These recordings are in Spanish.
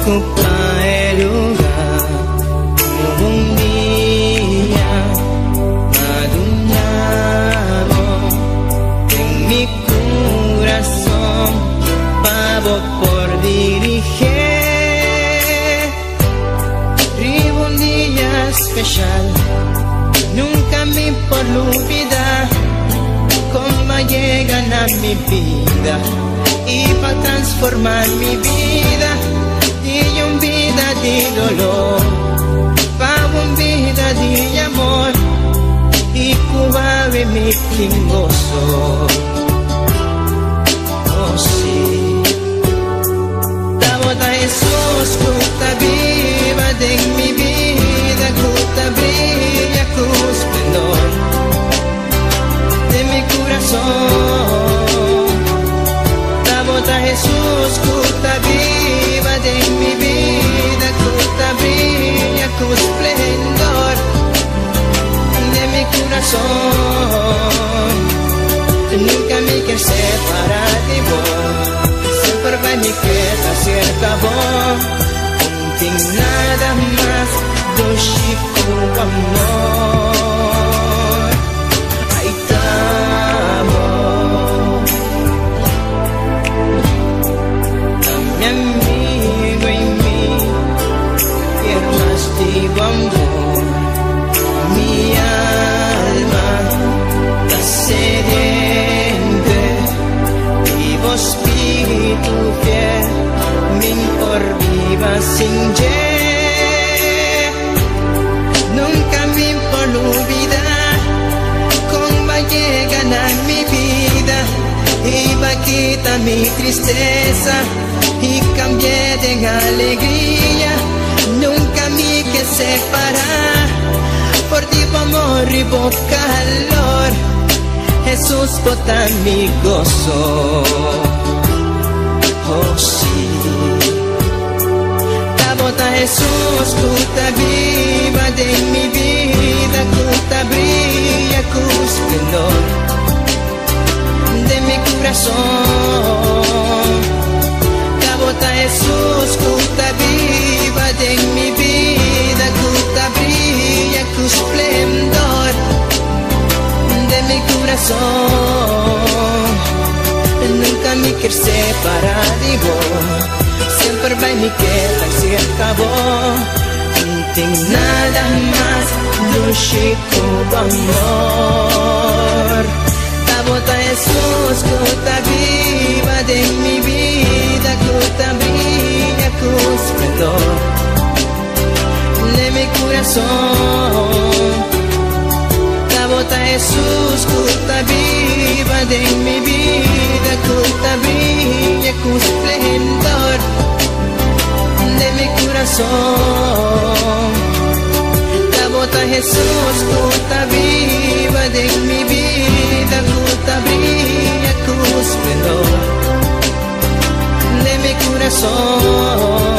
ocupa el lugar. Hubo un día madurado en mi corazón, pavo por dirigir. Vivo un día especial, nunca me por olvidar. Cómo llegan a mi vida y para transformar mi vida, y un vida de dolor, para un vida de amor, y cubabe mi gozo. Oh sí, la boda Jesús, cuta viva de mi vida, cuta brilla, cruz esplendor de mi corazón. La boda Jesús, cuta viva de mi vida, cuta brilla, cruz esplendor de mi corazón. Nunca me quiero separar de vos, siempre va mi queda cerca vos. No tengo nada más do chico amor. Ahí estamos, a mi amigo y mí, quiero más de amor. Mi alma está sediente, vivo espíritu fiel, mi por viva sin ye. Nunca me por olvidar cómo llegan a mi vida y va a quitar mi tristeza y cambié de alegría. Nunca me que separar por ti amor y por calor. Jesús bota mi gozo. Oh sí, la bota Jesús, cuta viva de mi vida, cuta brilla, cruz esplendor de mi corazón. La bota Jesús, cuta viva de mi vida, cuta brilla, cruz esplendor de mi corazón. Nunca me quiero separar de vos, siempre va mi queda se acabó. No tengo nada más de un chico amor. La bota Jesús, cuta viva de mi vida, cuta brilla, cruz esplendor de mi corazón. La bota Jesús, cuta viva de mi vida, cuta brilla, cruz esplendor de mi corazón. La bota Jesús, cuta viva de mi vida, cuta brilla, cruz esplendor de mi corazón.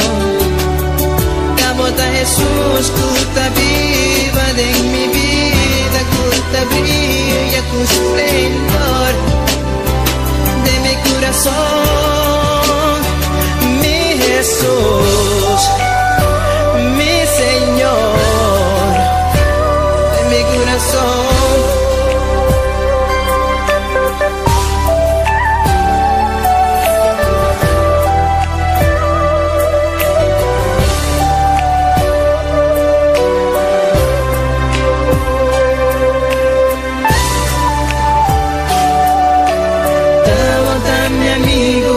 La bota Jesús, cuta viva de mi vida, cuta brilla, cruz esplendor de mi corazón. Mi Jesús, mi Señor, de mi corazón. Mi amigo,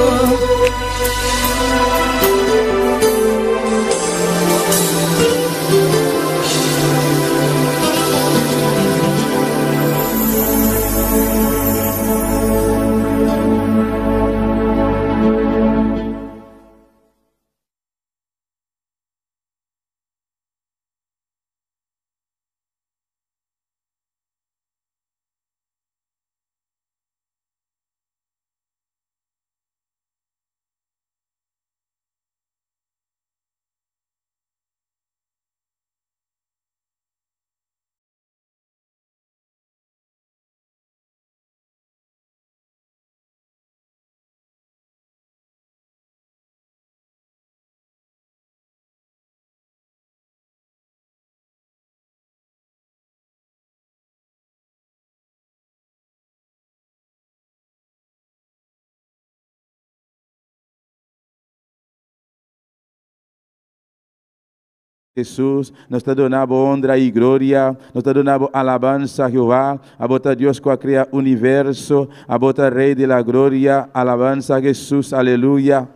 Jesús, nos está dando honra y gloria, nos está dando alabanza a Jehová, a bota Dios que crea universo, a bota Rey de la gloria, alabanza a Jesús, aleluya.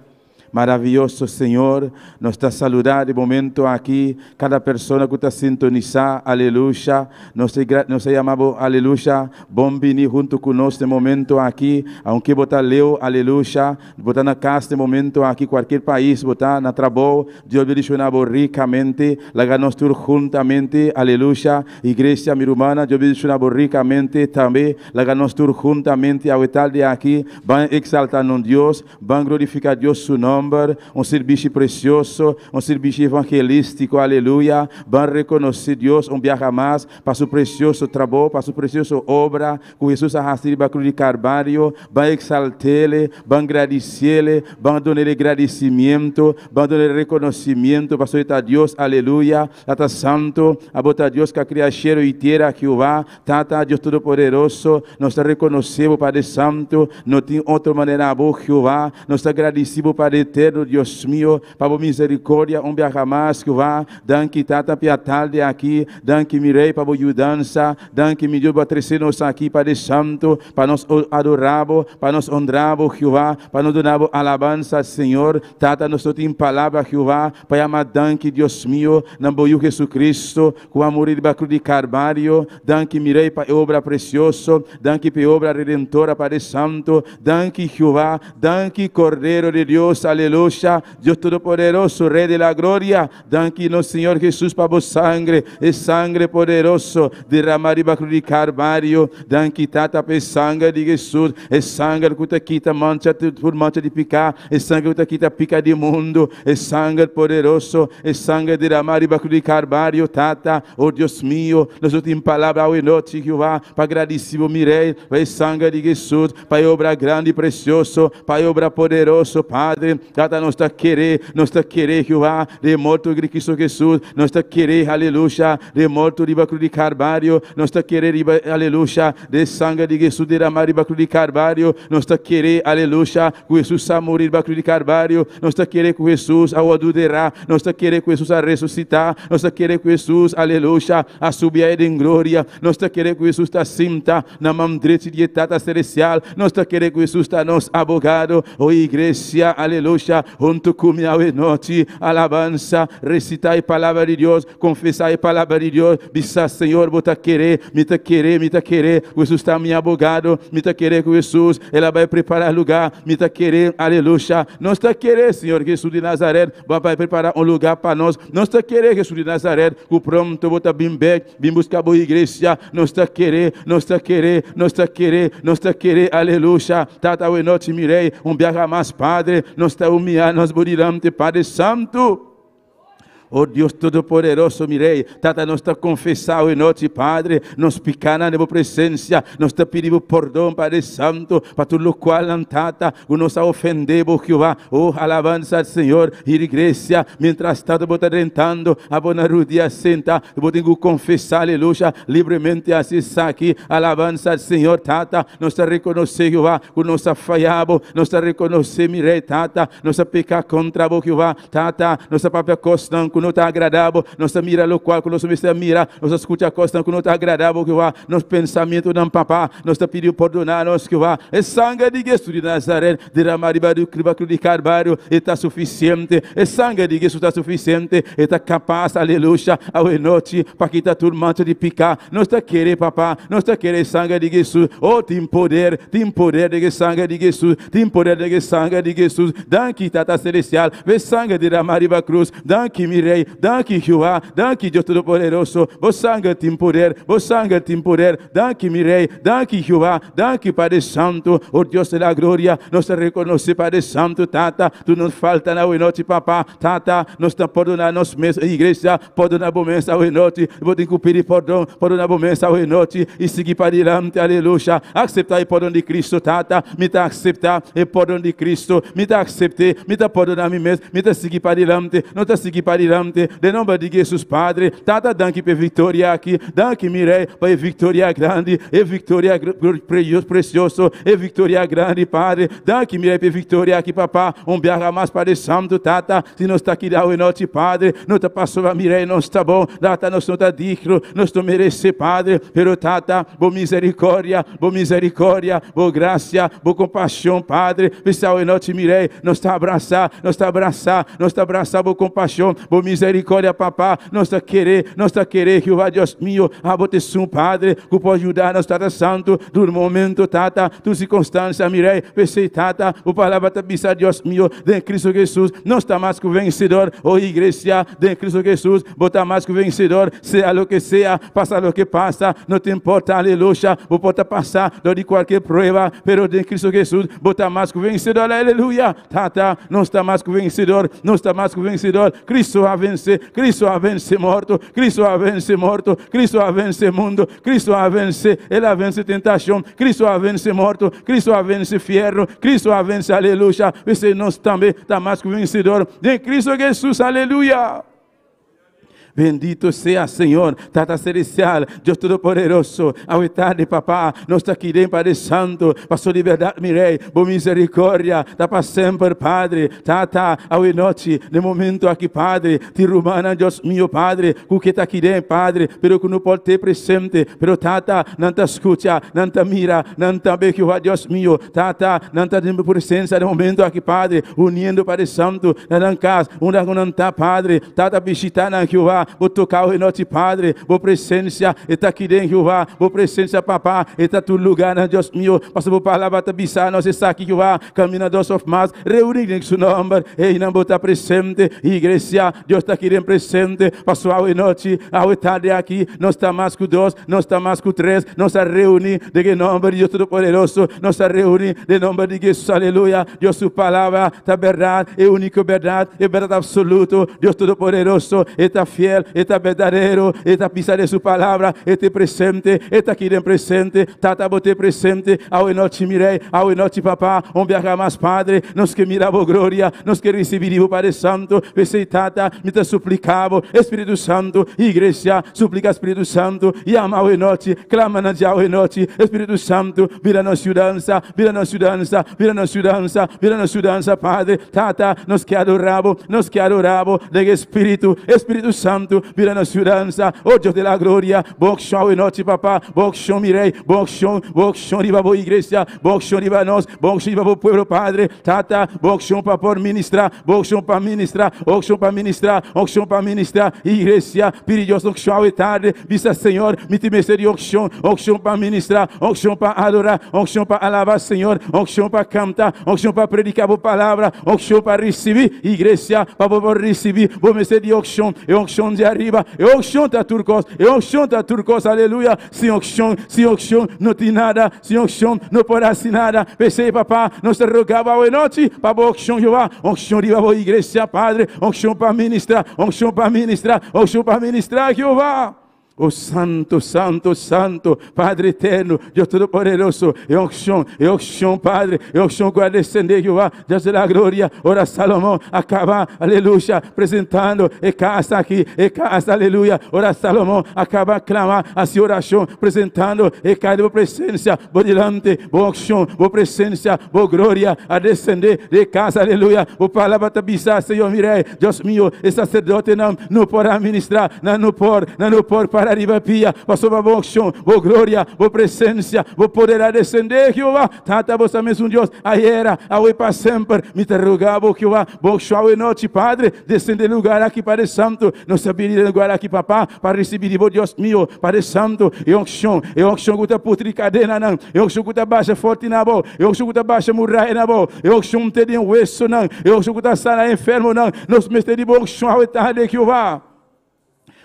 Maravilhoso Senhor, nos está saludando de momento aqui, cada pessoa que está sintonizada, aleluia, nos chamamos, aleluia, bom vir junto conosco de momento aqui, aunque botar leu, aleluia, botar na casa de momento aqui, qualquer país, botar na trabalho, Deus bendicionava ricamente, laga nós todos juntamente, aleluia, igreja minha irmã, Deus bendicionava ricamente também, laga nós todos juntamente, ao tal de aqui, vão exaltar no Deus, vão glorificar Deus seu nome, serviço precioso, serviço evangelístico, aleluia, van reconhecer Deus, viaja mais, para seu precioso trabalho, para sua preciosa obra, que Jesus arrastou para a cruz de Carvalho, van exaltar-lhe, van agradecer-lhe, van dar-lhe agradecimento, van dar-lhe reconhecimento, para seu Deus, aleluia, Tata Santo, a botar Deus que a criação e terra, Jeová, Tata Deus Todo-Poderoso, nós reconhecemos, Padre Santo, não tem outra maneira, Jeová, nós agradecemos, Padre eterno, Deus mío, para a misericórdia, viaja mais, Jeová, danke tata pia tarde aqui, danke mirei para a ajudança, danke mi Deus para trazer-nos aqui, Padre Santo, para nós adorarmos, para nós honrarmos, Jeová, para nós darmos alabança, Senhor, tata, nós temos palavra, Jeová, para amar, danke, Deus mío, na boia Jesus Cristo, com amor de cruz de Carvalho, danke mirei para a obra preciosa, danke para a obra redentora, Padre Santo, danke, Jeová, danke, Cordeiro de Deus, aleluya, Dios Todopoderoso, Rey de la Gloria, danke-nos, Senhor Jesus, para vos sangre, é sangre poderoso, derramar e cruz de Carvalho, danke tata para sangue de Jesus, é sangue que te quita mancha por mancha de picar, é sangue que te quita pica de mundo, é sangue poderoso, é sangue derramar e cruz de Carvalho, tata, oh Deus mío, nós temos palavra ao noite, Jeová, para agradecer o mirei, para sangue de Jesus, para obra grande e precioso, para obra poderoso, Padre, Tata, nós está querer, Jeová, de morto de Cristo Jesus, nós está querer, aleluia, de morto de cruz de Carvalho, nós está querer, aleluia, de sangue de Jesus derramar de cruz de Carvalho, nós está querer, aleluia, que Jesus a morrer de cruz de Carvalho, nós está querer que Jesus a adorar, nós está querer que Jesus a ressuscitar, nós está querer que Jesus, aleluia, a subir em glória, nós está querer que Jesus está senta na mão direita de Tata Celestial, nós está querer que Jesus está nos abogado, oh igreja, aleluia, junto comigo à noite, alabança, recitar a palavra de Deus, confessar a palavra de Deus, bisa Senhor, bota querer, me ta querer, Jesus está meu abogado, me ta querer com Jesus, ela vai preparar lugar, me ta querer, aleluia, nós está querer, Senhor Jesus de Nazaré, vai preparar lugar para nós está querer, Jesus de Nazaré, o pronto, bota bem buscar a boa igreja, nós está querer, aleluia, tata a noite mirei, viaja mais, Padre, nós está humilhando, nós burilamos, Padre Santo. Oh Deus Todo-Poderoso, mirei, tata, nós está confessando em noite, Padre, nós picana na presença, nós está pedindo perdão, Padre Santo, para tudo o qual, tata, nós ofendemos, Jeová, oh, alabança ao Senhor, e igreja, mientras tanto, vou estar tentando, a bona rudia senta, vou ter que confessar, aleluia, livremente, assim, aqui, alabança ao Senhor, tata, nós está reconhecer, Jeová, que nós está falhamos, nós está reconhecer, mirei, tata, nós está pecar contra o Jeová, tata, nós está papel costando, não está agradável, nossa mira o qual, nós mira, nós escuta a coisa que não está agradável, que vai, nosso pensamento não papá, nós está pedindo perdonar, nós que vai, é sangue de Jesus de Nazaré, derramar de cruz de Carvalho, está suficiente, é sangue de Jesus está suficiente, está capaz, aleluia, ao noite, para quitar tudo mancha de picar, nós está querer, papá, nós está querer sangue de Jesus, oh, tem poder de sangue de Jesus, tem poder de sangue de Jesus, danke, Tata Celestial, vê sangue de derramar de cruz, danke, mire, danke Jeová, danke Deus Todo-Poderoso, vos sangue tem poder, danke mirei, danke Jeová, danke Padre Santo, oh Deus da glória, nós te reconhecemos, Padre Santo, tata, tu não falta na noite, papá, tata, nós te perdonamos, nós mesmos, igreja, perdonamos a mesa à noite, vou te pedir perdão, perdonamos a mesa à noite, e seguir para diante, aleluia, aceitar o perdão de Cristo, tata, me ta aceitar o perdão de Cristo, me ta aceitar, me ta perdonar a mim mesmo, me ta seguir para diante, não ta seguir para diante, presente, de nome de Jesus, Padre, Tata, danke per vitória aqui, danke, mirei, para vitória grande, e vitória precioso, e vitória grande, Padre, danke, mirei, per vitória aqui, papá, biarra mais Padre Santo, Tata, se nós está aqui da noite, Padre, não está passando a mirei, não está bom, Tata, nós não está digno, nós não merece, Padre, pero Tata, boa misericórdia, boa graça, boa compaixão, Padre, pessoal, em noite, mirei, nós está abraçar, boa compaixão, boa misericórdia, papá, nós está querer, que o Deus meu, a boteção, Padre, que pode ajudar, nós está santo, do momento, Tata, tu circunstância, mirei, pensei, Tata, o palavra está bisa, Deus meu, de Cristo Jesus, não está mais que o vencedor, igreja, de Cristo Jesus, bota mais que o vencedor, seja o que seja, passa o que passa, não te importa, aleluia, vou poder passar de qualquer prova, pero de Cristo Jesus, bota mais que o vencedor, aleluia, Tata, não está mais que o vencedor, Cristo a vence morto, Cristo a vence mundo, Cristo a vence, ele a vence tentação, Cristo a vence morto, Cristo a vence fierro, Cristo a vence, aleluia, você nós também está mais que o vencedor, de Cristo Jesus, aleluia. Bendito sea, Senhor, Tata Celestial, Deus Todo-Poderoso, ao tarde, papá, nós está aqui dentro, Padre Santo, passou liberdade, mirei, boa misericórdia, está para sempre, Padre, Tata, ao noite, no momento aqui, Padre, te rumana, Deus meu, Padre, o que está aqui dentro, Padre, pero que não pode ter presente, pero Tata, não te escuta, não te mira, não te vê que o Deus meu, Tata, não te tem presença no momento aqui, Padre, unindo, Padre Santo, na casa, onde não está, Padre, Tata, visitando aqui, vou tocar o noite, Padre, vou presença, está aqui dentro, Jeová, vou presença, papá, está todo lugar, Deus meu, passa por palavra, tá bisar, nós está aqui, Jeová, caminha dos of mas, reunir em seu nome, e não botar presente, igreja, Deus está aqui dentro presente, passou a noite, a tarde aqui, nós está mais que dois, nós está mais que três, nós está reunir, de nome de Deus Todo-Poderoso, nós está reunir, de nome de Jesus, aleluia, Deus sua palavra, está verdade, é única verdade, é verdade absoluta, Deus Todo-Poderoso, está fiel, está verdadeiro, está pisar de sua palavra, está presente, está aqui dentro presente, Tata bote presente, ao noite mirei, ao noite papá, viajar mais, Padre, nós que miramos glória, nós que recebemos o Padre Santo, pensei, Tata, me te suplicava, Espírito Santo, igreja, suplica Espírito Santo, e ama ao noite, clama na dia ao noite, Espírito Santo, vira na segurança, Padre, Tata, nós que adoramos, de Espírito Santo, vira na segurança, oh Deus de la glória, boxão e noite, papá, boxão mirei, boxão riba boa igreja, boxão riba nós, boxão riba boa povo, Padre, Tata, boxão para por ministrar, boxão para ministrar, igreja, perilhoso, boxão e tarde, vista Senhor, me te merece boxão para ministrar, boxão para adorar, boxão para alabar Senhor, boxão para cantar, boxão para predicar a palavra, boxão para receber, igreja, para poder receber, vou merece de boxão, de arriba, turcos, aleluia, sem auction, não tem nada, sem auction, não pode ser nada, pensei, papá, nós te rogava a noite, para a auction, Jeová, auction de a igreja, Padre, auction para ministrar, Jeová. Oh santo, Padre eterno, Deus Todo-Poderoso, é unção, Padre, é unção que vai descender, Jeová, Deus da glória, ora Salomão, acaba, aleluia, apresentando, e casa aqui, aleluia, ora Salomão, acaba de clamar, a sua oração, apresentando, e cai de presença, vou delante, boa unção, boa presença, boa glória, a descender de casa, aleluia, vou palavra te bisar, Senhor, mirei, Deus meu, e sacerdote não pode ministrar, não pode para arriba pia, passou para boa unção, boa glória, boa presença, boa poder a descender, Jeová, Tata, você é mesmo Deus, aí era, aí para sempre, me te rogava, Jeová, boa unção e noite, Padre, descender lugar aqui, Padre Santo, não sabia lugar aqui, papá, para receber, Deus meu, Padre Santo, e unção que está putri cadena, não, e unção que está baixa forte na boa, e unção que está baixa murray na boa, e unção que tem hueso, não, e unção que está sana enfermo, não, nos mestre de boa unção, e tarde, Jeová.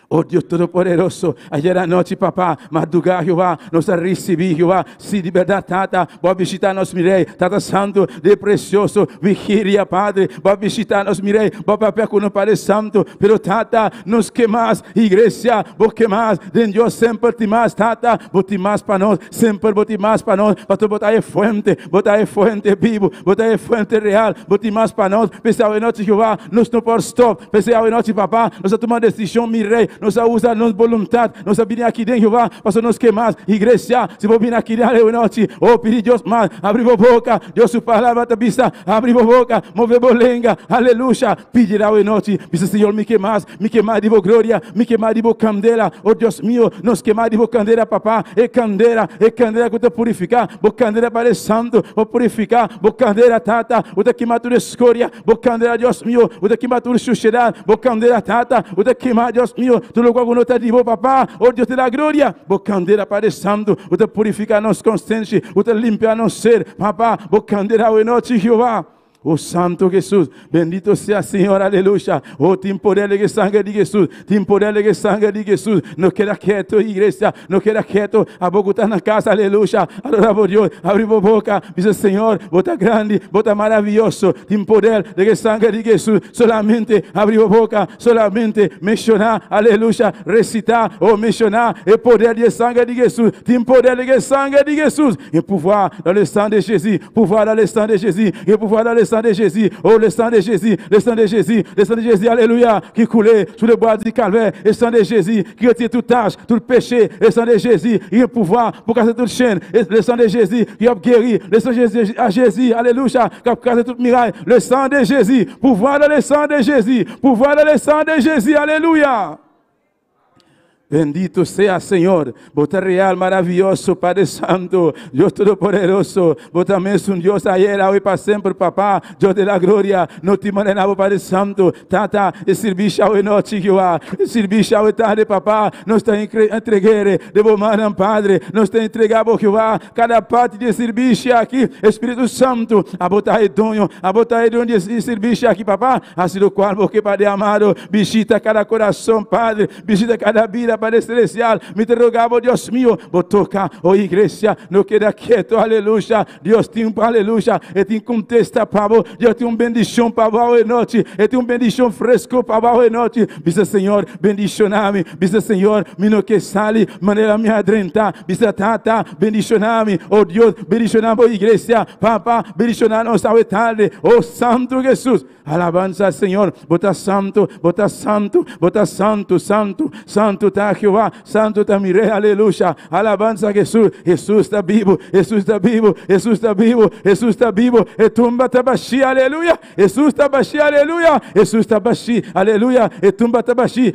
Oh Deus Todo-Poderoso, ayer à noite, papá, madrugar, Jeová, nós a receber, Jeová, se liberdade, Tata, vai visitar nós, mirei, Tata Santo, de precioso, vigilia, Padre, vai visitar nós, mirei, vai papel com o Padre Santo, pero Tata, nos que mais, igreja, vou que mais, de Deus sempre te mais, Tata, vou te mais para nós, sempre vou te mais para nós, para tu botar fuente vivo, botar fuente real, vou te mais para nós, pensar em noite, Jeová, nós não podemos stop, pensar em noite, papá, nós a tomar decisão, mirei, nós usamos nossa vontade, nós vamos aqui dentro, Jeová, para nós que mais, igreja, se vou vir aqui dentro, noite, oh, pedir Deus mais, abrir a boca, Deus sua palavra, tabista, abrir a boca, mover a lenga, aleluia, pedir a noite, diz Senhor, me queimar de boa glória, me queimar de boa candela, oh Deus meu, nos queimar de boa candela, papá, é candela que te purificar, boa candela para santo, vou purificar, boa candela, tata, o te queimar toda escória, boa candela, Deus meu, o te queimar toda suciedade, boa candela, tata, o te queimar, Deus meu, tu lo cual no te digo, papá, oh Dios de la gloria, vos candela Padre Santo, usted purifica nos consciência, usted limpia nos ser, papá, vos candela hoy noche, Jehová. Oh Santo Jesús, bendito sea Señor, aleluya. Oh, te implorele que sangue de Jesús, te implorele que sangue de Jesús. No queda quieto, iglesia, no queda quieto. A boca está na casa, aleluya. Adora por Dios, abre a boca. Dice Señor, bota grande, bota maravilloso. Te implorele que sangue de Jesús. Solamente abre a boca, solamente mencionar, aleluya, recitar ou mencionar o poder de sangue de Jesús. Te implorele que sangue de Jesús. E pouvoir dans le sang de Jésus, pouvoir dans le sang de Jésus, e pouvoir dans le sang de Jésus, oh le sang de Jésus, le sang de Jésus, le sang de Jésus, alléluia, qui coulait sur le bois du calvaire, le sang de Jésus, qui retire toute tâche, tout péché, le sang de Jésus, il a pouvoir pour casser toute chaîne, le sang de Jésus, qui a guéri, le sang de Jésus, à Jésus, alléluia, qui a cassé toute miraille, le sang de Jésus, pouvoir dans le sang de Jésus, pouvoir dans le sang de Jésus, alléluia. Bendito sea Señor, vos te real maravilloso, Padre Santo, Dios Todopoderoso, vos también es un Dios ayer, hoy para siempre, papá, Dios de la gloria, no te mantenamos, Padre Santo, tata, e serviço hoy noche, Jehová, e serviço hoy tarde, papá, nos te entreguere, de vos manan, Padre, nos te entregamos, Jehová, cada parte de serviço aqui, Espírito Santo, a botar redonho de serviço aqui, papá, assim do qual, porque Padre amado, visita cada coração, Padre, visita cada vida, Padre Celestial, me te rogamos, Dios mío, vos toca, oh iglesia, no queda quieto, aleluya, Dios tiene un aleluya, e te contesta, pavo, Dios tiene una bendición para hoy noche, e tiene una bendición fresco para hoy noche, dice Señor, bendicioname, dice Señor, mi no que sale, manera mi adrenta, dice tata, bendicioname, oh Dios, bendicioname, oh iglesia, papá, bendicionanos a tarde, oh Santo Jesús, alabanza al Señor, bota santo, bota santo, bota santo, santo, santo, Jehová, santo está mi rey, aleluya, alabanza a Jesús, Jesús está vivo, Jesús está vivo, Jesús está vivo, Jesús está vivo, e tumba tabaxi, aleluya, Jesús tabaxi, aleluya, Jesús tabaxi, aleluya, e tumba tabaxi,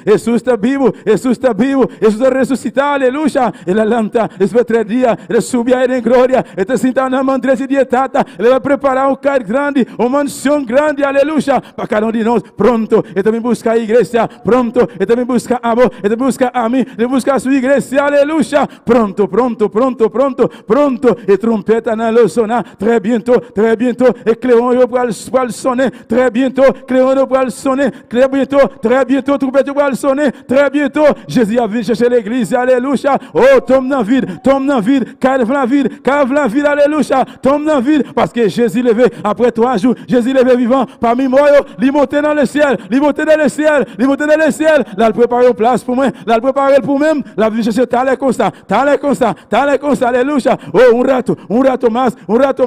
Jesús está vivo, Jesús está vivo, Jesús está resucitado, aleluya, ele lanta, después de 3 días, ele sube a ele em glória, ele está sentado na mão direita de Tata, ele vai preparar um carro grande, uma mansão grande, aleluya, para cada um de nós, pronto, ele também busca a igreja, pronto, ele também busca amor, ele busca a mim, ele busca a sua igreja, aleluia, pronto, e trompeta não sonar, très bientôt, e cléon para sonner, très bientôt, cléon para sonner, très bientôt, trompeta para sonner, très bientôt, Jésus a vindo chercher l'église, aleluia, oh, tombe na vida, cave na vida, aleluia, tombe na vida, parce que Jésus levé, après 3 jours, Jésus levé vivant, parmi moi, il monté dans le ciel, là, il prépare une place pour moi, là, il prépare pour même, là, il chercher tal comme ça, aleluia, oh, un rato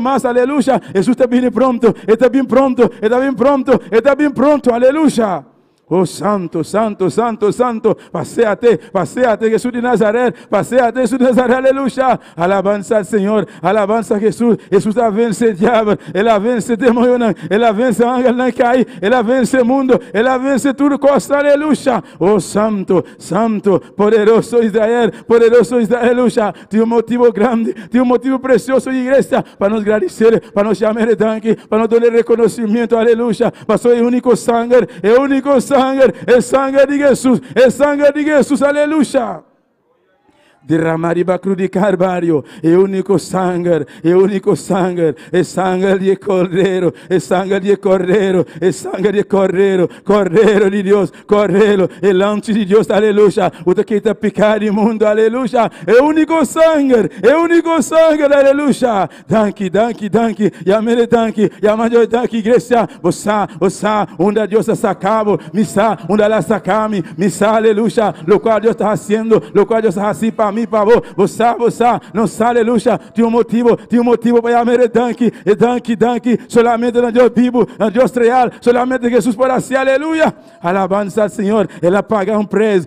más, aleluia, Jesus está bien pronto, está bien pronto, aleluia. Oh santo, paséate, Jesús de Nazaret, Jesús de Nazaret, aleluya, alabanza al Señor, alabanza a Jesús, Jesús ha vencido el diablo, Él ha vencido el demonio, Él ha vencido el ángel que hay, Él ha vencido el mundo, Él ha vencido todo cosa, aleluya, oh santo, poderoso Israel, aleluya, tiene un motivo grande, tiene un motivo precioso, iglesia, para nos agradecer, para nos llamar de tanque, para nos dar reconocimiento, aleluya, para ser el único sangre, el sangue de Jesús, aleluya. derramar da cruz de Calvário, é o único sangue, é sangue de cordeiro, é sangue de cordeiro, é sangue de cordeiro, cordeiro de Deus, cordeiro, é lance de Deus, aleluia, o que está pecado imundo, aleluia, é o único sangue, aleluia, danke, yamele danke, yamajo danke, igreja, você, onde Deus está sacado, missa, onde ela sacame, missa, aleluia, lo qual Deus está fazendo, lo qual Deus está assim para mim, para você, não sabe, aleluia, tem um motivo para yamele danke, e danke, solamente no Deus vivo, no Deus real, solamente Jesus pode ser, aleluia, alabança ao Senhor, ela paga um preço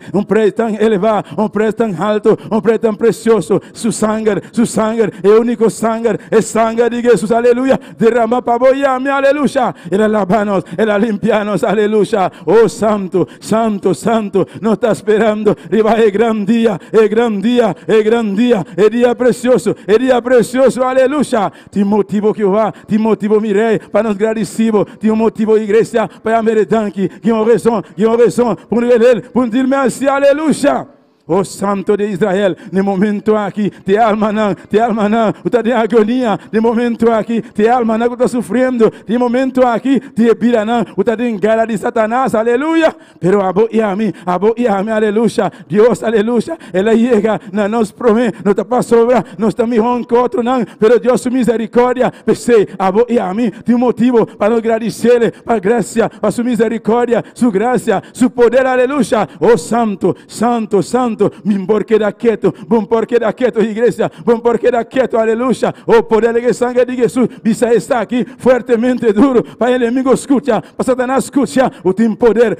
tão elevado, um preço tão alto, um preço tão precioso, su sangue, é o único sangue, é sangue de Jesus, aleluia, derrama para boiame, aleluia, ela lava-nos, ela limpa-nos, aleluia, oh santo, não está esperando, é grande dia, é dia precioso, aleluia, tem motivo que vai, tem motivo mirei, para nos agradecidos, tem um motivo igreja, para meredanque, que é uma razão, por dir-me assim, aleluia. Oh Santo de Israel, no momento aqui, te alma não, está de agonia, no momento aqui, te alma não, está sofrendo, no momento aqui, te pira não, está de engana de Satanás, aleluia, pero abo e a mim, aleluia, Deus, aleluia, ela chega, não nos promete, não está para sobra, não está melhor que outro não, pero Deus, sua misericórdia, pensei, abo e a mim, tem motivo para nos agradecer, para a graça, para sua misericórdia, sua graça, seu poder, aleluia, oh Santo, bom porque da quieto, igreja, bom porque da quieto, aleluia, o poder de sangue de Jesus, bisa está aqui, fortemente duro, para o inimigo escutar, para Satanás escutar, o tem poder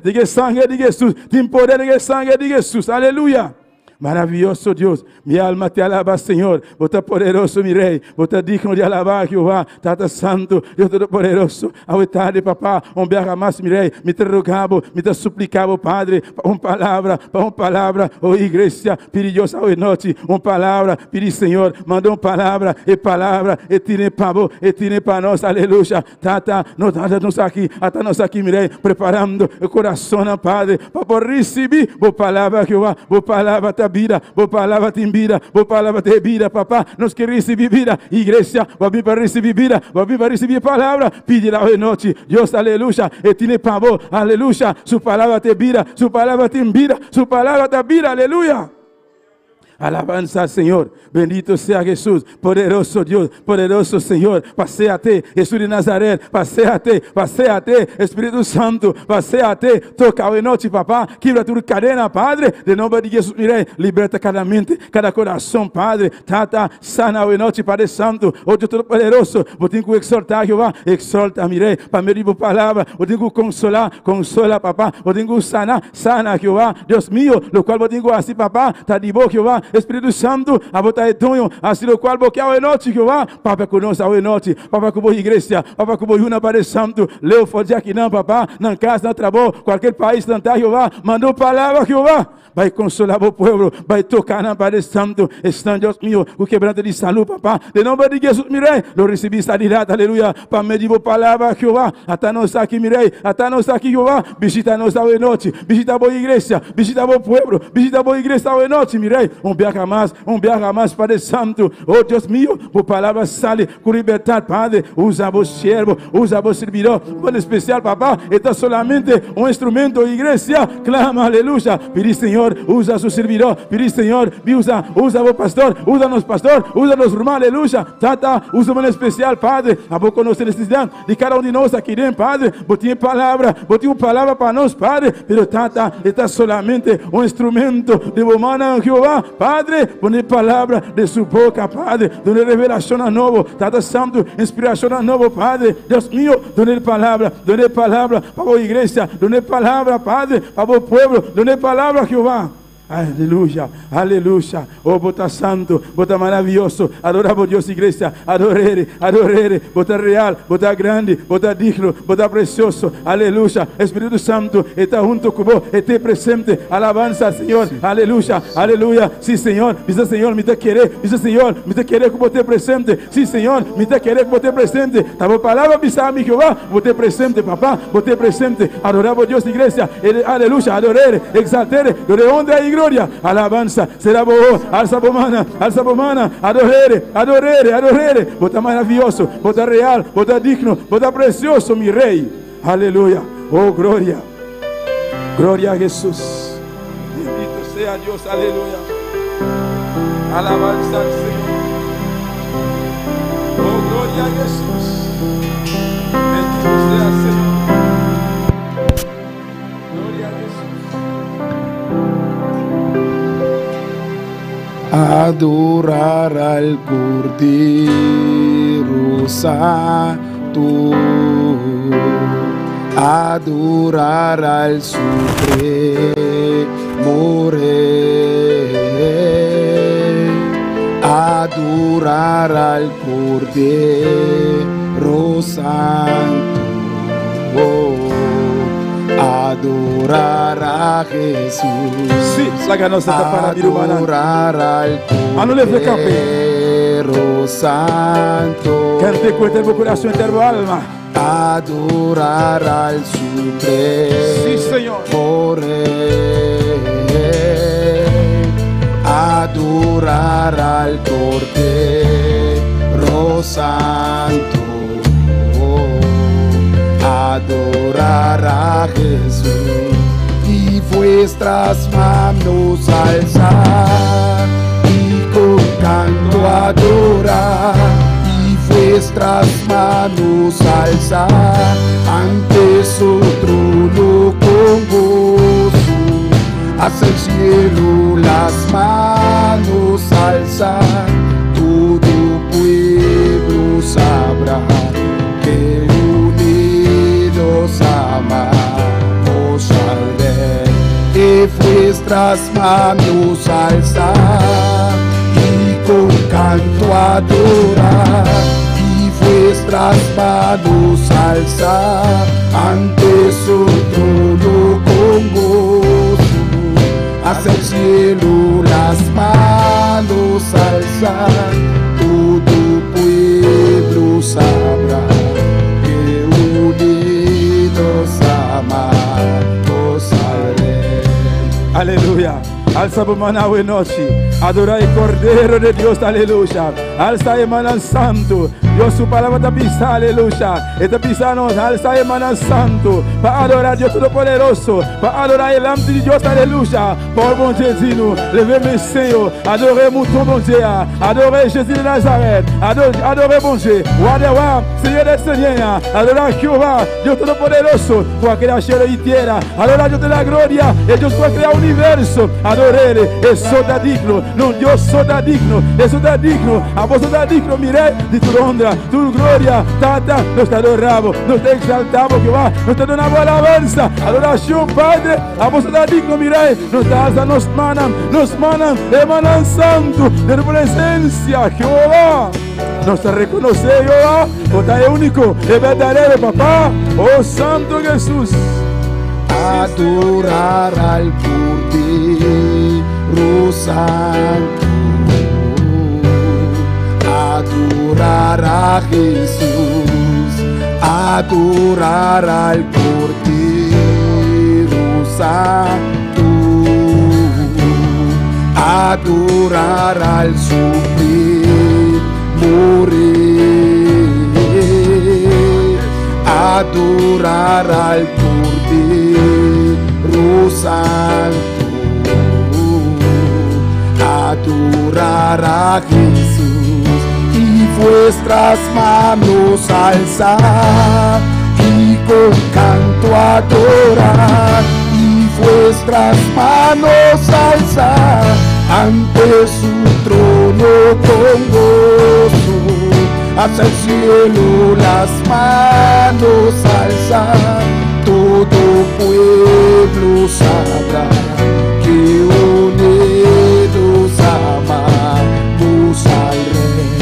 de sangue de Jesus, tem poder de sangue de Jesus, aleluia. Maravilhoso Deus, minha alma te alaba, Senhor. Você é poderoso, meu rei. Você é digno de alabar, Jeová. Tata Santo, Deus Todo-Poderoso. Ao tarde, papá, berra mais, meu rei. Me te rogava, me te suplicava, Padre, para uma palavra, oh igreja, pedi Deus hoje noite, uma palavra, pedi Senhor, mandou uma palavra, e tire para nós, aleluia. Tata, nós aqui, meu rei, preparando o coração, Padre, para receber a palavra, Jeová, a palavra, vida, boa palavra tem vida, boa palavra tem vida, papá, nós queremos receber vida, igreja, vai vir para receber vida, vai vir para receber palavra, pede lá hoje noite, Deus, aleluia, e tem pavor, aleluia, sua palavra tem vida, sua palavra tem vida, sua palavra tem vida, aleluia. Alabanza al Señor, bendito sea Jesús, poderoso Dios, poderoso Señor, paséate, Jesús de Nazaret, paséate, Espíritu Santo, paséate, toca hoy noche, papá, quebra tu cadena, Padre, de nombre de Jesús, mire, liberta cada mente, cada corazón, Padre, tata, sana hoy noche, Padre Santo, oh Dios Todopoderoso, vos tengo que exhortar, Jehová, exhorta, mire, para me digo palabra, vos tengo que consola, papá, vos tengo que sana, Jehová, Dios mío, lo cual vos tengo así, papá, te digo, Jehová, Espírito Santo, a botar etonho, assim o qual boquear hoje noite, Jeová, papá conosco hoje noite, papá com boa igreja, papá com boa una Padre Santo, leu fode aqui não, papá, na casa, na trabalho, qualquer país, tentar, Jeová, mandou palavra, Jeová, vai consolar o povo, vai tocar na Padre Santo, está Deus meu, o quebrante de saúde, papá, de nome de Jesus, mirei, lo recebi sanidade, aleluia, para me dizer palavra, Jeová, até nós aqui, mirei, até nós aqui, Jeová, visita nós hoje noite, visita a boa igreja, visita o povo, visita a boa igreja hoje noite, mirei, um viaja mais, Padre Santo, oh Deus meu, por palavra sale com liberdade, Padre, usa o servo, usa o servidor, em especial, papá, está solamente um instrumento, igreja, clama, aleluia, pedi Senhor, usa o servidor, pedi Senhor, usa o pastor, usa nos pastor, usa nos irmãos, aleluia, tata, usa em especial, Padre, a boa conhecer necessidade de cada um de nós aqui dentro, Padre, botinha palavra para nós, Padre, pero tata, está solamente um instrumento de humana, Jeová, Padre, poner palavra de sua boca, Padre, donar revelação a novo, Tata Santo, inspiração a novo, Padre, Deus meu, donar palavra para a igreja, donar palavra, Padre, para o povo, donar palavra, Jeová. Aleluya, aleluya. Oh, bota santo, bota maravilloso. Adoramos Dios, iglesia. Adorere. Bota real, bota grande, bota digno, bota precioso. Aleluya. Espíritu Santo está junto con vos, esté presente. Alabanza, Señor. Aleluya, aleluya. Sí, Señor. Dice Señor, me te quiere. Dice Señor, me te quiere que vos estés presente. Sí, Señor, me te quiere que vos estés presente. Tavo palabra, pisa mi Jehová. Vos estés presente, papá. Vos estés presente. Adoramos Dios, iglesia. Aleluya, adorere, exaltere. De donde hay gloria, alabanza, será boa, alça bomana, adorere, bota maravilhoso, bota real, bota digno, bota precioso, mi rei, aleluya, oh gloria, gloria a Jesús, bendito sea Dios, aleluya, alabanza al Señor, oh gloria a Jesús, bendito sea el Señor. Adorar al Cordero Santo, adorar al Supremo Rey, adorar al Cordero Santo, adorar a Jesús. Sí, la nossa para adorar al Cordero Santo. Cante con el corazón y el alma. Adorar al Supremo Rey. Adorar al Cordero Santo. Adorar a Jesús y vuestras manos alzar y con canto adorar y vuestras manos alzar ante su trono con gozo hacia el cielo las manos alzar, todo pueblo sabrá que amamos al Rey, y vuestras manos alzar y con canto adorar, y vuestras manos alzar ante su trono con gozo, hacia el cielo las manos alzar, todo pueblo sabrá. Aleluya. Alza por maná e noche. Adorar el Cordero de Dios. Aleluya. Alza hermano santo. Dios su palabra está pisada. Aleluya. Está pisando. Alza hermano santo. Para adorar a Dios Todopoderoso. Para adorar el ante de Dios. Aleluya. Por bon Dieu nous. Levez-moi Seigneur. Adorez mouton bon Dieu. Adorez Jésus de Nazareth. Adorez bon Dieu. Roi des rois. Seigneur des seigneurs. Adorar Jehová. Dios Todopoderoso. Por crear cielo y tierra. Adorar a Dios de la gloria. Y Dios por crear universo. Adorele. Eso da digno. No, Dios soda digno. Eso da digno. A vos da digno. Mire de tu honra, tu gloria. Tata. Nos te adoramos. Nos te exaltamos. Jehová. Nos te donamos alabanza. Adoración, Padre. A vos da digno. Mire. Nos te alza. Nos manan. Emanan santo. De tu presencia, Jehová. Nos te reconoce, Jehová. Vos es único. Es verdadero, papá. Oh, Santo Jesús. Adorar al Cordero Santo, adorar a Jesús, adorar al Cordero Santo, adorar al Supremo Rey, adorar al Cordero Santo, adorar a Jesús y vuestras manos alzar y con canto adorar y vuestras manos alzar ante su trono con gozo, hacia el cielo las manos alzar, todo pueblo sabrá que unidos amamos al Rey,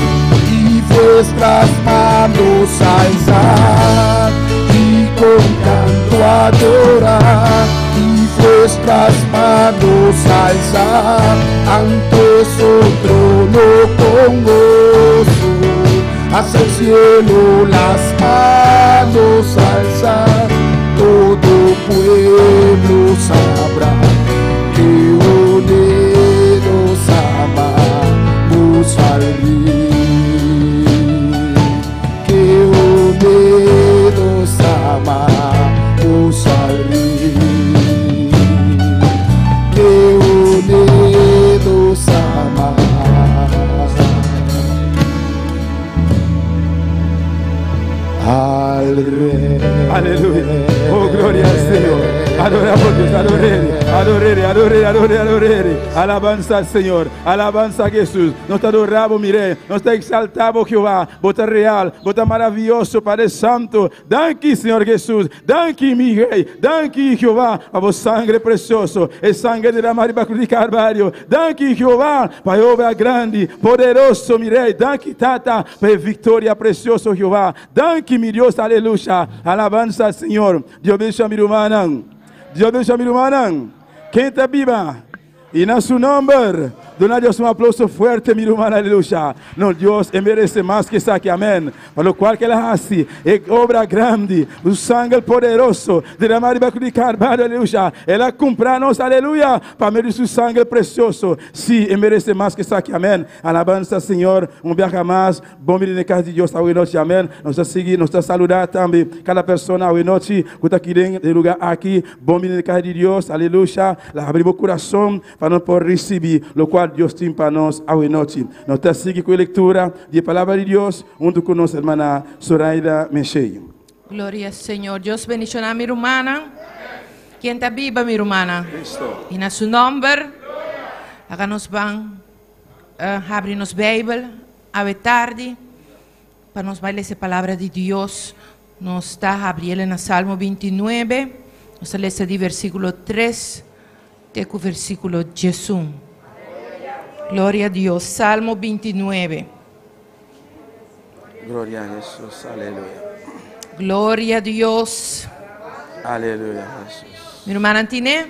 y vuestras manos alzar y con canto adorar, y vuestras manos alzar ante su trono con gozo, hacia el cielo las manos alzar, todo pueblo sabrá que unidos Oh, gloria al Señor. Adoramos Dios, adorere. Alabanza al Señor, alabanza a Jesús. Nos adoramos, mire, nos exaltamos, Jehová. Bota real, bota maravilloso, Padre Santo. Danke, Señor Jesús. Danke, mi Rey. Danke, Jehová, a vos sangre precioso. El sangre de la María Cruz de Calvario. Danke, Jehová, para obra grande, poderoso, mi Rey. Danke, Tata, para victoria precioso, Jehová. Danke, mi Dios, aleluya. Alabanza al Señor. Dios bendiga mi hermana. Dios bendiga mi hermana. Quem está viva y en su nombre, dona a Dios un aplauso fuerte, mi hermana, aleluya. No, Dios merece más que eso aquí, amén. Por lo cual que ela hace, es obra grande, o sangue poderoso de la María Cruz de Calvario, aleluya. Ela comprarnos, aleluya, para medir su sangue precioso. Sí, merece más que eso aquí, amén. Alabanza, Señor, un viaje más. Bom dia na casa de Deus, hoje noite, amém. Nós estamos seguindo, nós estamos saludando também cada pessoa hoje noite, que está aqui dentro do lugar aqui. Bom dia na casa de Deus, aleluya. La abrimos o coração para nós poder receber, o qual Deus tem para nós hoje noite. Nós estamos seguindo com a leitura da palavra de Deus, junto com nossa irmã Zoraida Menchei. Gloria al Señor. Dios bendiga a mi hermana. ¿Quién está viva, mi hermana? Cristo. Y en su nombre, háganos van, abrirnos Bíblia, a ver tarde, para nos bailar esa palabra de Dios. Nos está abriendo en el Salmo 29, nos lee de versículo 3, até o versículo 11. Gloria a Dios. Salmo 29. Gloria a Jesús, aleluya. Gloria a Dios. Aleluya, Jesús. Mi hermana Antine.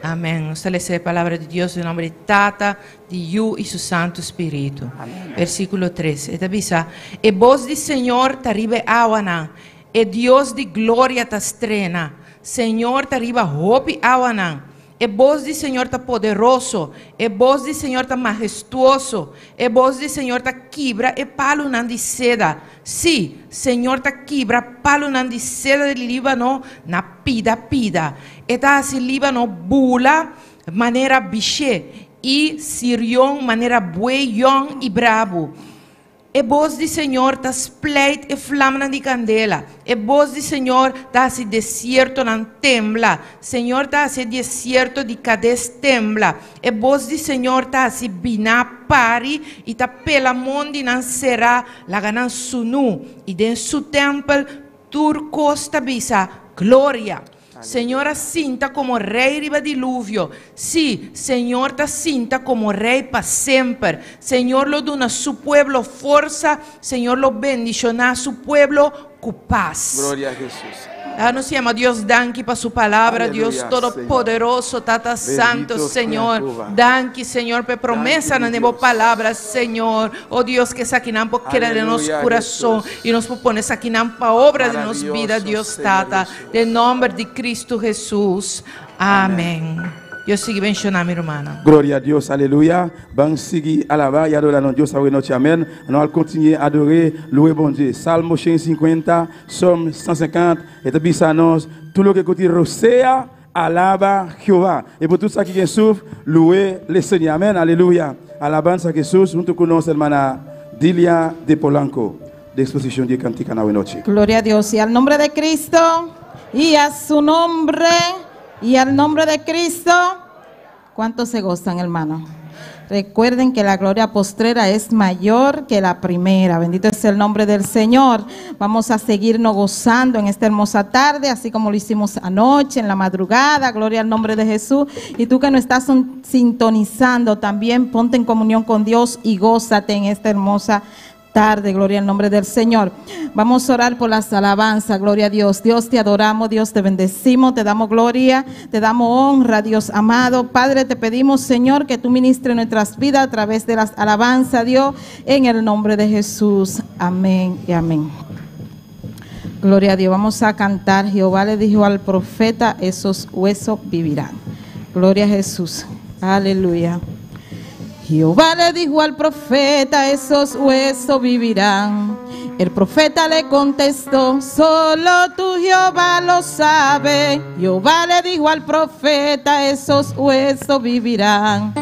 Amén. Nos lee a palabra de Dios en nombre de Tata, de Yu y su Santo Espíritu. Amén. Versículo 3. Esta dice: E voz do Senhor te arriba awana, e Dios de gloria te estrena. Senhor te arriba hope awana. E voz do Senhor está poderoso, e voz do Senhor está majestuoso, e voz do Senhor está quebra e palo de seda. Sim, Senhor está quebra palo de seda do Líbano na pida. E está assim Líbano bula, maneira biche, e Sirion, maneira bueyón e brabo. E voz do Senhor está spleet e flama de candela. E voz do Senhor está assim deserto não tembla. Senhor está assim deserto de Cades tembla. E voz do Senhor está assim bina pari e está pela monde não será laganan sunu. E dentro do templo turcos bisa glória. Senhor assinta como rei riba diluvio. Sí, Senhor te assinta como rey para siempre. Señor lo dona a su pueblo fuerza. Señor lo bendiciona a su pueblo con paz. Gloria a Jesús. Nos llama Dios danke para su palabra. Aleluya, Dios todopoderoso, Tata Santo, Señor. Danke, Señor, por promesa na nueva palabra, Señor. Oh Dios, que saquinam por querer de nos corazón y nos propone saquinam para obra de nos vida, Dios Tata. De nombre de Cristo Jesús. Amén. Dios sigue bendicionando a mi hermana. Glória a Deus, aleluia. Vamos seguir à la e adorar a Deus, à noite, amém. Nós vamos continuer a adorer, louer bon Dieu. Salmo 150, Somme 150, et também ça nós, tout le que côté rosea, alaba Jehová. Et pour tout ça qui souffre, louer le Seigneur, amém, aleluia. Alabanza a Jesus, junto com nossa irmã Dilia de Polanco, de exposición de cantica na noche. Gloria a Dios y al nombre de Cristo y a su nombre. Y al nombre de Cristo, ¿cuántos se gozan, hermano? Recuerden que la gloria postrera es mayor que la primera. Bendito es el nombre del Señor. Vamos a seguirnos gozando en esta hermosa tarde, así como lo hicimos anoche, en la madrugada. Gloria al nombre de Jesús. Y tú que no estás sintonizando, también ponte en comunión con Dios y gózate en esta hermosa tarde, gloria al nombre del Señor. Vamos a orar por las alabanzas, gloria a Dios. Dios, te adoramos, Dios, te bendecimos, te damos gloria, te damos honra, Dios amado. Padre, te pedimos, Señor, que tú ministres nuestras vidas a través de las alabanzas, Dios, en el nombre de Jesús. Amén y amén. Gloria a Dios. Vamos a cantar. Jehová le dijo al profeta, esos huesos vivirán. Gloria a Jesús. Aleluya. Jehová le dijo al profeta, esos huesos vivirán. El profeta le contestó, solo tú Jehová lo sabe. Jehová le dijo al profeta, esos huesos vivirán.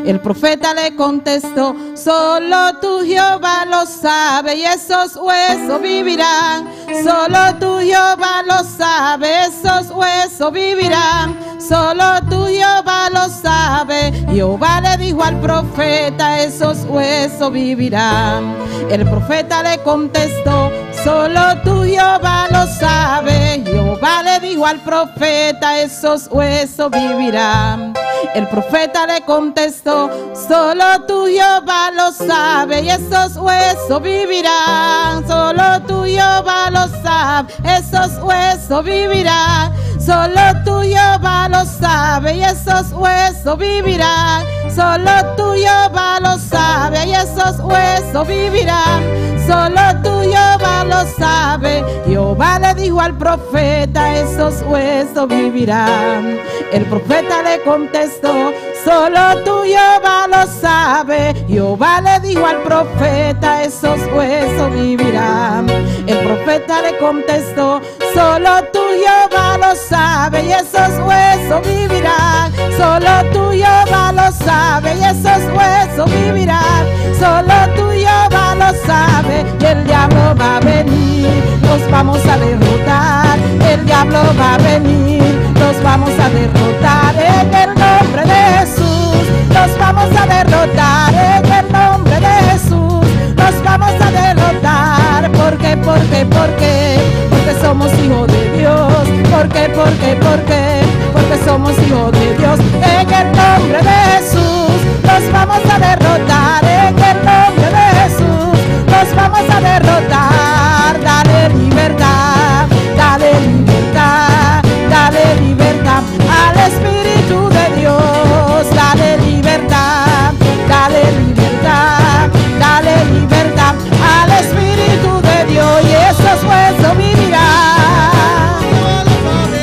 El profeta le contestó, solo tú Jehová lo sabe y esos huesos vivirán. Solo tú Jehová lo sabe, esos huesos vivirán. Solo tú Jehová lo sabe. Jehová le dijo al profeta, esos huesos vivirán. El profeta le contestó, solo tú Jehová lo sabe. Jehová le dijo al profeta, esos huesos vivirán. El profeta le contestó, solo tú Jehová lo sabe y esos huesos vivirán. Solo tú Jehová lo sabe, esos huesos vivirán. Solo tú Jehová lo sabe y esos huesos vivirán. Solo tú Jehová lo sabe y esos huesos vivirán. Solo tú Jehová lo sabe. Jehová le dijo al profeta, esos huesos vivirán. El profeta le contestó, solo tú Jehová lo sabe. Jehová le dijo al profeta, esos huesos vivirán. El profeta le contestó, solo tú Jehová lo sabe y esos huesos vivirán. Solo tú Jehová lo sabe y esos huesos vivirán. Solo tú Jehová lo sabe. Y el diablo va a venir, nos vamos a derrotar. El diablo va a venir, nos vamos a derrotar en el nombre de Jesús. Nos vamos a derrotar en el nombre de Jesús. Nos vamos a derrotar. ¿Por qué? ¿Por qué? ¿Por qué? Porque somos hijos de Dios. ¿Por qué? ¿Por qué? ¿Por qué? Porque somos hijos de Dios. En el nombre de Jesús nos vamos a derrotar. En el nombre de Jesús nos vamos a derrotar. Dale libertad, dale libertad, dale libertad al Espíritu de Dios. Dale libertad, dale libertad, dale libertad al Espíritu de Dios. Y esos huesos vivirán,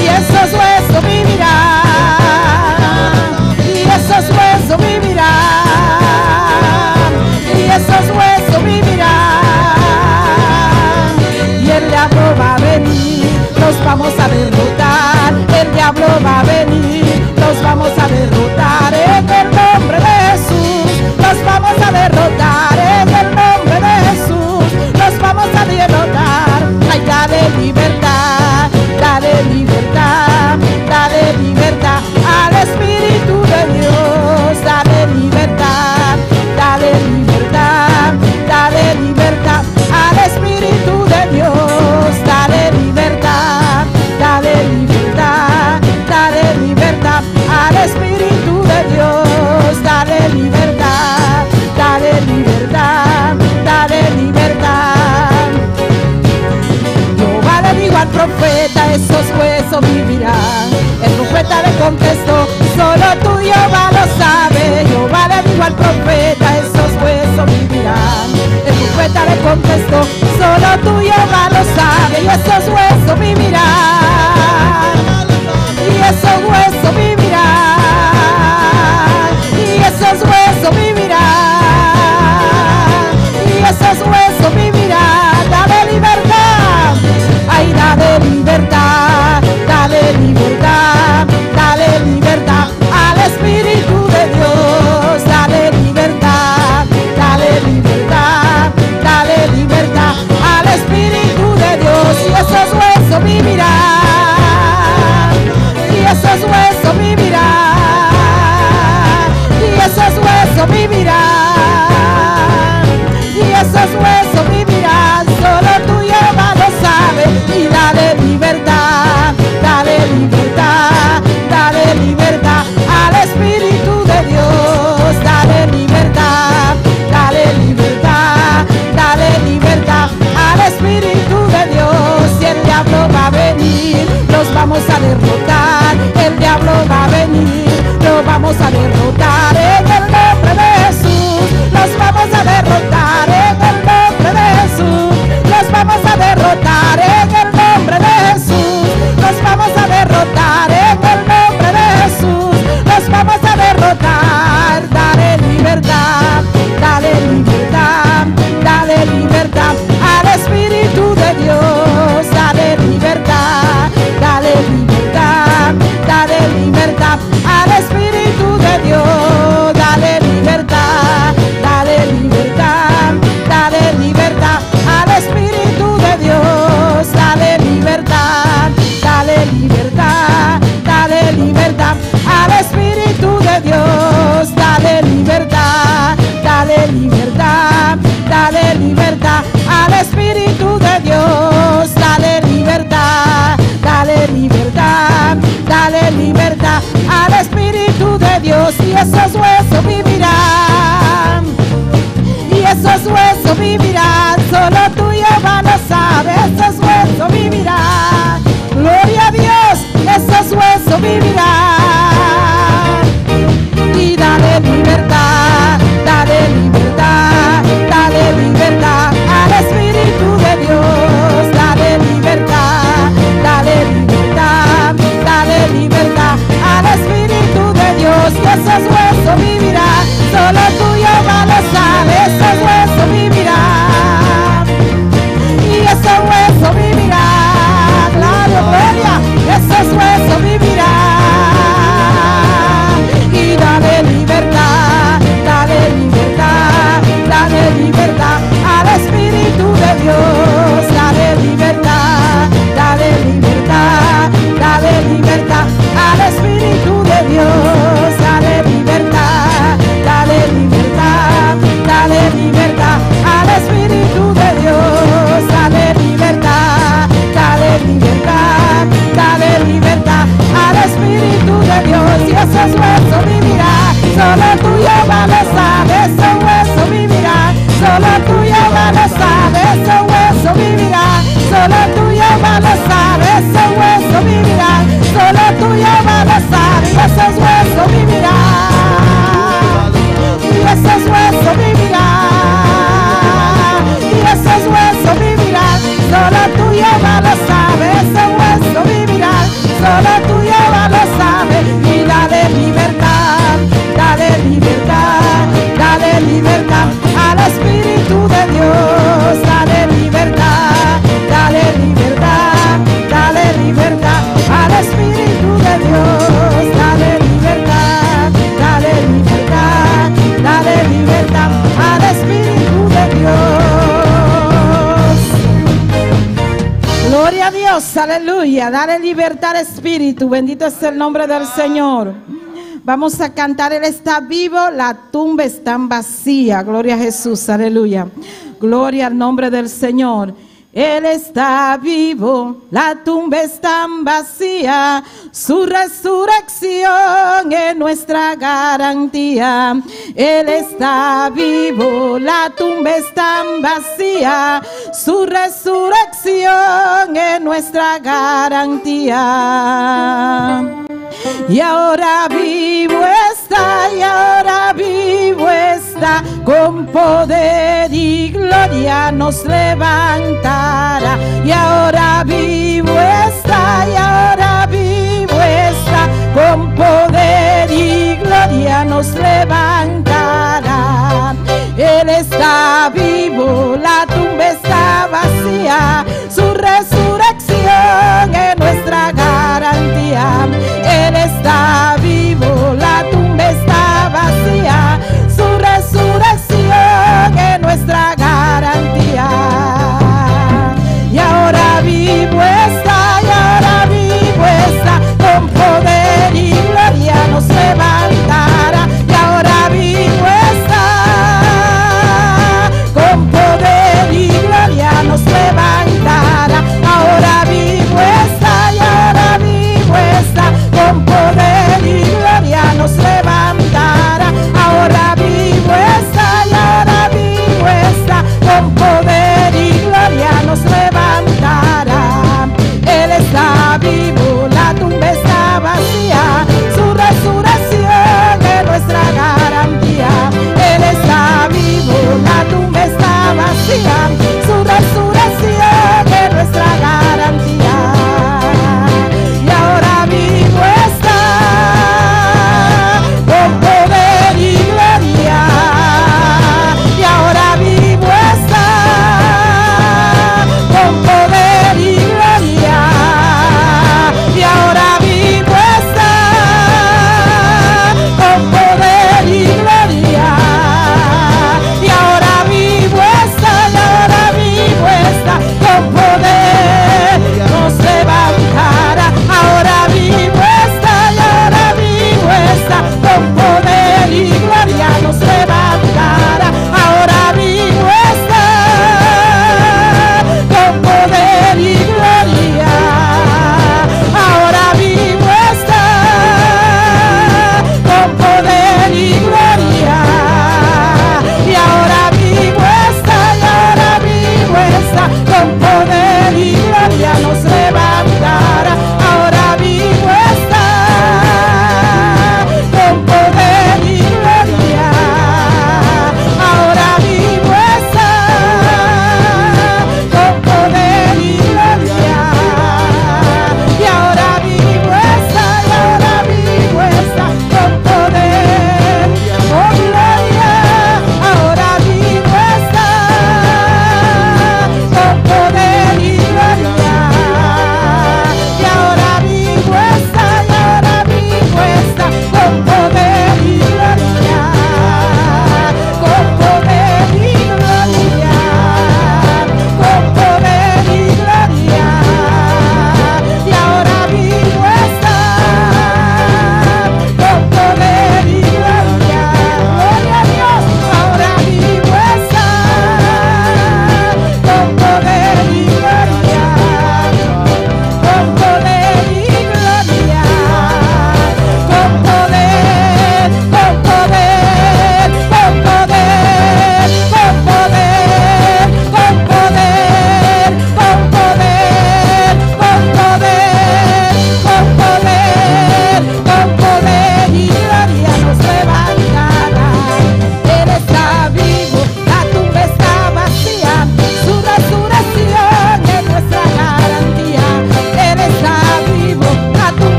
y esos huesos vivirán, y esos huesos vivirán, y esos huesos vivirán. Y el diablo va a venir, nos vamos a derrotar. El diablo va a venir, nos vamos a derrotar en el nombre de Jesús. Nos vamos a derrotar en el nombre de Jesús. Nos vamos a derrotar. Ay, dale libertad, dale libertad, dale libertad al Espíritu de Dios. Dale libertad, dale libertad, dale libertad al Espíritu de Dios. Dale libertad, dale libertad, dale libertad al Espíritu de Dios. Dale libertad, dale libertad, dale libertad. Jehová le dijo al profeta, esos huesos vivirán. El profeta le contestó, solo tú Jehová lo sabe. Jehová le dijo al profeta, esos huesos vivirán. El profeta le contestó, solo tú Jehová lo sabe y esos huesos vivirán. Y esos huesos vivirán. Y esos huesos vivirán. Y esos huesos vivirán. Dale libertad. Ay, dale libertad. Dale libertad. Dale libertad al Espíritu de Dios. Dale libertad. Dale libertad. Dale libertad al Espíritu de Dios. Y esos huesos vivirán. Y esos huesos vivirán. Y esos huesos vivirán. Y esos huesos vivirán. Solo tú Jehová lo sabes. Y dale libertad, dale libertad, dale libertad al Espíritu de Dios. Dale libertad, dale libertad, dale libertad al Espíritu de Dios. Y el diablo va a venir, los vamos a derrotar. El diablo va a venir, los vamos a derrotar en el nombre de Jesús. Los vamos a derrotar en el nombre de Jesús. Los vamos a derrotar en el nombre de Jesús. Los vamos a derrotar en el nombre de Jesús. Los vamos a derrotar. Dale libertad, dale libertad, dale libertad al Espíritu de Dios. Dale libertad, dale libertad, dale libertad al Espíritu de Dios. libertad, dale libertad al Espíritu de Dios y esos huesos vivirán. Y esos huesos vivirán, solo tú Jehová lo sabes, esos huesos vivirán. Gloria a Dios, esos huesos vivirán. Y dale libertad, dale libertad, dale libertad al Espíritu de Dios. Dale libertad, dale libertad, dale libertad al Espíritu de Dios. Y esos huesos vivirán, solo tú Jehová lo sabes, esos huesos vivirán. Y esos huesos vivirán, gloria, esos huesos vivirán. Y dale libertad, dale libertad, dale libertad al Espíritu de Dios. Dale libertad, dale libertad, dale libertad al Espíritu de Dios. Dale libertad, dale libertad, dale libertad al Espíritu de Dios. Dale libertad, dale libertad, dale libertad al Espíritu de Dios. Y esos huesos vivirán, solo tú Jehová lo sabes, esos huesos vivirán, solo tú Jehová lo sabes, esos huesos vivirán, solo tú Jehová lo sabes, esos huesos vivirán, solo tú Jehová lo sabes, esos huesos vivirán. Y esos huesos vivirán, y esos huesos vivirán, solo tú Jehová lo sabes, esos huesos vivirán, solo tú Jehová lo sabes. Y dale libertad, dale libertad, dale libertad al Espíritu de Dios. Dale libertad, dale libertad, dale libertad al Espíritu de Dios. Dale libertad, dale libertad, dale libertad al Espíritu de Dios. Gloria a Dios, aleluya. Dale libertad al Espíritu. Bendito es el nombre del Señor. Vamos a cantar, Él está vivo, la tumba está vacía. Gloria a Jesús, aleluya. Gloria al nombre del Señor. Él está vivo, la tumba está vacía, su resurrección es nuestra garantía. Él está vivo, la tumba está vacía, su resurrección es nuestra garantía. Y ahora vivo está, y ahora vivo está, con poder y gloria nos levantará. Y ahora vivo está, y ahora vivo está, con poder y gloria nos levantará. Él está vivo, la tumba está vacía, su resurrección es nuestra garantía. Él está vivo, la tumba está vacía, su resurrección es nuestra garantía. Y ahora vivo está, y ahora vivo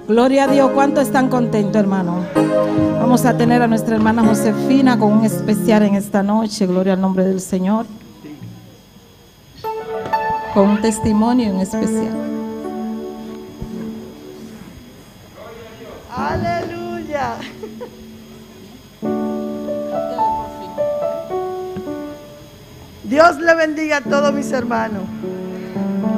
Gloria a Dios. ¿Cuántos están contentos, hermano? Vamos a tener a nuestra hermana Josefina con un especial en esta noche. Gloria al nombre del Señor. Con un testimonio en especial. Aleluya. Dios le bendiga a todos mis hermanos.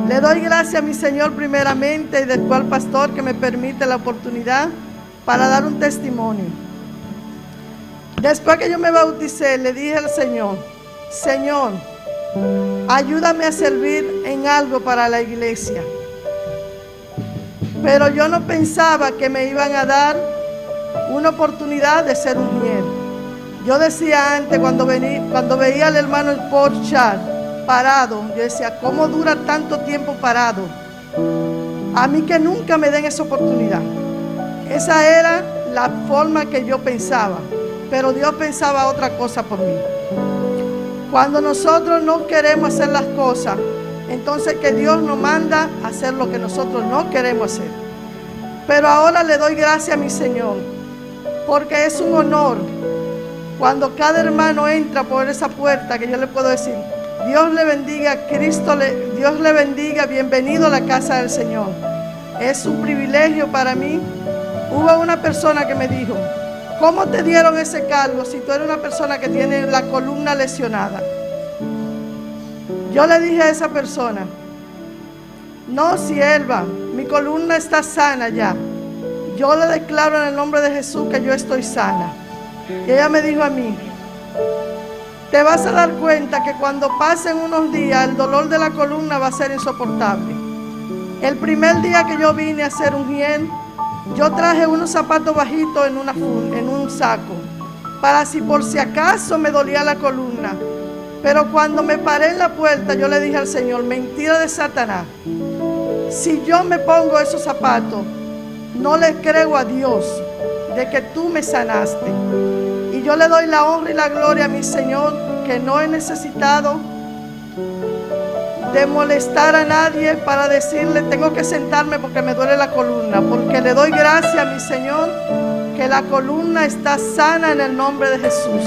Le doy gracias a mi Señor primeramente y después al pastor que me permite la oportunidad para dar un testimonio. Después que yo me bauticé, le dije al Señor, Señor, ayúdame a servir en algo para la iglesia. Pero yo no pensaba que me iban a dar una oportunidad de ser un miel. Yo decía antes, cuando veía al hermano Porchard parado, yo decía, ¿cómo dura tanto tiempo parado? A mí que nunca me den esa oportunidad. Esa era la forma que yo pensaba, pero Dios pensaba otra cosa por mí. Cuando nosotros no queremos hacer las cosas, entonces que Dios nos manda a hacer lo que nosotros no queremos hacer. Pero ahora le doy gracias a mi Señor, porque es un honor cuando cada hermano entra por esa puerta, que yo le puedo decir, Dios le bendiga, Dios le bendiga, bienvenido a la casa del Señor. Es un privilegio para mí. Hubo una persona que me dijo, ¿cómo te dieron ese cargo si tú eres una persona que tiene la columna lesionada? Yo le dije a esa persona, no, sierva, mi columna está sana ya. Yo le declaro en el nombre de Jesús que yo estoy sana. Y ella me dijo a mí, te vas a dar cuenta que cuando pasen unos días el dolor de la columna va a ser insoportable. El primer día que yo vine a hacer un hiel, yo traje unos zapatos bajitos en un saco, para si por si acaso me dolía la columna. Pero cuando me paré en la puerta, yo le dije al Señor, mentira de Satanás. Si yo me pongo esos zapatos, no le creo a Dios de que tú me sanaste. Y yo le doy la honra y la gloria a mi Señor, que no he necesitado de molestar a nadie para decirle, tengo que sentarme porque me duele la columna, porque le doy gracias a mi Señor, que la columna está sana en el nombre de Jesús.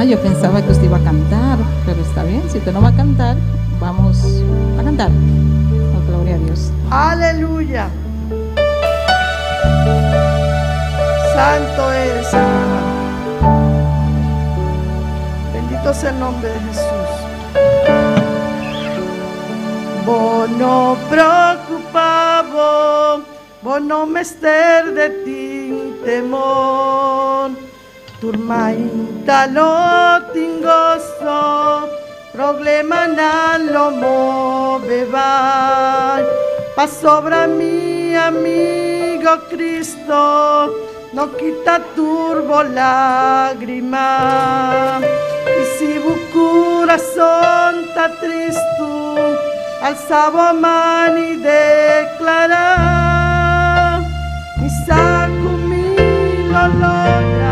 Yo pensaba que usted iba a cantar, pero está bien, si usted no va a cantar, vamos a cantar. Oh, gloria a Dios. Aleluya. Santo eres, Señor. Bendito sea el nombre de Jesús. Vos no preocupavo, vos no me ester de ti temor. Turmainta lo tingoso, problema na lo moveva. Pa sobra mi amigo Cristo, no quita turbo lágrima. Y si bu corazón ta triste, alzaba mano y declara, mi saco mi lo logra.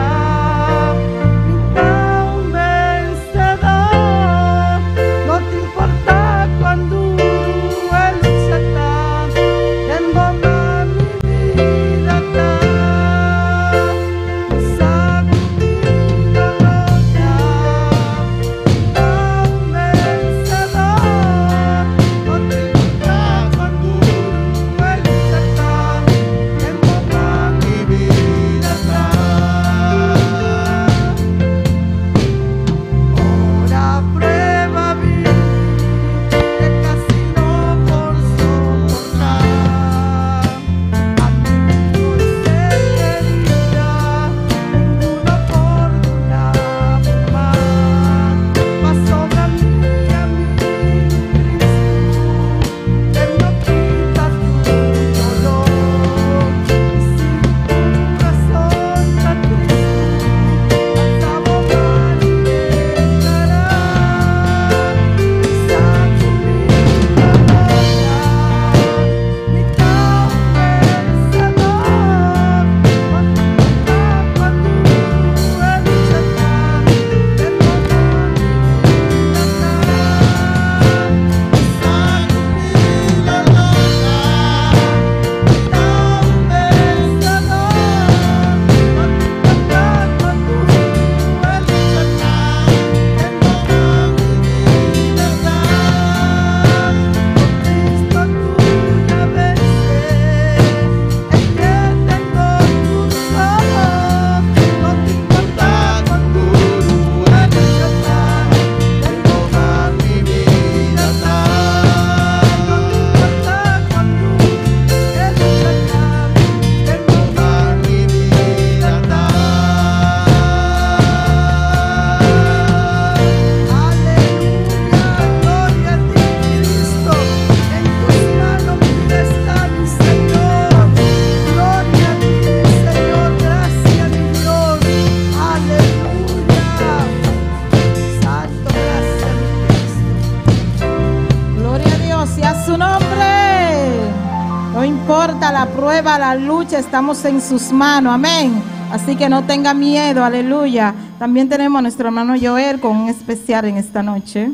prueba, la lucha, estamos en sus manos, amén. Así que no tenga miedo, aleluya. También tenemos a nuestro hermano Joel con un especial en esta noche.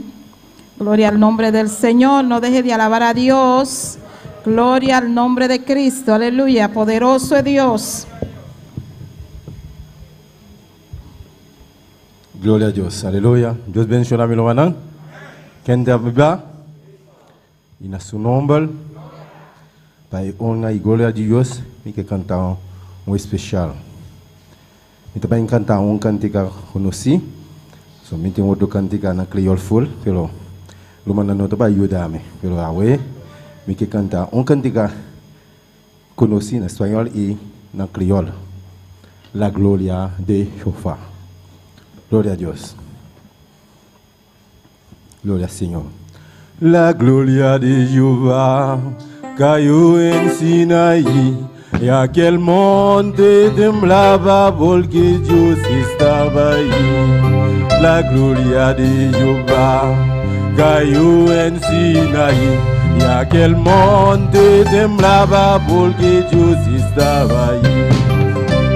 Gloria al nombre del Señor, no deje de alabar a Dios. Gloria al nombre de Cristo, aleluya, poderoso es Dios. Gloria a Dios, aleluya. Dios bendiga a mi hermano. Quien te habla, y en su nombre, para honra y gloria a Dios, me que cantar un especial. Me también cantar un cantica conocido, somente otro cantica en creole full, pero lo manda no te va a ayudarme, pero ahora me que cantar un cantica conocido en español y en creole, la gloria de Jehová. Gloria a Dios. Gloria al Señor. La gloria de Jehová cayó en Sinaí, y aquel monte temblaba porque Dios estaba ahí. La gloria de Jehová cayó en Sinaí, y aquel monte temblaba porque Dios estaba ahí.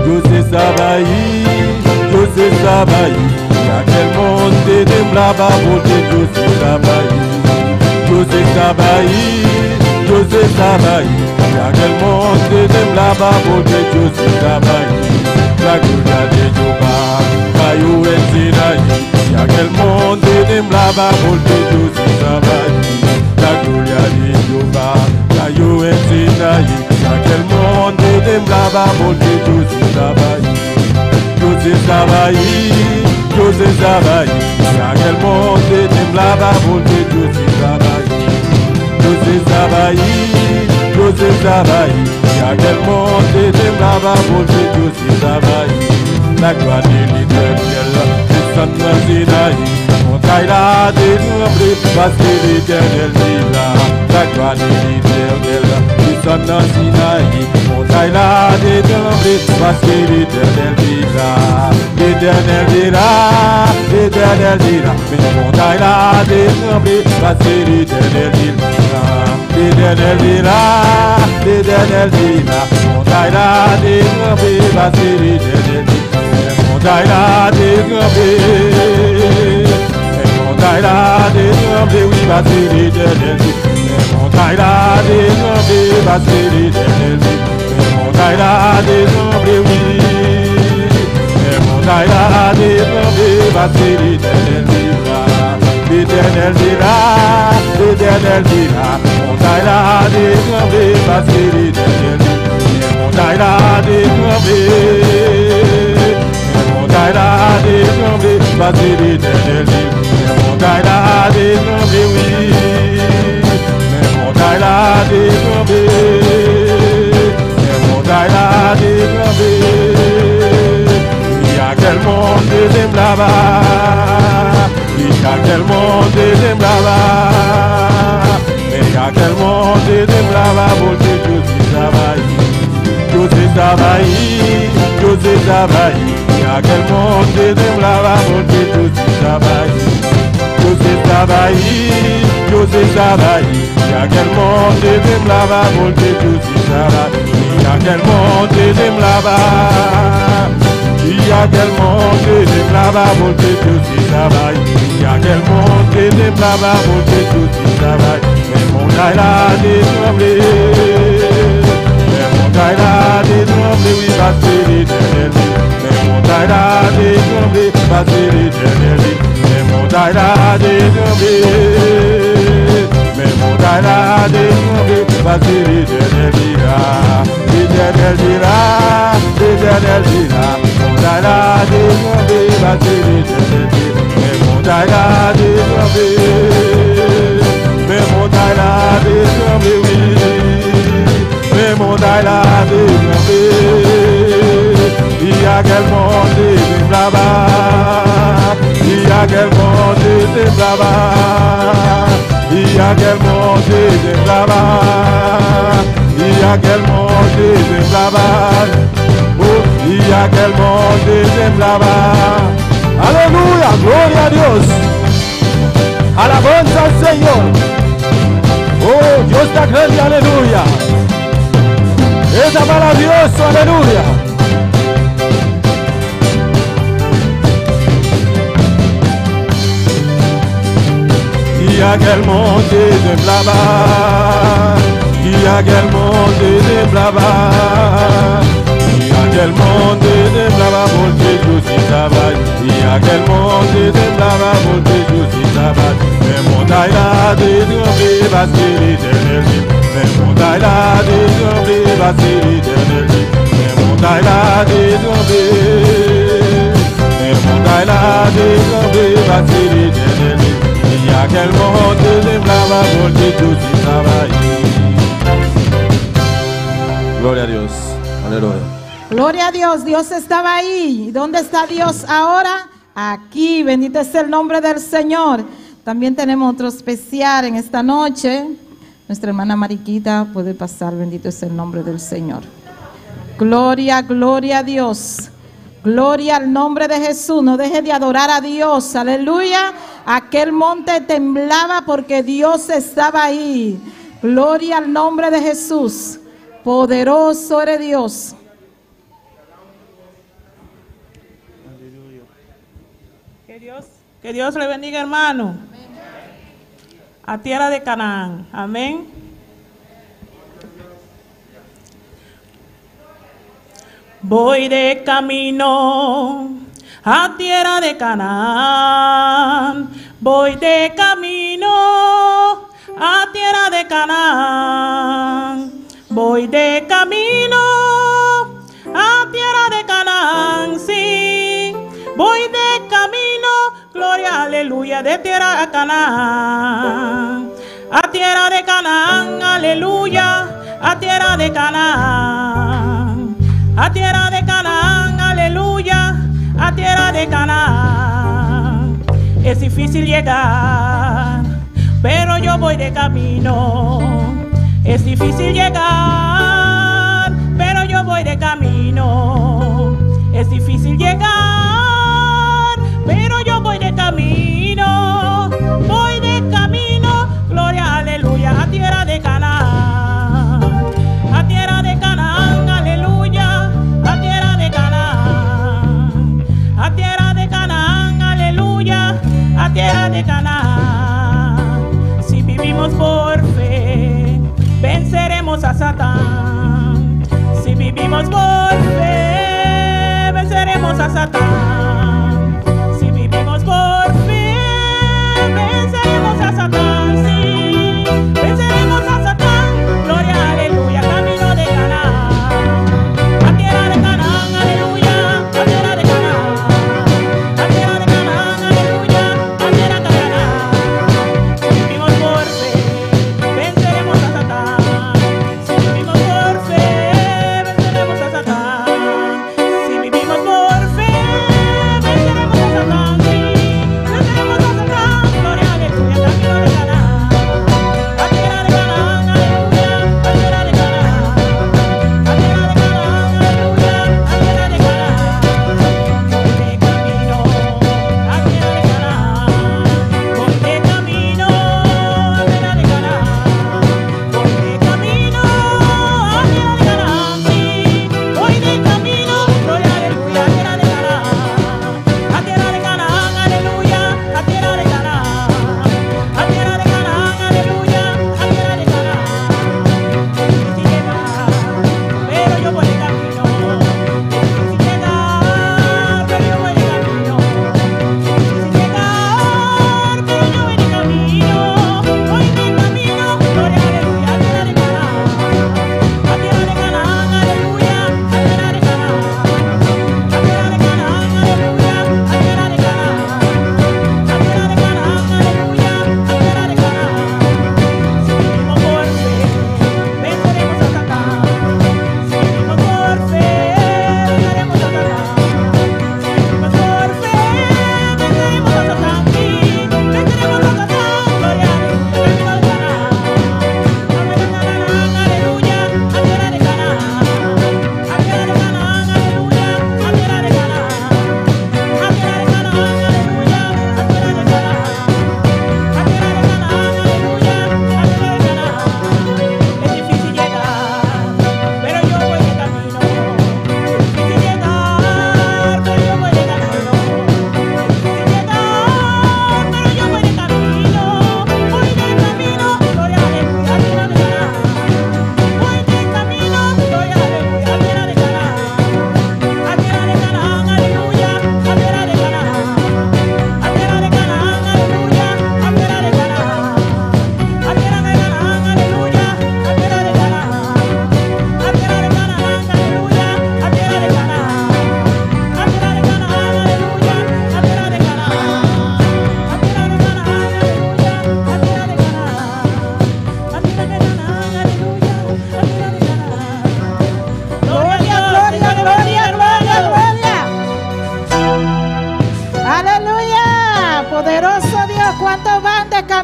Dios estaba ahí, Dios estaba ahí. Y aquel monte temblaba porque Dios estaba ahí. Dios estaba ahí, Dios estaba ahí. Y aquel monte temblaba porque Dios estaba ahí. La gloria de Jehová cayó en Sinaí, y aquel monte temblaba porque Dios estaba ahí. La gloria de Jehová cayó en Sinaí, y aquel monte temblaba porque Dios estaba ahí. Dios estaba ahí, Dios estaba ahí, y aquel monte temblaba porque Dios estaba ahí. Dios estaba ahí, Dios estaba ahí, y aquel monte temblaba porque Dios estaba ahí. La gloire de l'Éternel descend dans Sinaï, montagne là dénombrée parce que l'Éternel est là. La gloire de l'Éternel descend dans Sinaï, montagne là dénombrée parce que l'Éternel est là. L'Éternel est là, l'Éternel est là, mais montagne là dénombrée parce que l'Éternel est là. L'Éternel est là, l'Éternel est là, montagne là dénombrée parce que l'Éternel est là. Montagne là détrempée, montagne là détrempée, oui, parce que l'Éternel dit. Montagne là détrempée, parce que l'Éternel dit. Montagne là détrempée, oui. Montagne là détrempée, parce que l'Éternel dit là. L'Éternel dit là, l'Éternel dit là. Montagne là détrempée, parce que l'Éternel dit. Montagne là détrempée. Montagne là détrempée, parce que l'Éternel dit. Montagne là détrempée, oui. Montagne là détrempée. Montagne là détrempée. Il y a quel monde des là-bas. Il y a quel monde des là-bas. Il y a quel monde des là-bas pour que Dieu travaille. Dieu travaille, Dieu travaille. Y a quel monde de blava pour que tout travaille. Dieu travaille, Dieu travaille. Y a quel monde de blava pour que tout travaille. Y a quel monde de blava. Y a quel monde de blava pour que tout travaille. Y a quel monde de blava pour que tout travaille. Mais mon là détremblé. Mais mon là détremblé, oui, parce que l'Éternel dit. Montagne là détrempée, parce que l'Éternel dit. Mais montagne là détrempée. Mais montagne là détrempée, parce que l'Éternel dira. L'Éternel dira, l'Éternel dira. Montagne là détrempée, parce que l'Éternel dit. Mais montagne là détrempée. Mais montagne là détrempée, oui. Mais montagne là détrempée. Il y a quel monde de là-bas. Il y a quel monde de là-bas. Il y a quel monde de là-bas. Il y a quel monde de là-bas. Oh, il y a quel monde de là-bas. Alléluia, gloria a Dios. Alabanza al Señor. Oh, Dios está grande, aleluya. Es maravilloso, aleluya. Y aquel monte temblaba, y aquel monte temblaba, y aquel monte temblaba porque Dios estaba, y aquel monte temblaba porque Dios estaba. Me montaña de trembler parce qu'il est éternel. Me montaña de trembler parce qu'il est éternel. Me montaña de trembler, me montaña de trembler parce qu'il est éternel. Y aquel monte temblaba porque Dios estaba ahí. Gloria a Dios, aleluya. Gloria a Dios, Dios estaba ahí. ¿Y dónde está Dios ahora? Aquí, bendito es el nombre del Señor. También tenemos otro especial en esta noche. Nuestra hermana Mariquita puede pasar, bendito es el nombre del Señor. Gloria, gloria a Dios. Gloria al nombre de Jesús. No deje de adorar a Dios, aleluya. Aquel monte temblaba porque Dios estaba ahí. Gloria al nombre de Jesús. Poderoso eres Dios. Que Dios le bendiga, hermano. A tierra de Canaán. Amén. Voy de camino a tierra de Canaán. Voy de camino a tierra de Canaán. Voy de camino a tierra de Canaán, sí. Voy de camino, gloria, aleluya, de tierra a Canaán. A tierra de Canaán, aleluya, a tierra de Canaán. A tierra de Canaán, aleluya, a tierra de Canaán. Es difícil llegar, pero yo voy de camino. Es difícil llegar, pero yo voy de camino. Es difícil llegar, pero yo voy de camino. Voy de camino, gloria, aleluya, a tierra de Canaán. A tierra de Canaán, aleluya, a tierra de Canaán. A tierra de Canaán, aleluya, a tierra de Canaán. Si vivimos por fe, venceremos a Satán. Si vivimos por fe, venceremos a Satán. Si vivimos por fe, venceremos a Satán. Sí, venceremos a Satán. Gloria, aleluya, camino de Canaán. A tierra de Canaán, aleluya, a tierra de Canaán. A tierra de Canaán, aleluya, a tierra de Canaán. Si vivimos por fe, venceremos a Satán. Si vivimos por fe, venceremos a Satán. Si vivimos por fe,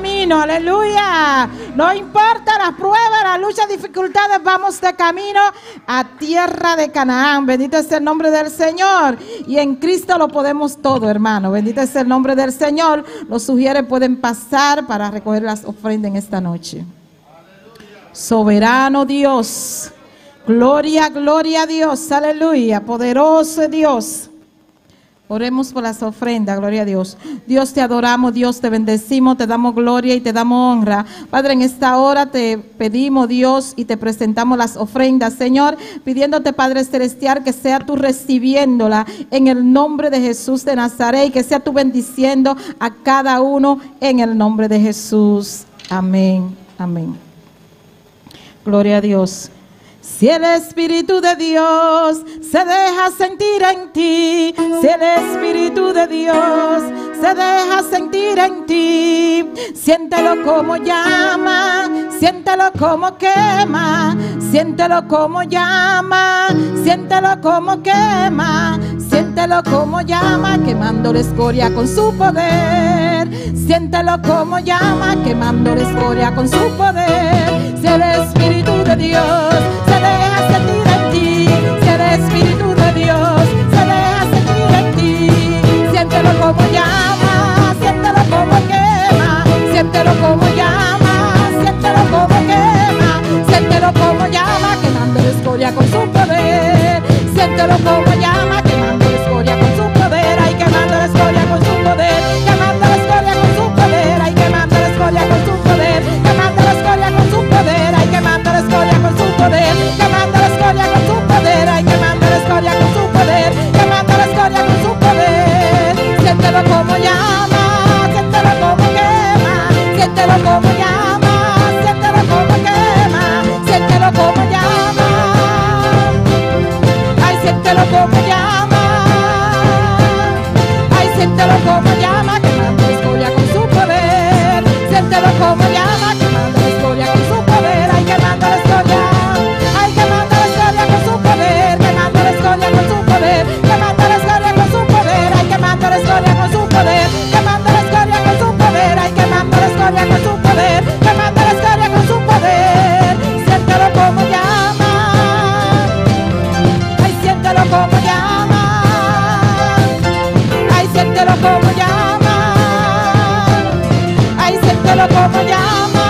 camino, aleluya. No importa las pruebas, las luchas, dificultades, vamos de camino a tierra de Canaán. Bendito es el nombre del Señor. Y en Cristo lo podemos todo, hermano. Bendito es el nombre del Señor. Los sugieres pueden pasar para recoger las ofrendas en esta noche. Soberano Dios. Gloria, gloria a Dios. Aleluya. Poderoso Dios. Oremos por las ofrendas, gloria a Dios. Dios, te adoramos, Dios, te bendecimos, te damos gloria y te damos honra. Padre, en esta hora te pedimos, Dios, y te presentamos las ofrendas, Señor, pidiéndote, Padre Celestial, que sea tú recibiéndola en el nombre de Jesús de Nazaret y que sea tú bendiciendo a cada uno en el nombre de Jesús. Amén, amén. Gloria a Dios. Si el Espíritu de Dios se deja sentir en ti, si el Espíritu de Dios se deja sentir en ti, siéntelo como llama, siéntelo como quema, siéntelo como llama, siéntelo como quema, siéntelo como llama, quemando la escoria con su poder, siéntelo como llama, quemando la escoria con su poder. Si el Espíritu de Dios se deja sentir en ti, si el Espíritu de Dios se deja sentir en ti, siéntelo como llama, siéntelo como quema, siéntelo como llama, siéntelo como quema, siéntelo como llama, quemando la escoria con su poder, siéntelo como llama, quemando la escoria con su poder, ay, quemando la escoria con su poder, quemando la escoria con su poder, ay, quemando la escoria con su poder, quemando la escoria con su poder, ay, quemando la escoria con su poder, quemando la escoria con su poder, ay, quemando la escoria con su poder, quemando la escoria con su poder, siéntelo como llama, siéntelo como quema, siéntelo como llama, siéntelo como quema, siéntelo como llama, ay, siéntelo como llama, ay, siéntelo como llama, quemando la escoria con su poder, siéntelo como llama, quemando la escoria con su poder, ay, quemando la escoria, ay, quemando la escoria con su poder, quemando la escoria con su poder, quemando la escoria con su poder, ay, quemando la escoria con su poder, quemando la escoria con su poder, ay, quemando la escoria con su poder, quemando la escoria con su poder, siéntelo como llama, ay, siéntelo como llama, ay, siéntelo como llama, ay, siéntelo como llama,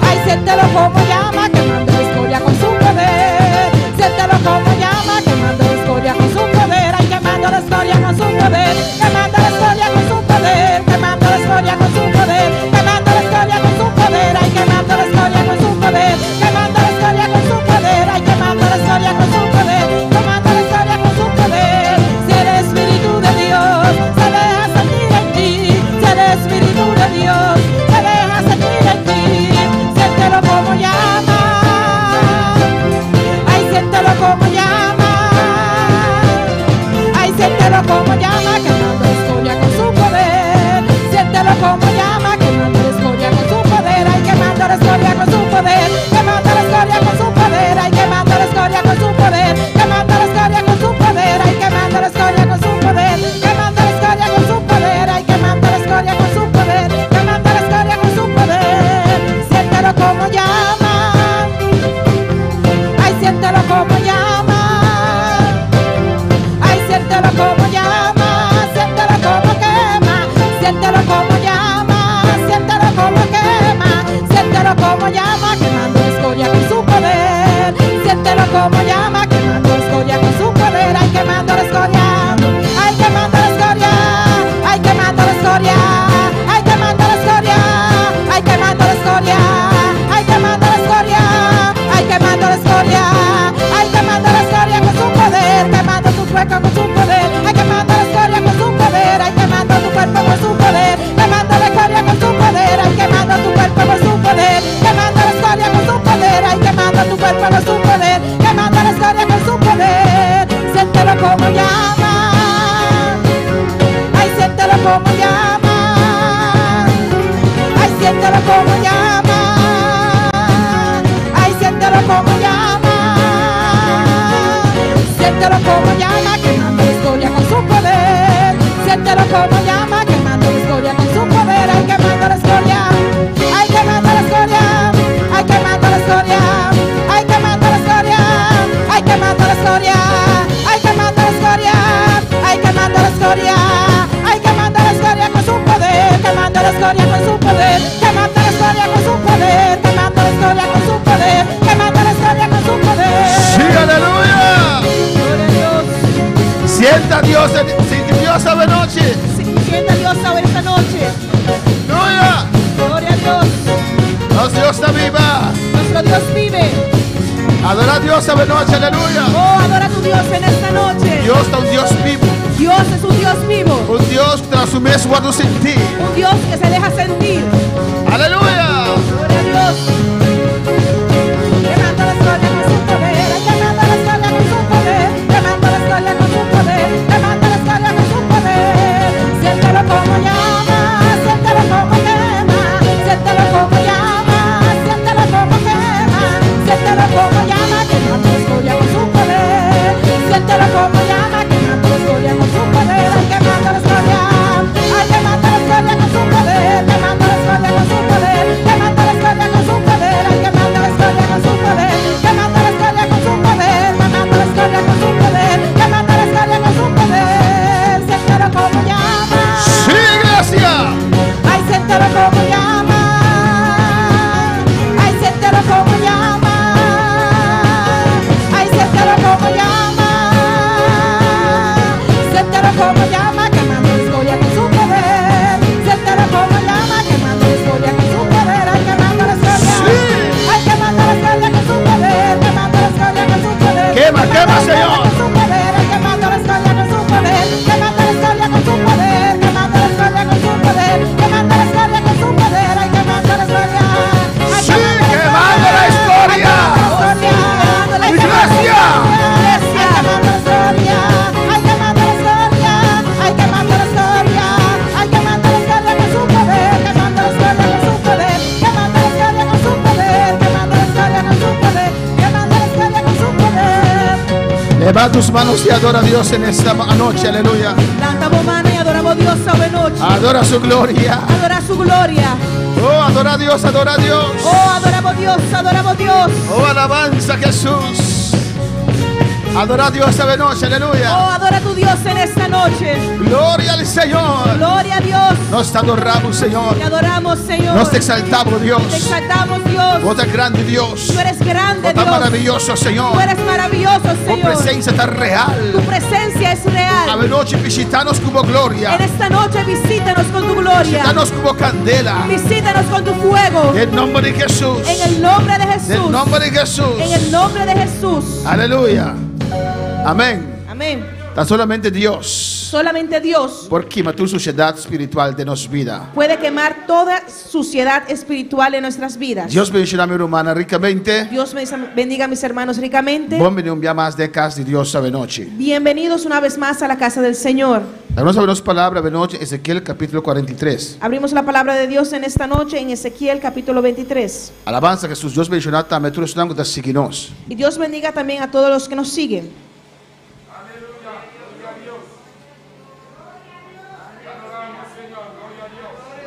ay, siéntelo como llama, quemando la escoria con su poder, siéntelo como llama, quemando la escoria con su poder, ay, quemando la escoria con su poder, quemando la escoria con su poder, quemando la escoria con su poder, quemando la escoria con su poder, ay, quemando la escoria con su poder, quemando la escoria con su poder, ay, quemando la escoria con su poder, quemando la escoria con su poder. Si el Espíritu de Dios se deja sentir en ti, si el Espíritu de Dios se deja sentir en ti, siéntelo como llama, ay, siéntelo como llama, ay, siéntelo como llama, quemando la escoria con su poder, siéntelo como llama, quemando la escoria con su poder, ay, quemando la escoria con su poder, quemando la escoria con su poder, ay, quemando la escoria con su poder, quemando la escoria con su poder, ay, quemando la escoria con su poder, quemando la escoria con su poder, ay, quemando la escoria con su poder, quemando la escoria con su poder, siéntelo como llama, ay, siéntelo como llama, ay, siéntelo como llama, siéntelo como quema, siéntelo como llama, siéntelo como quema, siéntelo como llama, quemando la escoria con su poder, siéntelo como llama, quemando la escoria con su poder, ay, quemando la escoria, ay, quemando la escoria, ay, quemando la escoria, ay, quemando la escoria, ay, quemando la escoria, ay, quemando la escoria, ay, quemando la escoria, ay, quemando la escoria con su poder, quemando tu cuerpo con su poder, ay, quemando la escoria con su poder, ay, quemando tu cuerpo con su poder, quemando la escoria con su poder, ay, quemando tu cuerpo con su poder, quemando la escoria con su poder, ay, quemando tu cuerpo con su poder, quemando la escoria con su poder, siéntelo como llama, ay, siéntelo como llama, ay, siéntelo como llama, ay, siéntelo como llama, siéntelo como llama, quemando la escoria con su poder, siéntelo como llama, quemando la escoria con su poder, ay, historia con su poder, que mata la historia con su poder, que mata la historia con su poder, que mata la historia con su poder. Sí, aleluya. Gloria a Dios. Sienta a Dios, siente Dios esta noche. Sienta a Dios ahora esta noche. Aleluya. Gloria a Dios. Nuestro Dios está viva. Nuestro Dios vive. Adora a Dios esta noche, aleluya. Oh, adora a tu Dios en esta noche. Dios es un Dios vivo. Dios es un Dios vivo. Un Dios que transforma su guardo sin ti. Un Dios que se deja sentir. Aleluya. Gloria a Dios. Que manda la historia con su poder. Que manda la historia con su poder. Que manda la historia con su poder. Que manda la historia con su poder. Siéntelo como llama. Siéntelo como quema. Siéntelo como llama. Siéntelo como quema. Siéntelo como llama. Que manda la historia con su poder. Siéntelo como llama. Que manda la historia con su poder. Ay, que manda la historia. Ay, que manda la historia con su poder. Que manda la historia con su poder. Que manda la historia con su poder. Ay, que manda la historia con su poder. Que manda la historia con su poder. Que manda la historia con su poder. Que manda la historia con su poder. Siéntelo como llama. Sí, iglesia. Ay, siéntelo como llama. Ay, siéntelo como llama. Ay, siéntelo como llama. Siéntelo como llama, que manda la historia con su poder. Siéntelo como llama, que manda la historia con su poder. Ay, que manda la historia. Ay, que manda la historia con su poder. Que manda la historia con su poder. Quema, quema, Señor. Con su poder. Ay, que manda la historia con su poder. Que manda la historia con su poder. Que manda la historia con su poder. Que manda la historia con su poder. Ay, que manda la historia. Ay, Sí, que manda la historia. Iglesia. Levanta tus manos y adora a Dios en esta noche, aleluya. Levantamos manos y adoramos a Dios esta noche. Adora su gloria. Adora su gloria. Oh, adora a Dios, adora a Dios. Oh, adoramos a Dios, adoramos a Dios. Oh, alabanza a Jesús. Adora a Dios esta noche, aleluya. Oh, adora a tu Dios en esta noche. Gloria al Señor. Gloria a Dios. Nos te adoramos, Señor. Te adoramos, Señor. Nos te exaltamos, Dios. Te exaltamos, Dios. Vos eres grande, Dios. Tú eres grande, Vos Dios. tan maravilloso, Señor. Tú eres maravilloso, Tu Señor. presencia tan real. Tu presencia es A real. noche visitanos como gloria. En esta noche visítanos con tu gloria. Visitanos como candela. Visítanos con tu fuego. En nombre de Jesús. En el nombre de En Jesús. nombre de Jesús. En el nombre de Jesús. Aleluya. Amén. Amén. Tan solamente Dios. Solamente Dios Por quema tu suciedad espiritual de nos vida. puede quemar toda suciedad espiritual en nuestras vidas. Dios bendiga a mi hermana ricamente. Dios bendiga a mis hermanos ricamente. Bienvenido un día más de casa de Dios esta noche. Bienvenidos una vez más a la casa del Señor. Vamos a ver las palabras de noche, Ezequiel capítulo 43. Abrimos la palabra de Dios en esta noche en Ezequiel capítulo 23. Alabanza a Jesús. Dios bendiga a todos los que nos siguen. Y Dios bendiga también a todos los que nos siguen.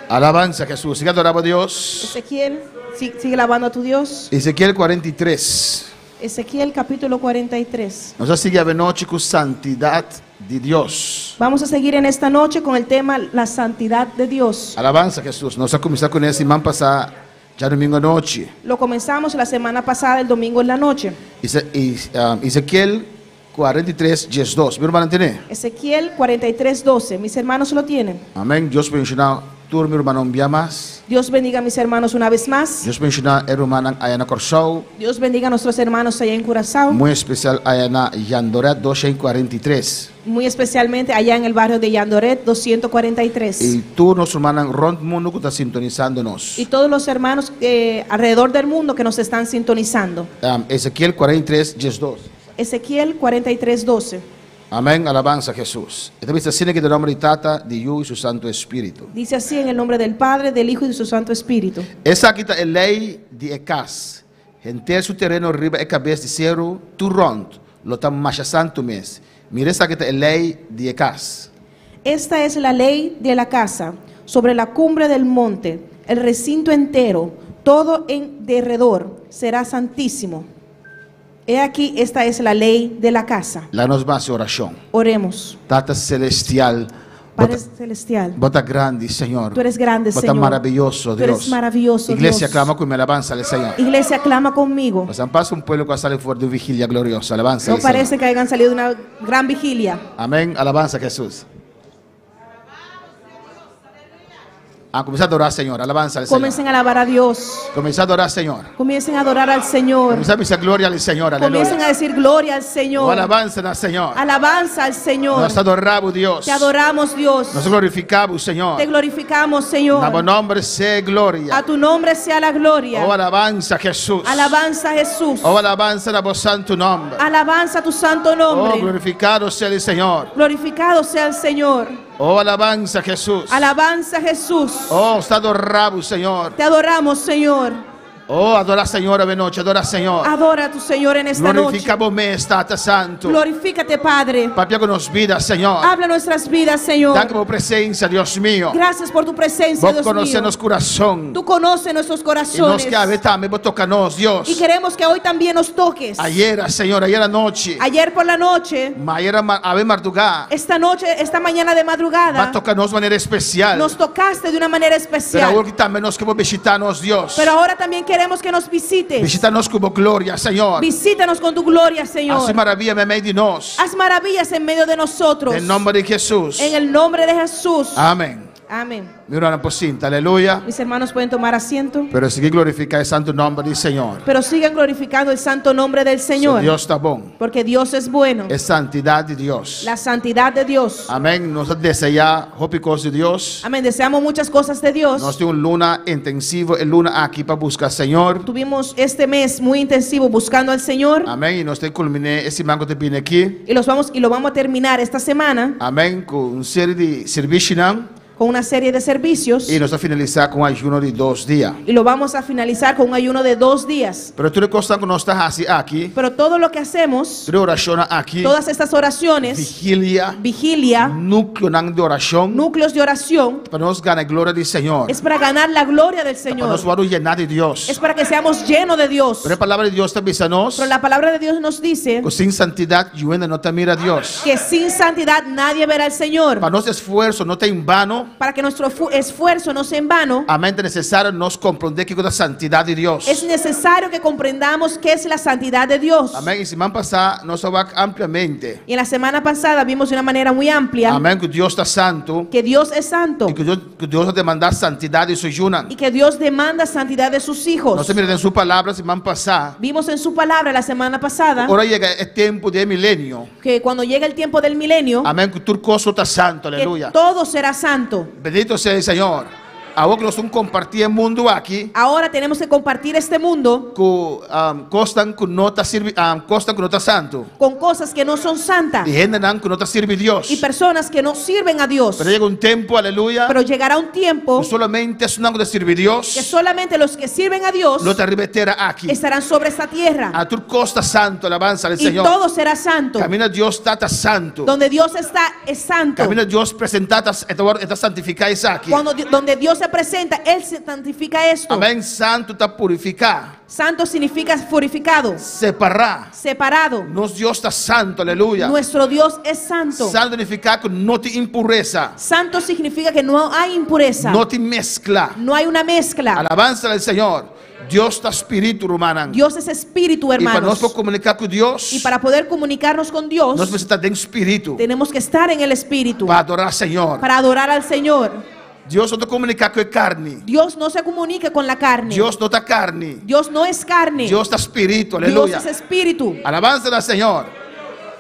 Alabanza a Jesús. Sigue adorando a Dios. Ezequiel, sigue alabando a tu Dios. Ezequiel 43. Ezequiel capítulo 43. Nos sigue a noche con santidad de Dios. Vamos a seguir en esta noche con el tema la santidad de Dios. Alabanza a Jesús. Nos ha comenzado con ese semana pasada, ya domingo noche. Lo comenzamos la semana pasada, el domingo en la noche. Ezequiel 43, 2. ¿Mi hermano tiene? Ezequiel 43, 12. Mis hermanos lo tienen. Amén. Dios bendiga. Tú, mi hermano, un día más. Dios bendiga a mis hermanos una vez más. Dios bendiga a hermana Ayana Corsau. Dios bendiga a nuestros hermanos allá en Curazao. Muy especial Ayana Yandoret 243. Muy especialmente allá en el barrio de Yandoret 243. Y tú, nuestro hermano Ron Mundo, que está sintonizándonos. Y todos los hermanos alrededor del mundo que nos están sintonizando. Ezequiel 43, 2. Ezequiel 43, 12. Amén, alabanza a Jesús. Esta vista tiene que de nombre de Tata, de Yu y su Santo Espíritu. Dice así en el nombre del Padre, del Hijo y de su Santo Espíritu. Esa aquí es la ley de Ecas. Gente su terreno arriba de cabeza de cero, tu rond, lo tan machazando mes. Mira esa aquí es la ley de Ecas. Esta es la ley de la casa, sobre la cumbre del monte, el recinto entero, todo en derredor, será santísimo. He aquí, esta es la ley de la casa. La nos va a hacer oración. Oremos. Tata celestial, Padre celestial, Bota grande, Señor. tú eres grande, Bota Señor. maravilloso, Tú eres Dios. maravilloso, Iglesia, Dios. clama con mi alabanza al Señor. Iglesia, clama conmigo. Pues pasa un pueblo que sale fuera de vigilia gloriosa. Alabanza No al Señor. parece que hayan salido de una gran vigilia. Amén. Alabanza a Jesús. Comienza a adorar al Señor. Alabanza al Señor. Comiencen a alabar a Dios. Comienza a adorar al Señor. Comiencen a adorar al Señor. Comienza a decir gloria al Señor. Comiencen a Aleluya. decir gloria al Oh, Señor. alabanza al Señor. Alabanza al Señor. Nos adoramos, Dios. Te adoramos, Dios. Nos glorificamos, Señor. Te glorificamos, A tu Señor. nombre sea gloria. A tu nombre sea la gloria. Oh, alabanza a Jesús. Alabanza a Jesús. Oh, alabanza a tu santo nombre. Alabanza a tu santo Oh, nombre. glorificado sea el Señor. Glorificado sea el Señor. Oh, alabanza a Jesús. Alabanza a Jesús. Oh, está adorado, Señor. Te adoramos, Señor. Oh, adora al Señor esta noche. Adora al Señor. Adora a tu Señor en esta noche. Glorificamos me, Stata Santo. Glorifícate, Padre. Papia con nos vida, Señor. Habla nuestras vidas, Señor. Danke por presencia, Dios mío. Gracias por tu presencia, Vos Dios conoces mío. nuestro corazón. Tú conoces nuestros Y nos corazones. que habitamos, vos tocanos, Dios. Y queremos que hoy también nos toques. Ayer, Señor, ayer anoche. Ayer por la noche, Ayer ave madrugada. esta noche, esta mañana de Va a madrugada, tocarnos de manera especial. nos tocaste de una manera Pero especial. ahora que también nos queremos visitarnos, Dios. Pero ahora también queremos que nos visites. Visítanos como gloria, Señor. Visítanos con tu gloria, Señor. Así maravilla me de nos. Haz maravillas en medio de nosotros. En nombre de Jesús. En el nombre de Jesús. Amén. Amén. Mi hermana Pocinta, aleluya. Mis hermanos pueden tomar asiento. Pero sigue glorificar el santo nombre del Señor. Pero sigan glorificando el santo nombre del Señor. Dios está bueno. Porque Dios es bueno. Es santidad de Dios. La santidad de Dios. Amén. Nos desea cosas de Dios. Amén. Deseamos muchas cosas de Dios. Nos dio un luna intensivo, el luna aquí para buscar al Señor. Tuvimos este mes muy intensivo buscando al Señor. Amén. Y nos culminé ese mango de pine aquí. Y lo vamos a terminar esta semana Amén. Con una serie de servicios. con una serie de servicios. Y nos va a finalizar con un ayuno de 2 días. Y lo vamos a finalizar con un ayuno de 2 días. Pero tú le cosas que no estás así aquí. Pero todo lo que hacemos, Tú oración aquí. todas estas oraciones, vigilia, núcleo de oración. núcleos de oración, Para nos ganar gloria del Señor. es para ganar la gloria del Para Señor. nos vamos a llenar de Dios. Es para que seamos llenos de Dios. Pero la palabra de Dios te avisa nos. Pero la palabra de Dios nos dice Que sin santidad yo no te mira a Dios. que sin santidad nadie verá al Señor. Para nuestro esfuerzo no te en vano. Para que nuestro esfuerzo no sea en vano, Amén. Es necesario nos comprender que es la santidad de Dios. es necesario que comprendamos qué es la santidad de Dios. Amén. Y semana pasada nos habló ampliamente. Y en la semana pasada vimos de una manera muy amplia Amén. Que Dios está santo. que Dios es santo Y que Dios demanda santidad de su ayuno. y que Dios demanda santidad de sus hijos. No se miren en su palabra semana pasada. Vimos en su palabra la semana pasada Ahora llega el tiempo de milenio. que cuando llegue el tiempo del milenio, Amén. Que tu cosa está santo. que Aleluya. todo será santo. Bendito sea el Señor. Ahora que nos compartir el mundo aquí. Ahora tenemos que compartir este mundo Que costan que no está santo. con cosas que no son santas Y gente que no te sirve Dios. y personas que no sirven a Dios. Pero llega un tiempo, aleluya. Pero llegará un tiempo Que solamente es un algo de servir Dios. que solamente los que sirven a Dios No te arribetera aquí. estarán sobre esta tierra A tu costa santo, alabanza al y Señor. todo será santo. Camina Dios, está santo. Donde Dios está es santo. Camina Dios, presentadas, está santificada aquí. Donde Dios se presenta, Él se santifica esto. Amén. Santo está purificado. Santo significa purificado, separado. Nos Dios está santo, aleluya. Nuestro Dios es santo. Santo significa que no te impureza. Santo significa que no hay impureza. No te mezcla. No hay una mezcla. Alabanza al Señor. Dios está espíritu, hermano. Dios es espíritu, Y para hermanos. nosotros comunicar con Dios, Y para poder comunicarnos con Dios, nos necesitamos en espíritu. tenemos que estar en el espíritu Para adorar al Señor. para adorar al Señor. Dios no te comunica con carne. Dios no se comunica con la carne. Dios no está carne. Dios no es carne. Dios está espíritu, Dios aleluya. es espíritu. Alabanza al Señor.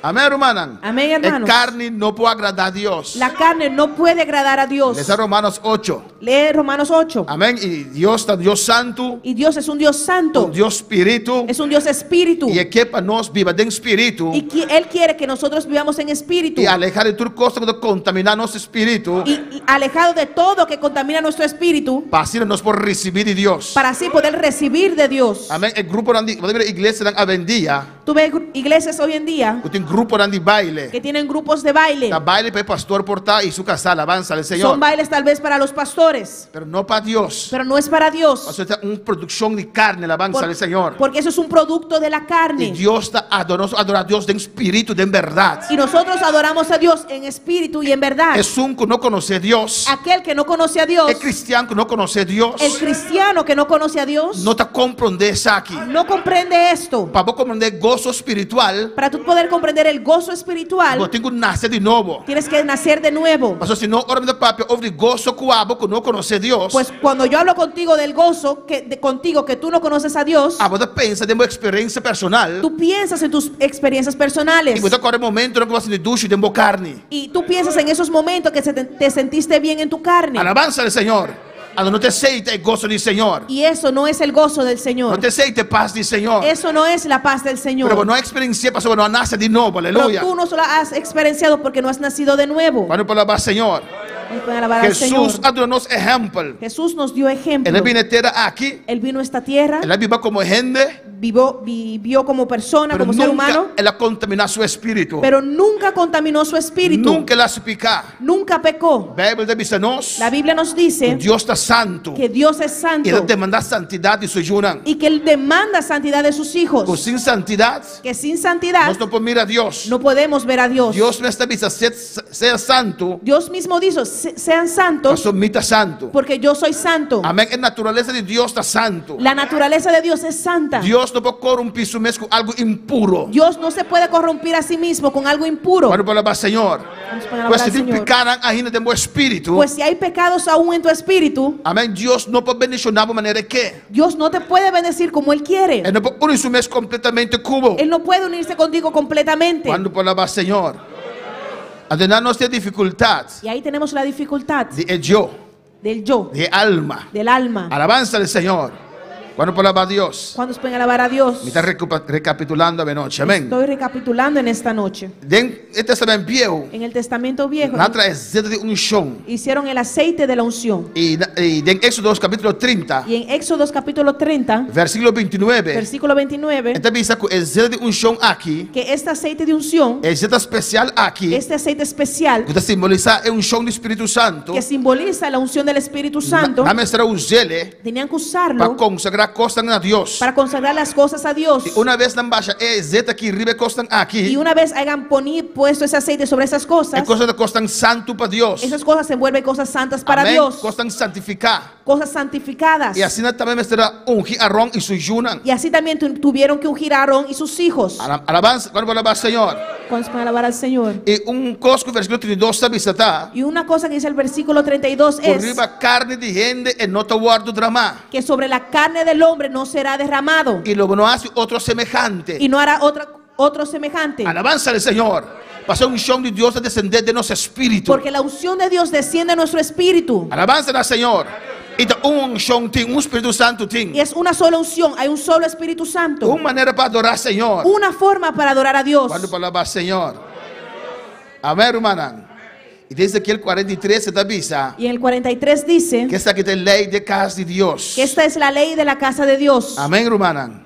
Amén, hermana. Amén, hermanos. La carne no puede agradar a Dios. La carne no puede agradar a Dios. Lee Romanos 8. Lee Romanos 8. Amén. Y Dios está Dios santo. Y Dios es un Dios santo. Un Dios espíritu. Es un Dios espíritu. Y que para nos viva en espíritu. Y Él quiere que nosotros vivamos en espíritu. Y alejar de tu cosa que contaminar nuestro espíritu. Y alejado de todo que contamina nuestro espíritu. Para así nos por recibir de Dios. Para así poder recibir de Dios. Amén. El grupo de la iglesia de Avendía. Tú ves iglesias hoy en día que tem grupo de baile. que tienen grupos de baile. Da baile para el pastor portar y su casa alabanza al Señor. Son bailes tal vez para los pastores, Pero no para Dios. pero no es para Dios. Eso es una producción de carne, alabanza al Señor. Porque eso es un producto de la Y carne. Dios está adora a Dios de espíritu, de verdad. Y nosotros adoramos a Dios en espíritu y en verdad. Es un que no conoce a Dios. Aquel que no conoce a Dios, Es cristiano que no conoce a Dios. el cristiano que no conoce a Dios, No te comprende eso aquí. no comprende esto. Para vos comprender gozo espiritual, Para tú poder comprender el gozo espiritual, vos tengo que nacer de nuevo. tienes que nacer de nuevo. Mas se não, ora de papi, houve gozo com abo que não conhece Deus. Pues cuando yo hablo contigo del gozo, contigo que tú no conoces a Dios, A você pensa de uma experiência personal. tú piensas en tus experiencias personales. E você agora é momento que você de duche de carne. Y tú piensas en esos momentos que te sentiste bien en tu carne. Alabanza al Senhor. Não te aceita o gozo do Senhor. Y eso no es el gozo del Não Señor. te aceita a paz do Senhor. Eso no es la paz del Señor. Pero não experiencia, pastor, não nasce de novo. Pero Aleluia. tú no solo has experienciado porque no has nacido de nuevo. Quando para Senhor. Vamos a alabar al Señor. Jesus adorou-nos exemplo. Jesús nos dio ejemplo. Ele vem aqui. Él vino a esta tierra, Ele vive como gente. vivió como persona, Pero como ser humano, nunca ela contaminar seu espírito. pero nunca contaminó su espíritu. Nunca ela se picar. Nunca pecó. A Bíblia diz a nós. La Biblia nos dice Deus está santo. que Dios es E santo Ele demanda santidade e sujuna. y que Él demanda santidad de sus Com hijos. sem santidade, Que sin santidad nós não podemos ir a Deus. no podemos ver a Dios. Deus me estabelece ser santo, Dios mismo dijo, sean santos nós somos mita santo. porque yo soy santo. Amém. A natureza de Deus está santo. La naturaleza de Dios es santa. Deus não pode corromper su mesmo com algo impuro. Dios no se puede corromper a sí mismo con algo impuro. Quando para Senhor, Vamos a poner a pois hablar se al Señor. pecaram ainda de meu espírito. Pues si hay pecados aún en tu espíritu, Amém. Deus não pode bendicionar de maneira que. Dios no te puede bendecir como Él quiere. Ele não pode unir su mesmo completamente cubo. Él no puede unirse contigo completamente. Quando para Senhor, adenar nós tem dificuldade Y ahí tenemos la dificultad de eu, del yo, de alma. del alma. Alabanza al Señor. Quando para Deus. ¿Cuántos pueden alabar a Dios? Me está recapitulando a noite. Amém. Estoy recapitulando en esta noche. Este Testamento Viejo, En el Testamento Viejo na trazida de unção. hicieron el aceite de la unción. E em Éxodo capítulo 30, Y en Éxodo capítulo 30, versículo 29, versículo 29, então diz que o azeite de unção aqui, que este aceite de unción, azeite especial aqui, este aceite especial que simboliza a unção do Espírito Santo, que simboliza la unción del Espíritu Santo, na mestra usele tenían que para usarlo consagrar costas a Deus. para consagrar las cosas a Dios. Uma vez na baixa é azeite aqui, ribe costas Y aqui, una vez hayan puesto ese aceite sobre esas é cosas, coisa de costas santo para Deus. esas cosas se vuelven cosas santas para Amém. Dios, Costas santificar. cosas santificadas. E assim também mestra ungir Arão e su Junan. Y así también tuvieron que ungir a Aarón y sus hijos. Alabanza, quando para alabar Senhor. Cuando se pueden alabar al Señor. E coisa que o versículo 32 sabe está. Y una cosa que dice el versículo 32 Por es riba carne de gente e não te guardo drama. que sobre la carne del hombre no será derramado E logo não hace outro semejante. y no hará otro semejante. Alabanza al Señor. Pasó un show de Dios a descender de nuestro espíritu. Porque la unción de Dios desciende a nuestro espíritu. Alabanza al Señor. E un show tem, un Espírito Santo Y tem. es una sola unción, hay un solo Espíritu Santo. Uma maneira para adorar al Señor. Una forma para adorar a Dios. Quando para alabar al Señor. Amém, irmã. E desde aquele 43 está bisa Y en el 43 dice que esta aqui é a lei de casa de Deus. que esta es la ley de la casa de Dios. Amém, irmã.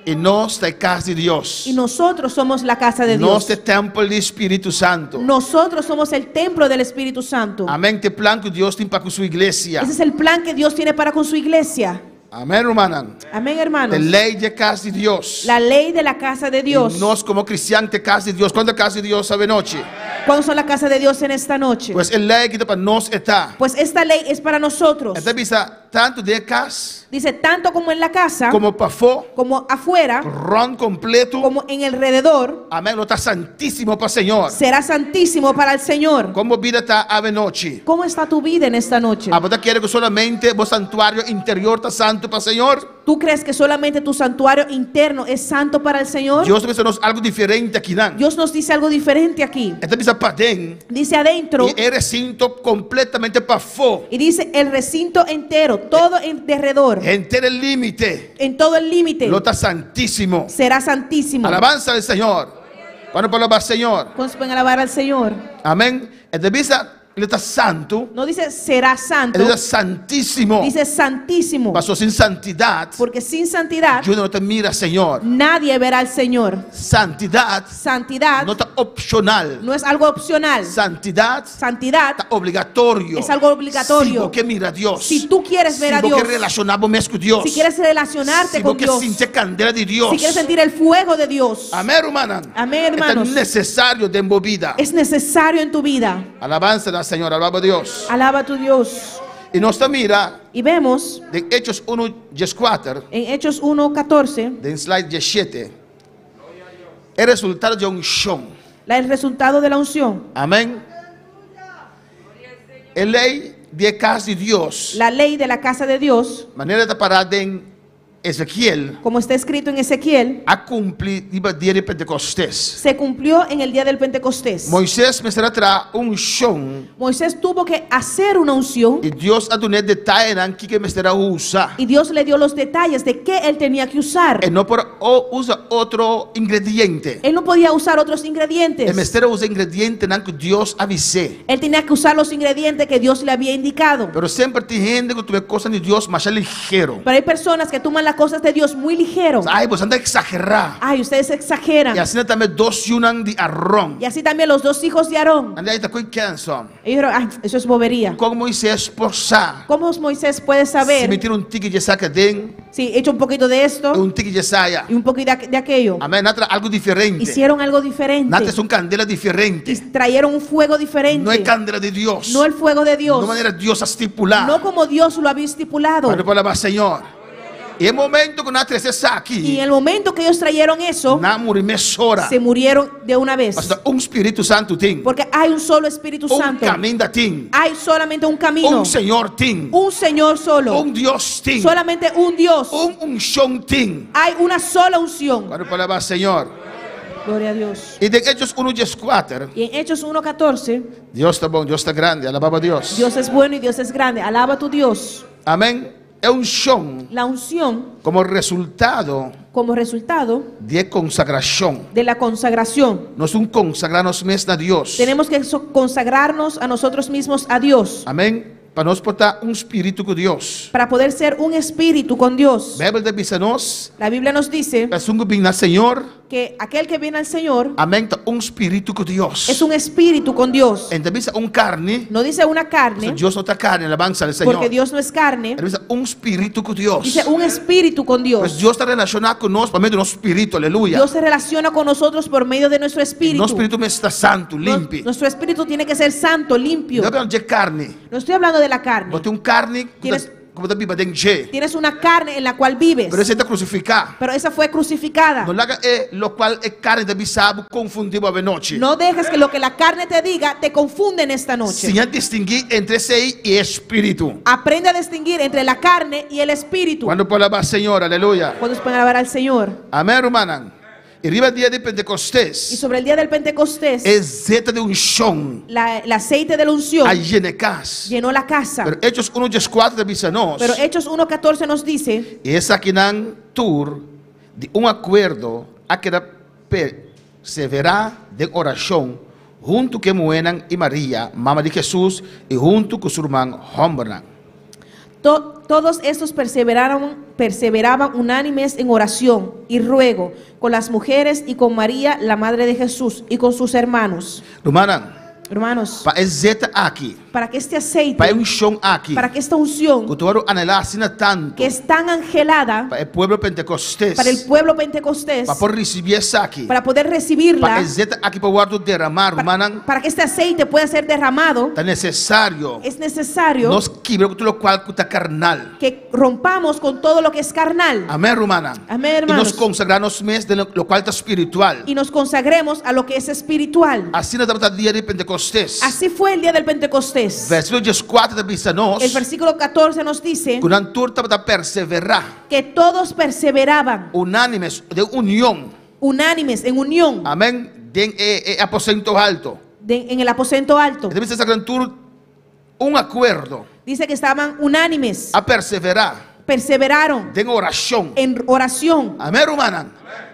E nós é casa de Deus. Y nosotros somos la casa de Nós Dios. é templo do Espírito Santo. Nosotros somos el templo del Espíritu Santo. Amém. Tem plano que Deus tem para com sua igreja. Ese es el plan que Dios tiene para con su iglesia. Amém, irmã. Amén, hermanos. A lei de casa de Deus. La ley de la casa de Dios. E nós como cristianos de casa de Deus. Quando a casa de Deus sabe noite? ¿Cuándo son la casa de Dios en esta noche? Pues a lei que para nós está. Pues esta ley es para nosotros. Então bisa tanto de casa Dice, tanto como en la casa, como para fora, como afuera, ron completo. como en el alrededor, Amém. Não está santíssimo para o Senhor. será santísimo para el Señor. Como vida está a noite? ¿Cómo está tu vida en esta noche? A você quer que solamente o santuário interior está santo para o Senhor? ¿Tú crees que solamente tu santuario interno es santo para el Señor? Deus pensa nos algo diferente aqui, não? Dios nos dice algo diferente aquí. Então bisa para dentro. Dice adentro E é recinto completamente para fora. y dice el recinto entero, todo en derredor, Entre el límite. en todo el límite, Lo está santíssimo. será santísimo. Alabanza al Señor. Quando para alabar Senhor. ¿Cuántos pueden alabar al Señor? Amém. Então bisa Ele está santo. No dice será santo. Ele é santíssimo. Dice santísimo. Pastor, sin santidad, Porque sin santidad yo no te mira, Señor. nadie verá al Señor. Santidad Santidad no está opcional. no es algo opcional. Santidad Santidad está obligatorio. es algo obligatorio. Si você mira a Deus. Si tú quieres ver a Si Dios, você relacionamos com Deus. si quieres relacionarte Si con você Dios, sentir candela de Deus. si quieres sentir el fuego de Dios, Amém, hermana. Amén, hermanos. É necessário de envolvida. es necesario en tu vida. Alabanza da Señor, alaba a Deus. Alaba a tu Dios. E nós mira Y vemos de Hechos 1:4, en Hechos 1:14 de slide 17, é resultado de unção. el resultado de la unción. Amém. A lei de casa de Deus, La ley de la casa de Dios, maneira de parada em Ezequiel, como está escrito en Ezequiel, a cumprir no dia de Pentecostés. se cumplió en el día del Pentecostés. Moisés me será tra unção Moisés tuvo que hacer una unción e Deus a donar detalhes que me será usar. y Dios le dio los detalles de qué él tenía que usar. E não por usa outro ingrediente. Él no podía usar otros ingredientes. E me será usa ingrediente que Deus avisou. Él tenía que usar los ingredientes que Dios le había indicado. Pero sempre tem gente que tu coisa de Deus mais ligeiro. Pero hay personas que toman las cosas de Dios muy ligero. Ai, você anda a exagerar. Ay, ustedes exageran. E assim também dois unam de Arão. Y así también los dos hijos de Aarón. Anda aí tá com canção. Ellos dijeron, ay, eso es bobería. Como Moisés esforçar. ¿Cómo Moisés puede Se saber meter tique de saca den, si he hecho un poquito de esto tique de saia. y un poquito de aquello? Amém, nada algo diferente. Hicieron algo diferente. Nada é candela diferente. Y trajeron un fuego diferente. Não é candela de Deus. No el fuego de Dios. De maneira Deus a estipular. No como Dios lo había estipulado. Quando falava Senhor. E no momento que nós trazemos Y aqui, en el momento que ellos trajeron eso, na murimesora. se murieron de una vez. Mas Espírito Santo tem. Porque hay un solo Espíritu Santo. Caminho da tem. Hay solamente un camino. Senhor tem. Un Señor solo. Deus tem. Solamente un Dios. Unção tem. Hay una sola unción. Quando falava Senhor. Gloria a Dios. E de Hechos 1:4. Y en Hechos 1:14, Deus está bom, Deus está grande, alababa a Deus. Dios es bueno y Dios es grande. Alaba a tu Dios. Amém. É unção La unción, como resultado como resultado de consagração. de la consagración. Nós consagrarnos mesmo a Deus. Tenemos que consagrarnos a nosotros mismos a Dios. Amém. Para nós portar espírito com Deus. Para poder ser un espíritu con Dios. A Bíblia diz a nós, La Biblia nos dice é um bem na Senhor. que aquel que viene al Señor Amém. Tá espírito com Deus. es un espíritu con Dios. Então diz carne. No dice una carne, Deus não está carne, alabança ao Senhor. porque Dios no es carne. Diz espírito com Deus. Dice un espíritu con Pues Dios. Deus está relacionado conosco por meio do nosso espírito, aleluia. Dios se relaciona con nosotros por medio de nuestro espíritu. Nosso espírito está santo, limpo. Nuestro espíritu tiene que ser santo, limpio. Não é de carne. No estoy hablando de la carne. Bote carne como da Bíblia tem G. Tienes una carne en la cual vives. Pero esse está crucificado. Pero esa fue crucificada. Não laga lo qual é carne da bisabo confundido a noite. No dejes que lo que la carne te diga te confunde en esta noche. Sim, a distinguir entre sei e espírito. Aprende a distinguir entre la carne y el espíritu. Quando palabra Senhor, aleluia. Cuando se pueden alabar al Señor. Amém, hermana. E riba dia de Y Pentecostés. sobre el día del Pentecostés, É zeta de unção. el aceite de la unción A genecas. llenó la casa. Pero Hechos 1:4 diz a nós. Pero Hechos 1:14 nos dice E essa aqui não tour de acordo a que perseverar de oração junto com Moenan e Maria, mama de Jesus, e junto com sua irmã Hombernan. todos estos perseveraban unánimes en oración y ruego con las mujeres y con María, la madre de Jesús, y con sus hermanos. Hermanos, para exeta aqui, para que este aceite, para unção aqui, para que esta unción, que tu anelar assim tanto, que es tan angelada, para o povo pentecostés, para el pueblo pentecostés, para poder receber essa aqui, para poder recibirla, para exeta aqui para guardar derramar, para que este aceite pueda ser derramado, é necessário, nós quebramos tudo o qual está carnal, que rompamos con todo lo que es carnal. Amém, hermana. Amén, hermanos. E hermanos. nos consagrarnos mesmo de lo qual está espiritual. Y nos consagremos a lo que es espiritual. Assim nós estamos no dia de Pentecostés. Así fue el día del Pentecostés. Versículo 4 diz a nós, El versículo 14 nos dice que nós estamos a perseverar, que todos perseveraban unánimes de união, unánimes en unión amém, de aposento alto. en el aposento alto. Deve ser acordo Dice que estaban unánimes, a perseverar perseveraron de oração. en oración. Amém, hermana.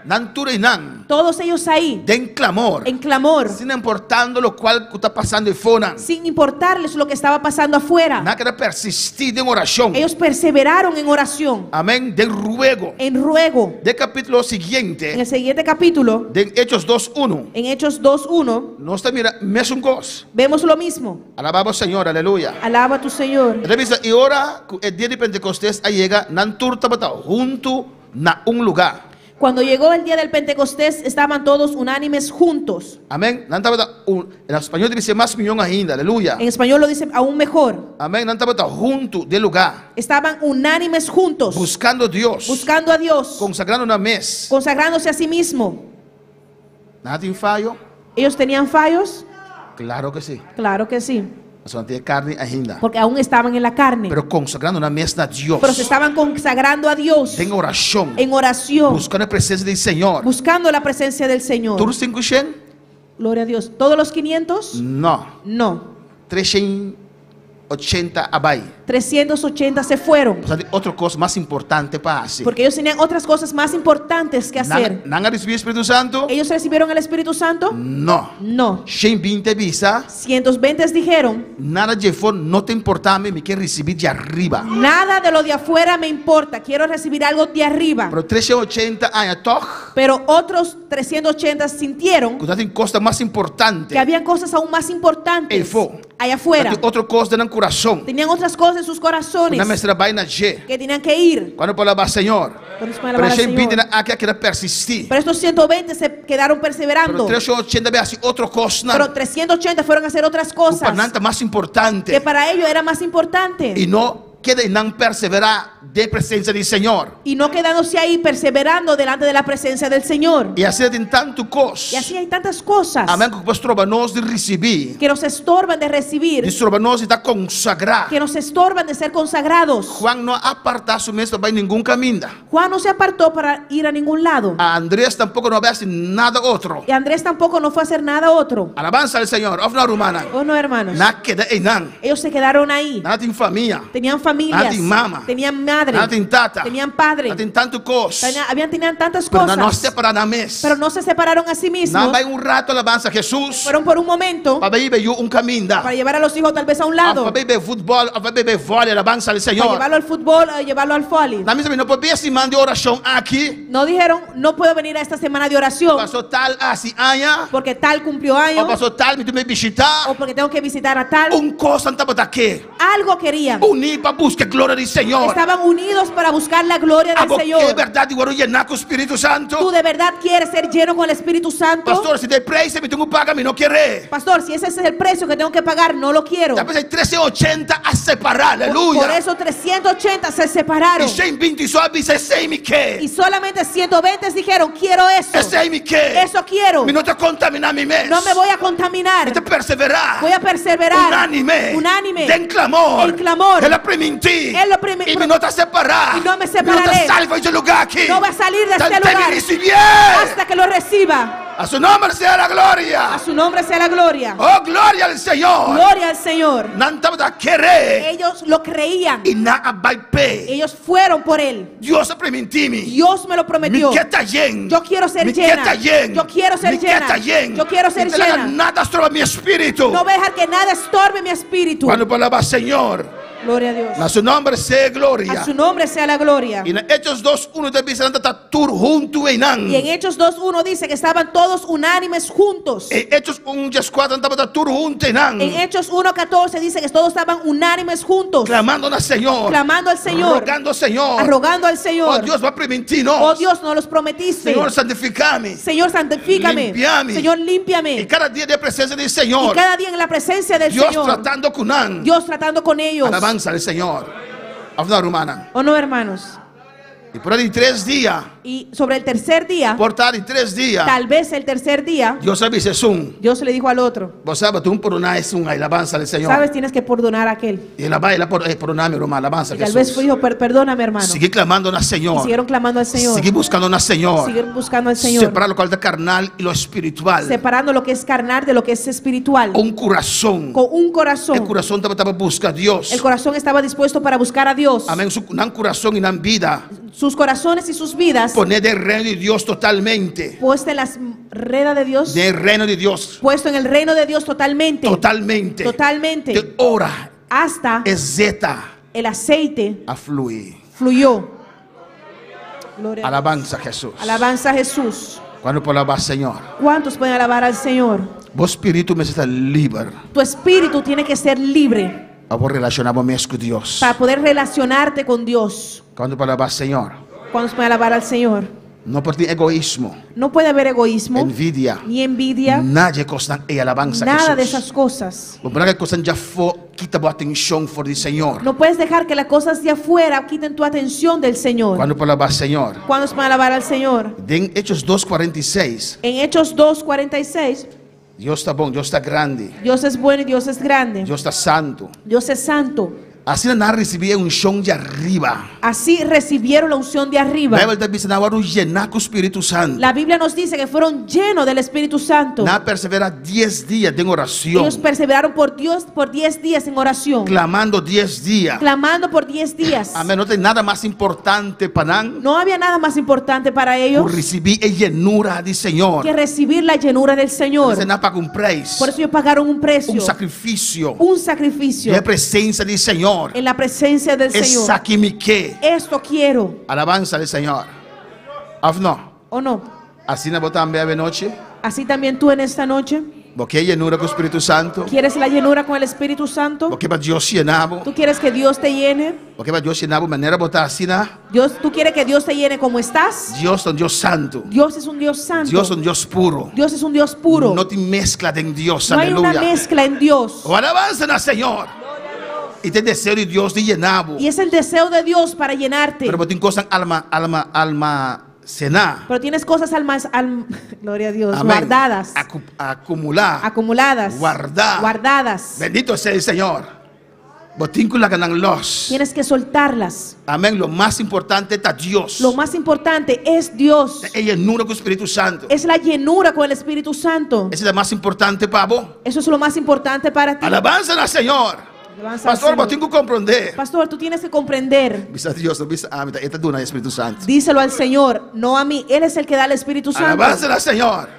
Nantura y nan. Todos ellos ahí, Den clamor. en clamor, Sin importando lo cual está pasando y fuera. sin importarles lo que estaba pasando afuera. Nada que persistir en oración. Ellos perseveraron en oración, Amén. De ruego. en ruego. De capítulo En siguiente. el siguiente capítulo, De Hechos 2:1. en Hechos 2:1, No está mira, mesmo gozo. vemos lo mismo. Alabamos Señor, aleluya. Alaba a tu Señor. Revisa, y ahora el día de Pentecostés ahí llega Nantur tabata junto na un lugar. Cuando llegó el día del Pentecostés, estaban todos unánimes juntos. Amén. En español dice más millón ainda, aleluya. En español lo dice aún mejor. Amén. Nantabata junto del lugar. Estaban unánimes juntos, Buscando a Dios. buscando a Dios, Consagrando una mes. consagrándose a sí mismo. ¿Nada tiene fallo? ¿Ellos tenían fallos? Claro que sí. Claro que sí, Eso no tiene carne ainda. porque aún estaban en la carne, Pero consagrando una mesa a Dios. pero se estaban consagrando a Dios En oración. en oración, Buscando la presencia del Señor. buscando la presencia del Señor. ¿Todos 500? Gloria a Dios. ¿Todos los 500? No. No. 380 abai. 380 se fueron, O sea, otra cosa más importante para hacer. porque ellos tenían otras cosas más importantes que hacer. ¿No han recibido el Espíritu Santo? ¿Ellos recibieron el Espíritu Santo? No. No. 120 visa. 120 dijeron, Nada de fora no te importa, me quiero recibir de arriba. nada de lo de afuera me importa, quiero recibir algo de arriba. Pero 380 años, toch, Pero otros 380 sintieron que tem coisa mais importante. que habían cosas aún más importantes allá afuera. Tem outra coisa no coração. Tenían otras cosas en sus corazones Na mestra vai na G. que tenían que ir. Quando palavra Senhor. Por eso me Pero alabar al 120 Señor. aqui quer persistir. Pero estos 120 se quedaron Pero perseverando. 380 vai assim outra coisa. Pero 380 fueron a hacer otras O cosas pananta mais importante. que para ellos era más importante. E não queda e não perseverar de presença do Senhor. Y no quedándose ahí perseverando delante de la presencia del Señor. E assim tem tanto Y coisa. así hay tantas cosas Amém. Que nós trobamos de receber. que nos estorban de De recibir, trobamos de consagrar. que nos estorban de ser consagrados. Juan não apartar su mestra vai nenhum caminho. Juan no se apartó para ir a ningún lado. A Andrés tampoco no hace nada otro. Y Andrés tampoco no fue a hacer nada otro. Alabanza al Señor. Of na rumana. ¿O no, hermanos? Na queda enan. Ellos se quedaron ahí. Nada tem família. Tenían familias, Nada tem mama. tenían madre, Nada tem tata. tenían padre, Nada tem tanto cos. tenían tantas Pero não cosas, separar na mes. pero no se separaron a sí mismos. Não vai rato alabanza a Jesus. Fueron por un momento Para beber caminho. para llevar a los hijos tal vez a un lado, Para beber futebol. Para beber vôlei. Alabanza al para Señor. llevarlo al fútbol, llevarlo al foley. Na mesma não pode se mandar oração aqui. No dijeron, no puedo venir a esta semana de oración Passou tal assim aña. porque tal cumplió Ou años passou tal me tem visitar. o porque tengo que visitar a tal. Coisa não tá aqui. Algo querían. Unir para buscar glória do Senhor. Estaban unidos para buscar la gloria del Algo que é Señor. verdade, agora llenar com o Espírito Santo. ¿Tú de verdad quieres ser lleno con el Espíritu Santo? Pastor, se tem preço, me tenho que pagar, me não querer. Pastor, si ese es el precio que tengo que pagar, no lo quiero. Talvez hay 380 a separar, Por aleluya. eso 380 se E separaron. 120 só avisa, esse me Y quer. solamente 120 dijeron, quiero eso. Esse me quer. Eso quiero. Me não te contaminar mi mes. No me voy a contaminar. Me te perseverar. Voy a perseverar. Unánime. Unánime. Den clamor. En clamor. Ela para mentir. Él lo primi- E me não te separar. Y no me Me não separaré. te salva de lugar aqui. No va a salir de este Te me lugar recibir. hasta que lo reciba. A su nombre sea la gloria. A su nombre sea la gloria. Oh, gloria al Señor. Gloria al Señor. Não estamos a querer. Ellos lo creían. E não vai pé. Ellos fueron por él. Dios permite-me. Dios me lo prometió. Me quer lleno. Yo quiero ser Me llena. quer lleno. Yo quiero ser Me llena. quer lleno. Yo quiero ser E te llena. nada estorba mi espíritu. No voy a dejar que nada estorbe mi espíritu. Quando falava Senhor, Gloria a Dios. na su nombre sea gloria. A su nombre sea la gloria. E na Hechos 2:1 te dice anda tur junto enan. Y en Hechos 2:1 dice que estaban todos unánimes juntos. E Hechos 1:4 andava tur junto enan. En Hechos 1:14 dice que todos estaban unánimes juntos, Clamando al Señor. clamando al Señor, Rogando al Señor. rogando al Oh Señor. Dios va a permitirnos. Oh Dios, nos los prometiste. Señor, santificame. Señor, santifícame. Limpiame. Señor, límpiame. E cada dia de presença do Y Senhor. cada día en la presencia del Dios Señor, tratando con Nan. Dios tratando con ellos. Alabanza al Señor. Habla romana. ¿O no, hermanos? E por aí 3 dias. Y sobre el tercer día, Por estar em 3 dias. tal vez el tercer día, Dios avisa Dios le dijo al otro, Você sabe, tu perdonar é alabança ao Senhor. sabes, tienes que perdonar a aquel. E ela vai perdonar, meu irmão, alabança a Y tal vez Jesus. dijo, perdóname, hermano. Seguir clamando na Y Senhor. siguieron clamando al Señor. Seguir buscando na Senhor. Siguieron buscando al Señor. Separar lo cual é carnal e lo espiritual. Separando lo que es carnal de lo que es espiritual. Com coração. Con un O corazón. coração estava buscando a Deus. El corazón estaba dispuesto para buscar a Dios. Amém. Não coração e não vida. Sus corazones y sus vidas medidas, poner del reino de Dios totalmente. puesta en las redes de Dios, Del reino de Dios. puesto en el reino de Dios totalmente, Totalmente. totalmente, De hora hasta es zeta el aceite a fluir. fluyó. Gloria a Dios. Alabanza a Jesús. Alabanza a Jesús. Cuando puedo alabar al Señor. ¿Cuántos pueden alabar al Señor? Vos espíritu me está libre. Tu espíritu tiene que ser libre A vos relacionarme con Dios. para poder relacionarte con Dios. Cuando puedo alabar al Señor. ¿Cuántos pueden alabar al Señor? No por ti egoísmo, No puede haber egoísmo, envidia, ni envidia, nada cosa e alabanza a nada de Jesús. esas cosas. Porque que cosa já for quita a atenção for do Senhor. No puedes dejar que las cosas de afuera quiten tu atención del Señor. Quando puedo alabar al Señor. ¿Cuántos pueden alabar al Señor? En Hechos 2:46. En Hechos 2:46, Deus está bom, Deus está grande, Dios es bueno y Dios es grande. Deus está santo. Dios es santo. Assim nós recebia unção de arriba. Así recibieron la unción de arriba. A Bíblia está dizendo agora o llenar com o Espírito Santo. La Biblia nos dice que fueron llenos del Espíritu Santo. Na persevera 10 dias em oração, Ellos perseveraron por Dios por 10 días en oración, clamando 10 dias. clamando por 10 días. Amém. Não tem nada mais importante para nós No había nada más importante para por ellos receber a llenura do Senhor. que recibir la llenura del Señor. Você não paga um preço, Por eso ellos pagaron un precio, sacrifício. un sacrificio É a presença do Senhor. en la presencia del Señor. Essa que me quer. Esto quiero, Alabanza do Senhor. Não. ¿o no? Assim nós botamos bem a noite. Así también tú en esta noche, Porque llenura com o Espírito Santo. ¿quieres la llenura con el Espíritu Santo? Porque para Deus llenava. ¿Tú quieres que Dios te llene? Porque para Deus llenava maneira de botar assim, né? ¿Tú quieres que Dios te llene como estás? Deus é um Deus santo. Dios es un Dios santo. Deus é um Deus puro. Dios es un Dios puro. Não tem mescla em Deus. No hay una Aleluia. mezcla en Dios. O alabança no Senhor. E tem desejo de Deus de llenavo. Y es el deseo de Dios para llenarte. Pero tem coisas alma cenar. Pero tienes cosas gloria a Dios, Amén. guardadas, Acumular. acumuladas, Guardar. guardadas. Bendito sea el Señor. Botíncula ganan los. Tienes que soltarlas. Amén. Lo más importante está Dios. Lo más importante es Dios. Ella llenura con el Espíritu Santo. Es la llenura con el Espíritu Santo. Esa es la más importante para vos. Eso es lo más importante para ti. Alabanza al Señor. Alabanza al Pastor, Señor. tengo que comprender. Pastor, tú tienes que comprender. Bisa Dios, bisa esta duna el Espíritu Santo. Díselo al Señor, no a mí. Él es el que da el Espíritu Santo. Alabanza al Señor.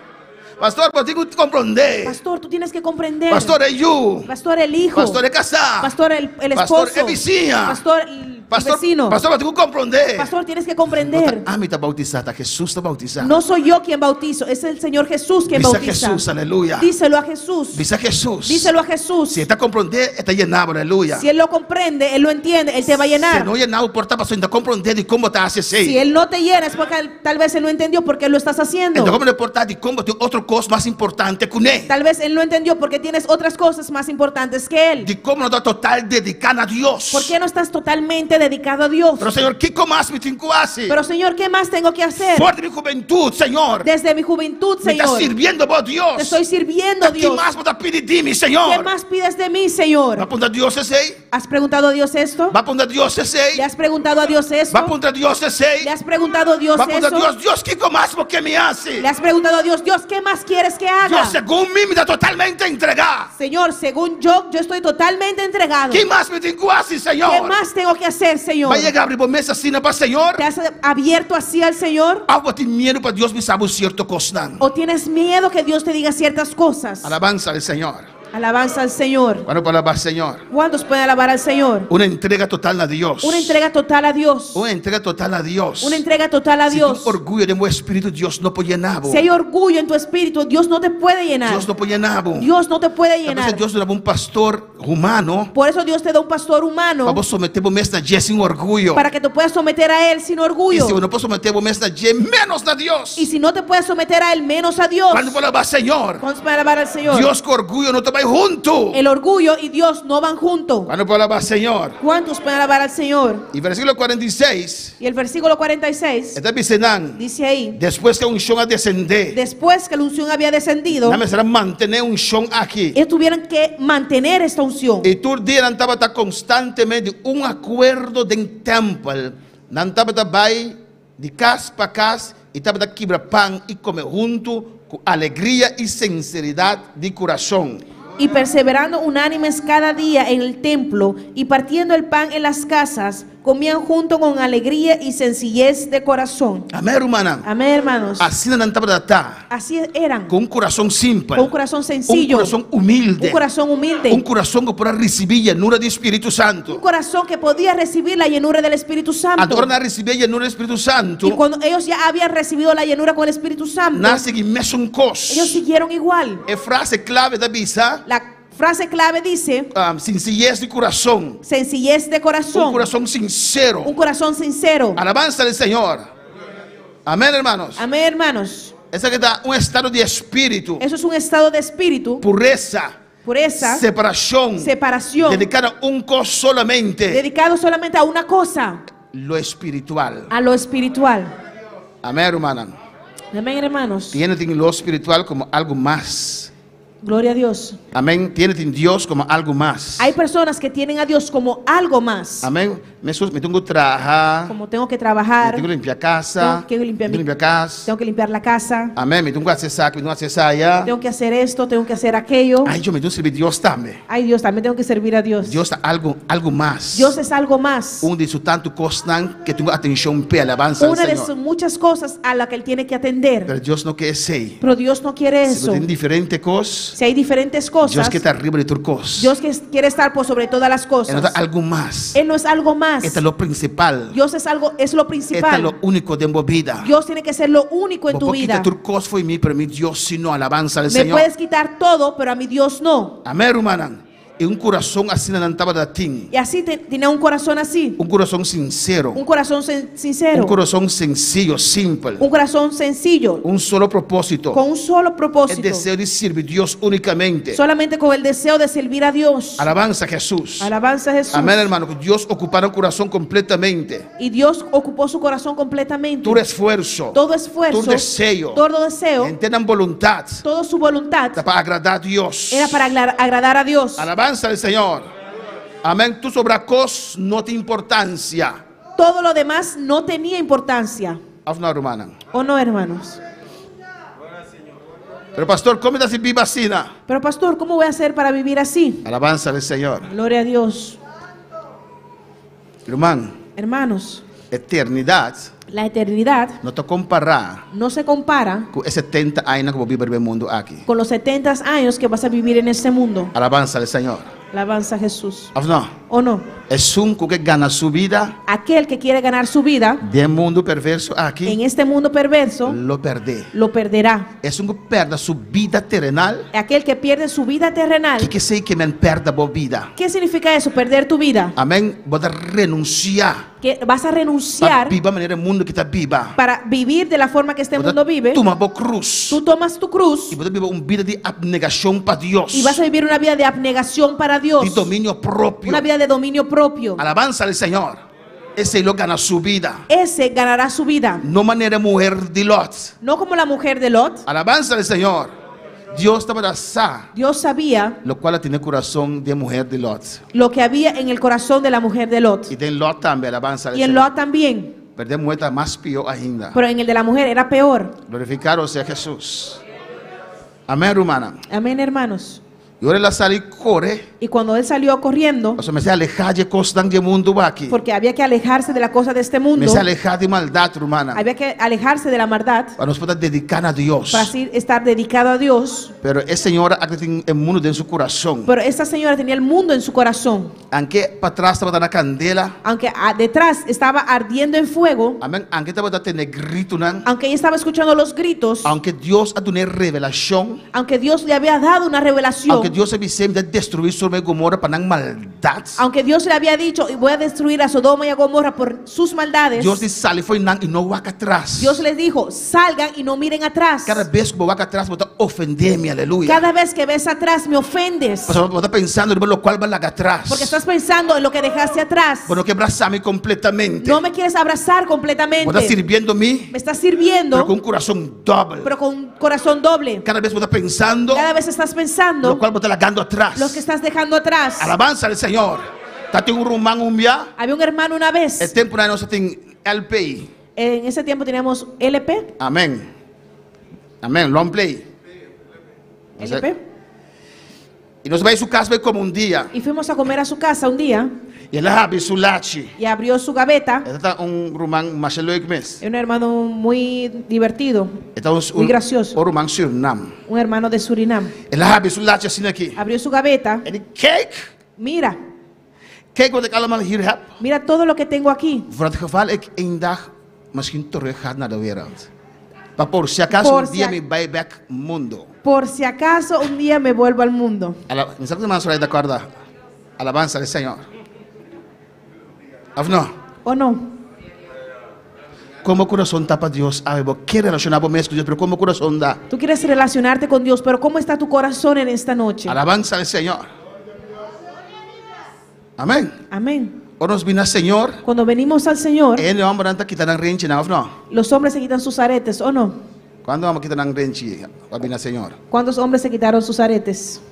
Pastor, tengo que comprender. Pastor, tú tienes que comprender. Pastor, es yo. Pastor, el hijo. Pastor, es casado. Pastor, el Pastor, esposo. es vecina. Pastor, el Pastor, vecino. pastor, tengo que comprender. Pastor, tienes que comprender. A mí está bautizada, Jesús está bautizado. No soy yo quien bautizo, es el Señor Jesús quien Dice bautiza. Jesús, aleluya. Díselo a Jesús. Dice Jesús. Díselo a Jesús. Si está comprender, está llenado, aleluya. Si Él lo comprende, Él lo entiende, Él te va a Si llenar. no llenado por esta persona, está comprender de cómo está haciendo. Si Él no te llena es porque tal vez Él no entendió por qué lo estás haciendo. Entonces, ¿cómo le importa de cómo tiene otra cosa más importante con él? Tal vez Él no entendió porque tienes otras cosas más importantes que Él. De cómo no está total dedicada a Dios. ¿Por qué no estás totalmente dedicado a Dios? Pero Señor, ¿qué más me tengo que hacer? Pero Señor, ¿qué más tengo que hacer? Fuerte mi juventud, Señor. Desde mi juventud, Me está Señor. sirviendo por Dios. Te estoy sirviendo, ¿Qué Dios. más me está pidiendo de mí, Señor? ¿Qué más pides de mí, ¿Va a Señor? apuntar a Dios ese? ¿Has preguntado a Dios esto? ¿Va a apuntar a Dios ese? ¿Le has preguntado a Dios eso? ¿Va a apuntar a Dios ese? ¿Le has preguntado a Dios ¿Va a apuntar a eso? Dios? Dios, ¿qué más porque me hace? ¿Le has preguntado a Dios, Dios, qué más quieres que haga? Dios, según mí, me está totalmente entregado. Señor, según yo estoy totalmente entregado. ¿Qué más me tengo que hacer, Señor? ¿Qué más tengo que hacer, Señor? ¿Va a llegar a abrir mesa así para el Señor? ¿Te has abierto así al Señor? Algo tiene miedo para Dios me sabe cierto cosa. ¿O tienes miedo que Dios te diga ciertas cosas? Alabanza al Señor. Alabanza al Señor. Cuando para alabar al Señor. ¿Cuántos pueden alabar al Señor? Una entrega total a Dios. Una entrega total a Dios. Una entrega total a Dios. Una entrega total a Si Dios. tu orgullo de mi espíritu, Dios no puede llenar. Si hay orgullo en tu espíritu, Dios no te puede llenar. Dios no puede llenar. Dios no te puede A veces llenar. Dios le da un pastor humano Por eso Dios te da un pastor humano para vos someter a esta Dios sin orgullo. para que te puedas someter a Él sin Y orgullo. si no puedo someter a esta Dios menos a Dios. Y si no te puedes someter a Él, menos a Dios. Cuando para alabar al Señor. ¿Cuántos pueden alabar al Señor? Dios con orgullo no te va junto. El orgullo y Dios no van juntos. Cuando para alabar al Señor. ¿Cuántos pueden alabar al Señor? Y versículo 46. Y el versículo 46 Está diciendo. dice ahí: Después que un unción a descender. después que la unción había descendido, Nada más será mantener un unción aquí. ellos tuvieron que mantener esta unción. Y tú estaba constantemente un acuerdo del templo. No estaba de casa para casa y estaba de quebrar pan y comer junto con alegría y sinceridad de corazón. Y perseverando unánimes cada día en el templo y partiendo el pan en las casas, comían junto con alegría y sencillez de corazón. Amén, hermana. Amén, hermanos. Así Así eran. con un corazón simple, Con un corazón sencillo. un corazón humilde, Un corazón humilde. un corazón que pueda recibir llenura del Espíritu Santo. Un corazón que podía recibir la llenura del Espíritu Santo. Ahora recibir llenura del Espíritu Santo, Y cuando ellos ya habían recibido la llenura con el Espíritu Santo, nace que mexe un cos. ellos siguieron igual. É frase clave da Bisa, La frase clave dice: sencillez de corazón, sencillez de un corazón. corazón sincero. Un corazón sincero. Alabanza del Señor. Amén, hermanos. Amén, hermanos. Esa que da un estado de espíritu, Eso es un estado de espíritu, pureza, pureza, separación, separación, dedicada a un cos solamente, dedicado solamente a una cosa, lo espiritual. a lo espiritual. Amén, hermana. Amén, hermanos. Tiene lo espiritual como algo más. Gloria a Dios. Amén. Tiene Dios como algo más. Hay personas que tienen a Dios como algo más. Amén. Me tengo que trabajar. Como tengo que trabajar, Me tengo que limpiar casa. tengo que limpiar casa. tengo que limpiar la casa, Amén. Me tengo que hacer saco, me tengo que hacer allá. tengo que hacer esto, tengo que hacer aquello. Ay, yo me tengo que servir a Dios también. Ay, Dios, también tengo que servir a Dios. Dios está algo más. Dios es algo más. De sus tantas cosas que tengo atención para alabanza al Una de Señor. sus muchas cosas a la que él tiene que atender. Pero Dios no quiere ser. Pero Dios no quiere Si eso. tiene diferentes cosas, Si hay diferentes Dios cosas, que está arriba de tus cosas. Dios quiere estar por sobre todas las Él cosas. no da algo más. Él no es algo más. Este es lo principal. Dios es lo Este es lo principal. único de mi vida. Dios tiene que ser lo único en tu Porque vida. tus cosas fue mí, pero mi Dios sino alabanza al Me Señor. puedes quitar todo, pero a mi Dios no. Amén, hermana. Y un corazón así no estaba de ti. Y así tenía un corazón así. Un corazón sincero. Un corazón sincero. Un corazón sencillo, simple. Un corazón sencillo. Un solo propósito. Con un solo El propósito. deseo de servir a Dios únicamente. Solamente con el deseo de servir a Dios. Alabanza a Jesús. Alabanza a Jesús. Amén, hermano. Que Dios ocupara el corazón completamente. Y Dios ocupó su corazón completamente. Tu esfuerzo. Todo esfuerzo. Tu deseo. Todo deseo. Entiendan voluntad. Toda su voluntad Para agradar a Dios. era para agradar a Dios. Alabanza al Señor. Amén. Tu sobracos no tiene importancia. Todo lo demás no tenía importancia. Afna, hermana. ¿O no, hermanos? Pero pastor, ¿cómo estás viva así? Pero pastor, ¿cómo voy a hacer para vivir así? Alabanza al Señor. Gloria a Dios. Hermano, Hermanos, eternidad la eternidad no te compara no se compara con 70 años que vive el mundo aquí. con los 70 años que vas a vivir en este mundo. Alabanza al Señor. Alabanza a Jesús. Afna, ¿O no? es un que gana su vida Aquel que quiere ganar su vida del mundo perverso aquí, en este mundo perverso, lo perde. lo perderá. Es un que pierda su vida terrenal. Aquel que pierde su vida terrenal. Que sei que me perda a vida. ¿Qué significa eso? Perder tu vida. Amén. Voy a renunciar. Que vas a Para renunciar vivir manera el mundo que está viva. para vivir de la forma que este mundo vive. Toma a cruz. Tú tomas tu cruz Y voy a vivir una vida de abnegación para Dios. y vas a vivir una vida de abnegación para Dios. De dominio propio. Una vida de dominio propio. Alabanza al Señor. Ese lo gana su vida. Ese ganará su vida. No manera mujer de Lot. No como la mujer de Lot. Alabanza al Señor. Dios estaba así. Dios sabía Lo cual tiene corazón de mujer de Lot. lo que había en el corazón de la mujer de Lot. Y de Lot también. Alabanza al Y en Señor. Lot también. Pero de muerta más pío ainda. Pero en el de la mujer era peor. Glorificado sea Jesús. Amén, hermana. Amén, hermanos. Y ahora la salí corre. Y cuando él salió corriendo, O sea, me se alejar de cosas del mundo aquí. porque había que alejarse de la cosa de este Me mundo, se alejar de maldad, hermana. había que alejarse de la maldad Para nos poder dedicar a Dios. para así estar dedicado a Dios. Pero esa señora tiene el mundo en su corazón. Pero esta señora tenía el mundo en su corazón. Aunque para atrás estaba dando candela. Aunque detrás estaba ardiendo en fuego, Amén. Aunque estaba dando grito, ¿no? aunque ella estaba escuchando los gritos, Aunque Dios ha dado una revelación. aunque Dios le había dado una revelación, Aunque Dios había de destruir Sodoma y Gomorra para la maldad. aunque Dios le había dicho, y voy a destruir a Sodoma y a Gomorra por sus maldades, Dios dice, sale fue y no va atrás. Dios les dijo, salgan y no miren atrás. Cada vez que voy atrás, voy a ofenderme, aleluya. Cada vez que ves atrás me ofendes, Pues voy a estar pensando en lo cual va atrás. porque estás pensando en lo que dejaste atrás. Bueno, que abrazarme completamente. No me quieres abrazar completamente. Voy a estar sirviendo a mí, Me estás sirviendo, pero con un corazón doble. pero con un corazón doble. Cada vez voy a estar pensando Cada vez estás pensando lo cual voy a estar lagando atrás. lo que estás dejando atrás. Alabanza al Señor. Tati un rumán un día. Había un hermano una vez. El tiempo no se tiene LP. En ese tiempo teníamos LP. Amén. Amén. Long play. LP. Y nos va a su casa como un día. Y fuimos a comer a su casa un día. Y abrió su gaveta. un rumang masyaloik mes. Un hermano muy divertido, muy gracioso. Un rumang Surinam. Un hermano de Surinam. Abrió su gaveta. Mira. Kijk wat ik allemaal hier heb. Mira todo lo que tengo aquí. Voor het geval ik één dag misschien terug ga naar de wereld. Maar por si acaso un día me voy back mundo. Por si acaso un día me vuelvo al mundo. Alabanza al Señor. ¿O no? ¿O no? ¿Cómo corazón tapa Dios? ¿Qué relacionar con Dios? Pero ¿cómo corazón da? Tú quieres relacionarte con Dios, pero ¿cómo está tu corazón en esta noche? Alabanza al Señor. Amén. Amén. Señor, cuando venimos al Señor, los hombres se quitan sus aretes, ¿o no? ¿Cuándo vamos a quitar el renchi? Señor. ¿Cuántos hombres se quitaron sus aretes?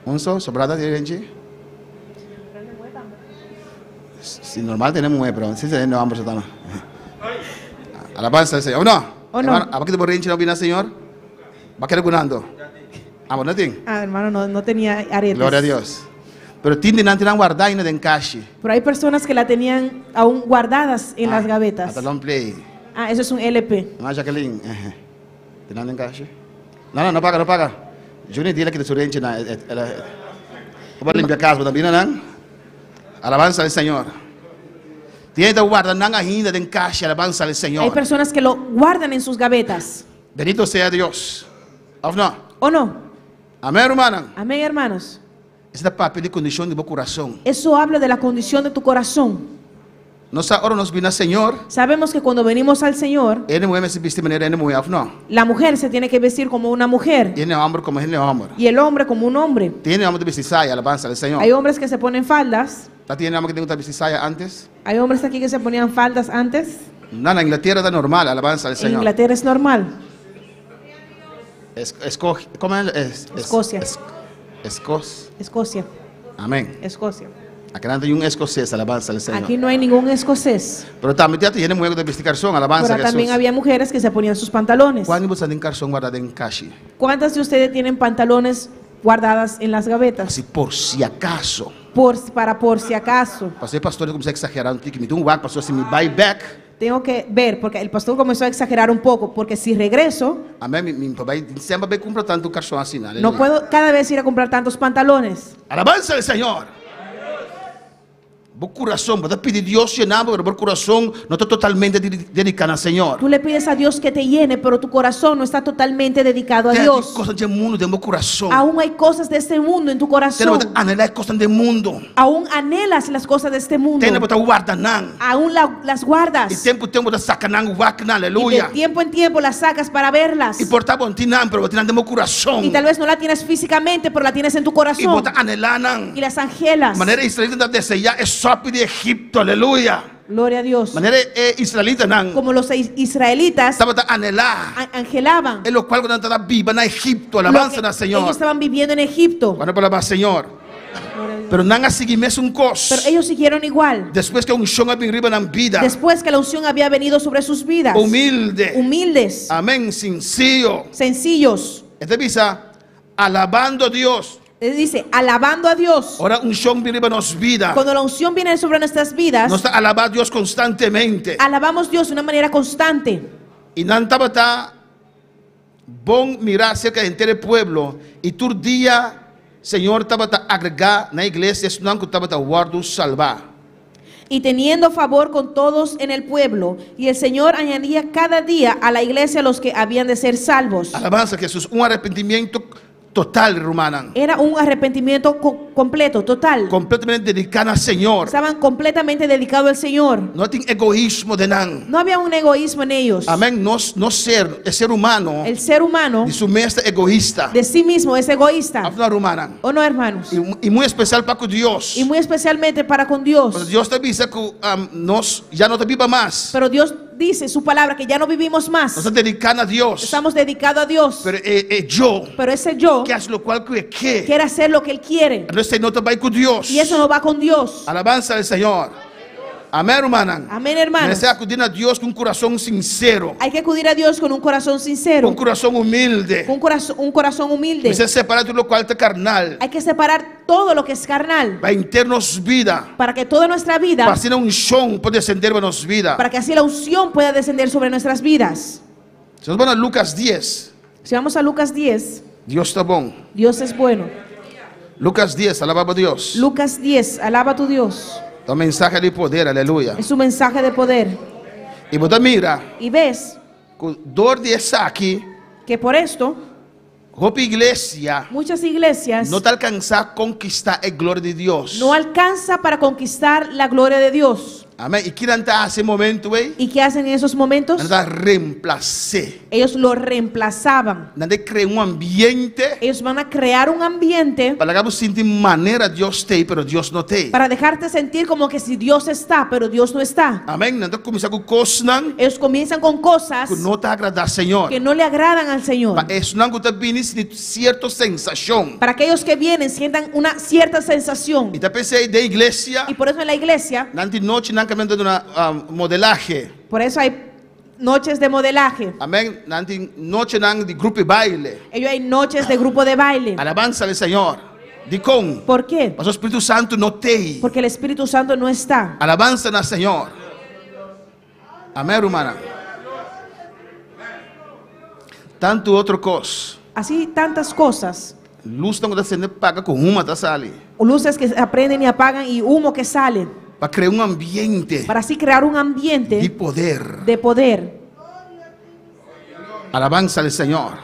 ¿Unso? ¿Sobrada de renchi? Si normal tenemos mueve, pero si no vamos a alabanza al Señor. ¿O no? ¿O no? ¿A qué te renchi no vino Señor? ¿Va a quedar gunando? Hermano, no tenía aretes. Gloria a Dios. Pero hay personas que la tenían aún guardadas en las gavetas. Eso es un LP. Jacqueline. No paga. Yo ni dile que te surrenche na. Para limpiar casa, también alabanza al Señor. Tiene que guardar nanga hinda en calle, alabanza al Señor. Hay personas que lo guardan en sus gavetas. Bendito sea Dios. ¿O no? ¿O no? Amén, hermano. Amén, hermanos. Esta papel de condición de tu corazón. Eso habla de la condición de tu corazón. Ahora nos viene al Señor. Sabemos que cuando venimos al Señor, la mujer se tiene que vestir como una mujer. Y el hombre como un hombre. Hay hombres que se ponen faldas. Hay hombres aquí que se ponían faldas antes. No, en Inglaterra es normal, alabanza al Señor. En Inglaterra es normal. Escocia. Escocia. Amén. Escocia. Aquí no hay un escocés, alabanza al Señor. Aquí no hay ningún escocés. Pero también tiene mujeres de vestir calzón, alabanza a Jesús. También había mujeres que se ponían sus pantalones. ¿Cuántas de ustedes tienen pantalones guardadas en las gavetas? Así por si acaso. Por si acaso. Pastor comenzó a exagerar un tico, me dio un back, pastor, si me buy back. Tengo que ver, porque el pastor comenzó a exagerar un poco, porque si regreso, no puedo cada vez ir a comprar tantos pantalones. Alabanza al Señor. Por corazón, vas a pedir Dios llenado, pero por corazón no está totalmente dedicado al Señor. Tú le pides a Dios que te llene, pero tu corazón no está totalmente dedicado a Dios. Cosas del mundo de mi corazón. Aún hay cosas de este mundo en tu corazón. Cosas del mundo. Aún anhelas las cosas de este mundo. Aún las guardas. Y de tiempo en tiempo las sacas para verlas. Y tal vez no la tienes físicamente, pero la tienes en tu corazón. Y las anhelas. Manera israelita desear de Egipto, aleluya. Gloria a Dios. Manera israelita como los israelitas angelaban. En lo cual cuando estaban viva en Egipto, alabanza al Señor. Ellos estaban viviendo en Egipto. Bueno, palabra Señor. Pero nada seguimos un cos. Pero ellos siguieron igual. Después que la unción había venido en vida. Después que la unción había venido sobre sus vidas. Humildes. Amén. Sencillos. Este visa alabando a Dios. Dice, alabando a Dios. Ahora unción viene sobre nuestras vidas. Cuando la unción viene sobre nuestras vidas, nos alabamos a Dios constantemente. Alabamos a Dios de una manera constante. Y nanta bon mirar cerca del pueblo y tu día, Señor, tabata agregar na iglesia, es no tabata guardo salvar. Y teniendo favor con todos en el pueblo, y el Señor añadía cada día a la iglesia los que habían de ser salvos. Alabanza a Jesús, un arrepentimiento total, hermana. Era un arrepentimiento completo, total. Completamente dedicado al Señor. Estaban completamente dedicados al Señor. No hay egoísmo de nada. No había un egoísmo en ellos. Amén. El ser humano. El ser humano. De su mente egoísta. De sí mismo es egoísta. ¿O no, hermanos? Y muy especial para con Dios. Y muy especialmente para con Dios. Pero Dios te dice que ya no te viva más. Pero Dios dice su palabra que ya no vivimos más. Nos estamos dedicando a Dios. Estamos dedicados a Dios. Pero ese yo que hace lo cual quiere hacer lo que él quiere. No te va con Dios. Y eso no va con Dios. Alabanza al Señor. Amén, hermana. Amén, hermanos. Necesita acudir a Dios con un corazón sincero. Hay que acudir a Dios con un corazón sincero. Un corazón humilde. Un corazón humilde. Necesita separar todo lo cual es carnal. Hay que separar todo lo que es carnal. Para internos vida. Para que toda nuestra vida. Para así la unción pueda descender en nuestra vida. Para que así la unción pueda descender sobre nuestras vidas. Si nos vamos a Lucas 10. Si vamos a Lucas 10. Dios está bueno. Dios es bueno. Lucas 10, alaba a Dios. Lucas 10, alaba a tu Dios. Es un mensaje de poder, aleluya. Es un mensaje de poder. Y vos mira. Y ves. Con dor de aquí. Que por esto. Iglesia. Muchas iglesias. No te alcanza a conquistar la gloria de Dios. No alcanza para conquistar la gloria de Dios. Amén. ¿Y qué hace momento, güey? ¿Y qué hacen en esos momentos? Reemplazar. Ellos lo reemplazaban. Crear un ambiente. Ellos van a crear un ambiente. Para que sentir manera Dios te, pero Dios no te. Para dejarte sentir como que si Dios está, pero Dios no está. Amén. Ellos comienzan con cosas que no te agrada al Señor. Que no le agradan al Señor. Cierta sensación. Para aquellos que vienen sientan una cierta sensación. Y te pensé de iglesia. Y por eso en la iglesia. Noche de una modelaje. Por eso hay noches de modelaje. Amén. Noche de grupo de baile. Ellos hay noches de grupo de baile. Alabanza al Señor. Dicon. ¿Por qué? Porque el Espíritu Santo no te. Porque el Espíritu Santo no está. Alabanza al Señor. Amén, hermana. Tanto otra cosa. Así tantas cosas. Luz no se paga con humo que sale. Luces que aprenden y apagan y humo que sale. Para crear un ambiente. Para así crear un ambiente de poder. De poder. Alabanza al Señor.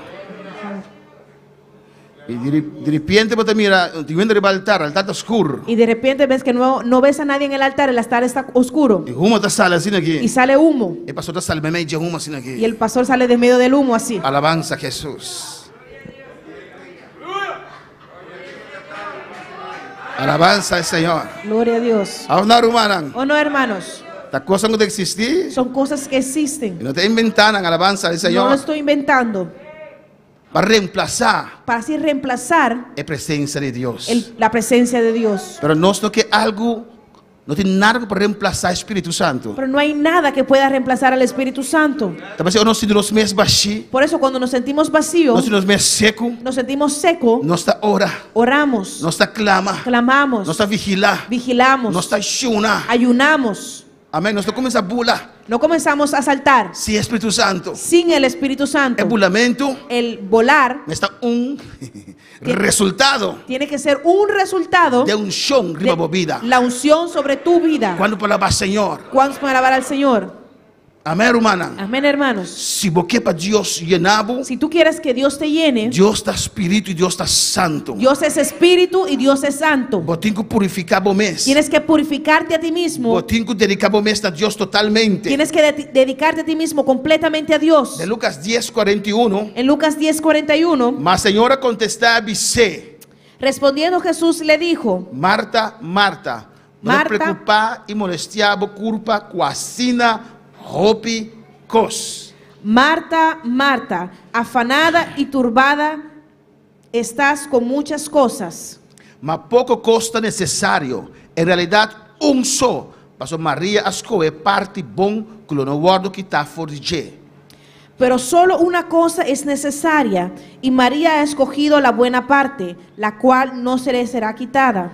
Y de repente te mira, te viene el altar está oscuro. Y de repente ves que no ves a nadie en el altar está oscuro. Y humo te sale así aquí. Y sale humo. El pastor te sale de medio humo así aquí. Y el pastor sale de medio del humo así. Alabanza a Jesús. Alabanza al Señor. Gloria a Dios. ¿O no, hermanos? Las cosas no existen. Son cosas que existen. Y no te inventan alabanza al Señor. No lo estoy inventando. Para reemplazar. Para así reemplazar. La presencia de Dios. La presencia de Dios. Pero no es que algo. No tiene nada para reemplazar el Espíritu Santo. Pero no hay nada que pueda reemplazar al Espíritu Santo. Por eso cuando nos sentimos vacíos, nos sentimos seco, no está oramos, no está clamamos, no está vigilamos, no está ayunamos. Amén. No comienza a bula. No comenzamos a saltar sin Espíritu Santo. Sin el Espíritu Santo. El bulamento. El volar. Está un resultado. Tiene que ser un resultado de unción de vida. La unción sobre tu vida. Cuando para alabar al Señor. Cuando para alabar al Señor. Amén, hermana. Amén, hermanos. Si vos quieres para Dios llenado, si tú quieres que Dios te llene, Dios está espíritu y Dios está santo. Dios es espíritu y Dios es santo. Vos tienes que purificar vos mismo. Tienes que purificarte a ti mismo. Vos tienes que dedicar vos mismo a Dios totalmente. Tienes que dedicarte a ti mismo completamente a Dios. De Lucas 10:41. En Lucas 10:41. Mas Señora contestaba dice. Respondiendo Jesús le dijo: Marta, Marta, no te preocupes y molestiaba culpa cuasina. Marta, Marta, afanada y turbada estás con muchas cosas. Mas poco costa necesario. En realidad, un solo. Pasó María escoge parte bon que lo no guardo que está for de. Pero solo una cosa es necesaria, y María ha escogido la buena parte, la cual no se le será quitada.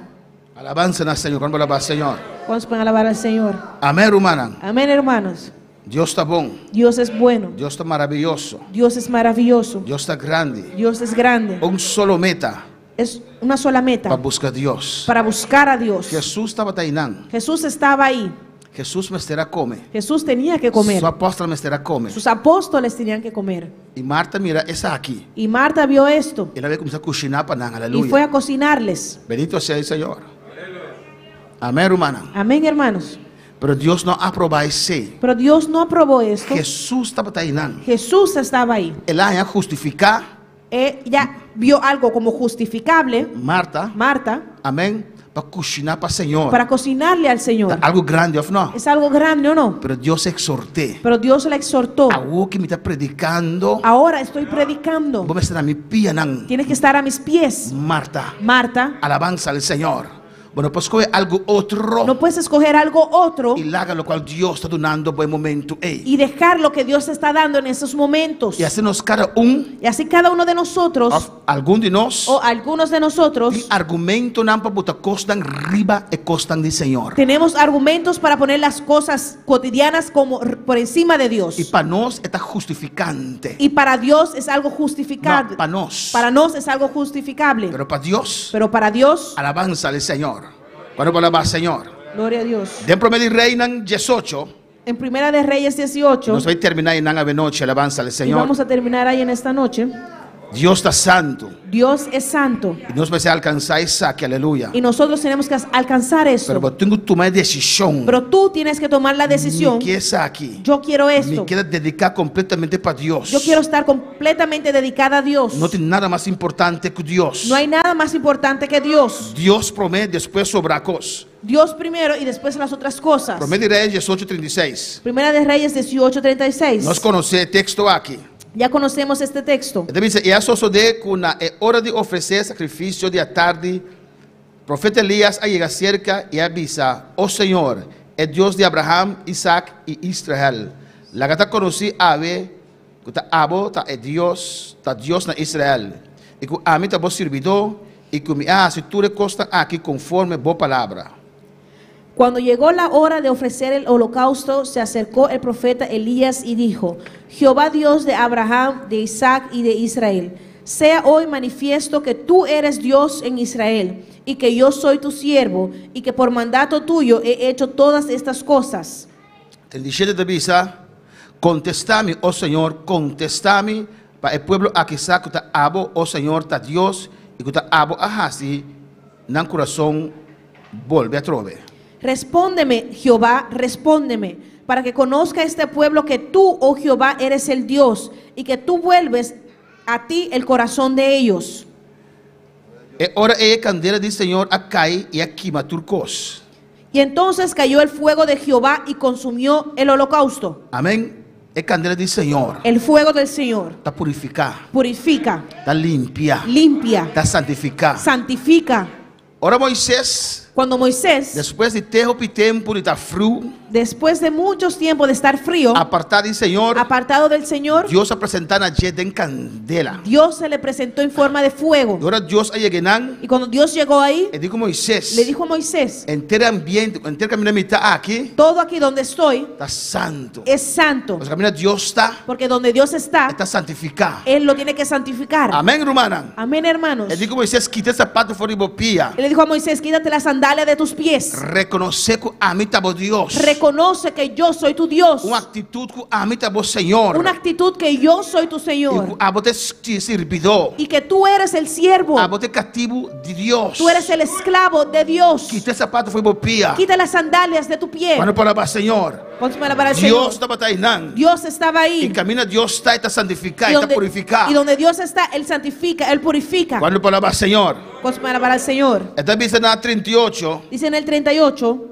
Alabanza al Señor. ¿Cuándo alabar al Señor? ¿Cuántos pueden alabar al Señor? Amén, hermana. Amén, hermanos. Dios está bueno. Dios es bueno. Dios está maravilloso. Dios es maravilloso. Dios está grande. Dios es grande. Un solo meta. Es una sola meta. Para buscar a Dios. Para buscar a Dios. Jesús estaba ahí. Jesús estaba ahí. Jesús me estará comer. Jesús tenía que comer. Su apóstol me estará comer. Sus apóstoles tenían que comer. Y Marta mira esa aquí. Y Marta vio esto. Y la ve comenzó a cocinar para aleluya. Y fue a cocinarles. Bendito sea el Señor. Amén, hermana. Amén, hermanos. Pero Dios no aprobó eso. Pero Dios no aprobó esto. Jesús estaba ahí. Jesús estaba ahí. Él ya justificar. Ella vio algo como justificable. Marta. Amén. Para cocinar para el Señor. Para cocinarle al Señor. Algo grande o no. Es algo grande o no. Pero Dios exhorté. Pero Dios la exhortó. Algo que me está predicando. Ahora estoy predicando. Vos me estar a mi pie. Tienes que estar a mis pies. Marta. Marta. Alabanza al Señor. Bueno, puedes escoger algo otro. No puedes escoger algo otro Y haga lo cual Dios está dando buen momento. y dejar lo que Dios está dando en esos momentos. Y hacernos cada un. Y así cada uno de nosotros Algum de nós. o algunos de nosotros Tem argumento não para botar costas riba e costas de Senhor. tenemos argumentos para poner las cosas cotidianas como por encima de Dios. E para nós está justificante. Y para Dios es algo justificable. No, para nós. Para nos es algo justificable. Pero para Dios, Pero para Dios, alabanza al Señor. Cuando alabar al Señor. gloria a Dios. Dentro de Reinan 18. En Primera de Reyes 18, Nós vai terminar em Nanga Noche, alabanza al y Señor. vamos a terminar ahí en esta noche. Dios está santo. Dios es santo E nós vamos alcançar isso aqui, aleluia. y nosotros tenemos que alcanzar eso. Pero eu tenho que tomar decisão. Pero tú tienes que tomar la decisión. Que essa aqui. Yo quiero Me esto. quero dedicar completamente para Deus. Yo quiero estar completamente dedicada a Dios. Não tem nada mais importante que Deus. No hay nada más importante que Dios. Deus promete depois sobre a coisa. Dios primero y después las otras cosas. Promete Reis 18:36. Primera de Reyes 18:36. Nós conhecemos o texto aqui. Ya conocemos este texto. Então diz: "E a suceder que na hora de oferecer sacrifício de tarde, o profeta Elias chega cerca e avisa: O Senhor é Deus de Abraham, Isaac e Israel. La gata conheci ave, que ta abo ta é Deus na Israel. E que a mim ta bo servidor e que me se tu recosta aqui conforme boa palavra." Cuando llegó la hora de ofrecer el holocausto, se acercó el profeta Elías y dijo: Jehová Dios de Abraham, de Isaac y de Israel, sea hoy manifiesto que tú eres Dios en Israel y que yo soy tu siervo y que por mandato tuyo he hecho todas estas cosas. El 17 de avisa: "Contestame, oh Señor, contestame para el pueblo a que saco ta abo, oh Señor, ta Dios y que ta abo ahasi, nan corazón volve a trove." Respóndeme, Jehová, respóndeme, para que conozca este pueblo que tú, oh Jehová, eres el Dios y que tú vuelves a ti el corazón de ellos. E ora é candela do Senhor a cai e a queima turcos. Y entonces cayó el fuego de Jehová y consumió el holocausto. Amém? É candela do Senhor. El fuego del Señor Está purificar, purifica, está limpia, limpia, está santificar. santifica. Ora Moisés, Cuando Moisés, depois de ter o tempo de estar frio, después de muchos tiempos de estar frío, apartado do Senhor, apartado del Señor, Deus apresentando a gente em candela. Dios se le presentó en forma de fuego. Ora Deus aí genan, Y cuando Dios llegó ahí, e digo Moisés, le dijo a Moisés: inteiro ambiente, inteiro caminho está aqui, todo aquí donde estoy está santo. es santo, Mas caminho Deus está porque donde Dios está, santificado. Él lo tiene que santificar. Amém, romana. Amén, hermanos. E digo Moisés, quita esse sapato fora de bopia. Él le dijo a Moisés: quítate la sandalia de tus pies. Reconhecer que a mim está Deus. Reconoce que yo soy tu Dios. Uma atitude que a mim está Senhor. Una actitud que yo soy tu E Señor. que a você servidor. Y que tú eres el siervo. A você cativo de Deus. Tú eres el esclavo de Dios. Quita esse sapato fora de bopia. Quita las sandalias de tu pie. Quando para Senhor. Pónsmela para el Deus Señor. estava aí. Dios estaba E ahí. caminha Deus está santificar, Y está donde, purificar. y donde Dios está, Él santifica, Él purifica. Quando para Senhor. Pónsmela para el Señor. Então diz na 38. Dice en el 38.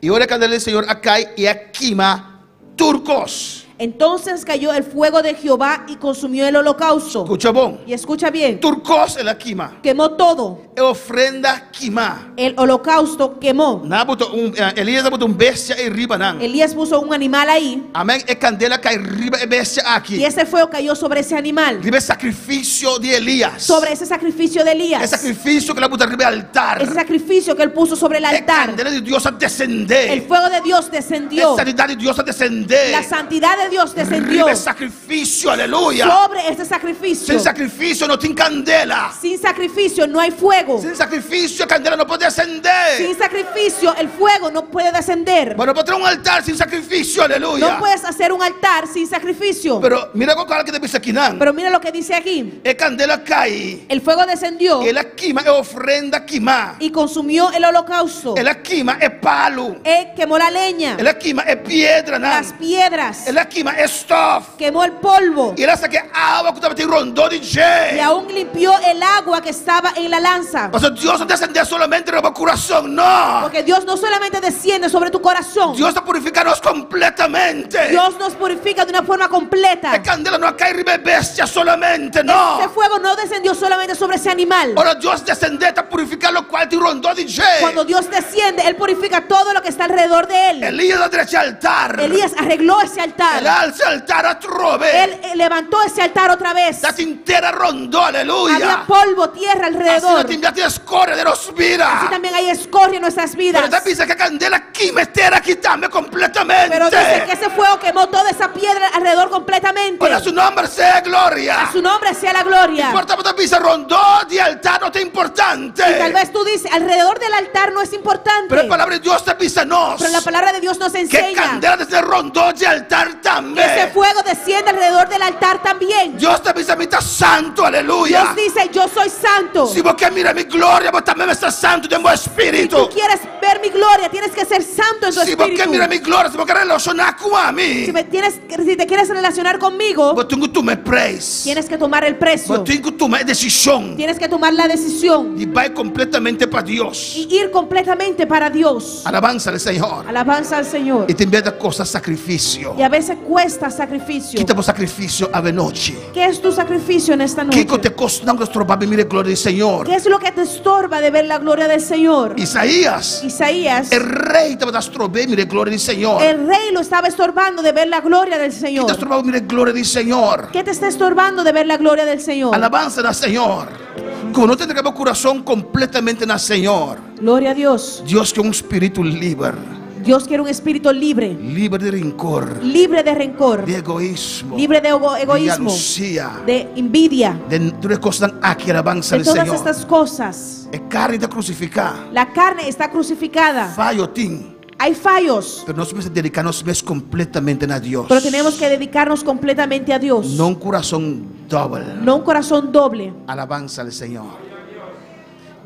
E ora candela do Senhor a cai e a queima turcos. Entonces cayó el fuego de Jehová y consumió el holocausto. Escucha bom. Y escucha bien. Turcos é a queima. Quemó todo. É ofrenda queima. El holocausto quemó. Elias botou bestia e riba não. Elías puso un animal ahí. Amém. E candela cai riba e bestia aqui. Y ese fuego cayó sobre ese animal. Riba sacrifício de Elias. Sobre ese sacrificio de Elías. É sacrifício que ela botou riba altar. Ese sacrificio que él puso sobre el É altar. candela de Deus a descender. El fuego de Dios É descendió. sanidade de Deus a descender. La santidad de Dios descendió Riba sacrifício, aleluia. sobre este sacrificio. Sem sacrifício não tem candela. Sin sacrificio no hay fuego. Sem sacrifício a candela não pode acender. Sin sacrificio el fuego no puede descender. Bueno, pode ter altar sem sacrifício, aleluia. No puedes hacer un altar sin sacrificio. Pero mira com cara que te dice aqui não. Pero mira lo que dice aquí. E candela cai. El fuego descendió Ela queima, é ofrenda queimar. y consumió el holocausto. Ela queima, é palo. Quemó la leña, Ela queima, é pedra, não. las piedras, Ela queima, é estofa. quemó el polvo E ela sabe a água que estava te rondou de y jeito. aún limpió el agua que estaba en la lanza. Mas Deus não descende solamente no meu coração, não. Porque Dios no solamente desciende sobre tu corazón, Deus está purificando-nos completamente. Dios nos purifica de una forma completa. E candela não cai riba bestia solamente, não. Ese fuego no descendió solamente sobre ese animal. Ora Deus descender para purificar o qual te rondou Cuando Dios desciende, Él purifica todo lo que está alrededor de Él. Elías arregló ese altar. Él levantó ese altar otra vez. Había polvo, tierra alrededor. Así también hay escoria en nuestras vidas. Pero dice que ese fuego quemó toda esa piedra alrededor completamente. A su nombre sea gloria. A su nombre sea la gloria. Y tal vez tú dices, alrededor del altar no es importante. Pero la palabra de Dios nos enseña que ese fuego desciende alrededor del altar también. Dios te avisa, está santo, aleluya. Dios dice, yo soy santo. Si vos quieres mirar mi gloria, vos también estás santo en tu espíritu. Si tú quieres ver mi gloria, tienes que ser santo en tu espíritu. Si vos quieres mirar mi gloria, si vos quieres relacionar con mí, si te quieres relacionar conmigo, vos tienes que tomar precio. Tienes que tomar el precio. Vos tienes que tomar decisión. Tienes que tomar la decisión. Y va completamente para Dios. Y ir completamente para Dios. Alabanza al Señor. Alabanza al Señor. Y te invita a cosas sacrificio. Y a veces cuesta sacrificio. Quita sacrificio a la noche. ¿Qué es tu sacrificio en esta noche? ¿Qué te costó estorbar ver la gloria del Señor? ¿Qué es lo que te estorba de ver la gloria del Señor? Isaías. El rey te va a estorbar ver la gloria del Señor. El rey lo estaba estorbando de ver la gloria del Señor. ¿Qué te estorba ver la gloria del Señor? ¿Qué te está estorbando de ver la gloria del Señor? Alabanza al Señor. Como no tendremos corazón completamente en el Señor. Gloria a Dios. Dios quiere un espíritu libre. Dios quiere un espíritu libre. Libre de rencor. Libre de rencor. De egoísmo. Libre de egoísmo. De envidia. De todas estas cosas. La carne está crucificada. La carne está crucificada. Hay fallos. Pero nosotros dedicarnos completamente a Dios. Pero tenemos que dedicarnos completamente a Dios. No un corazón doble. No un corazón doble. Alabanza al Señor.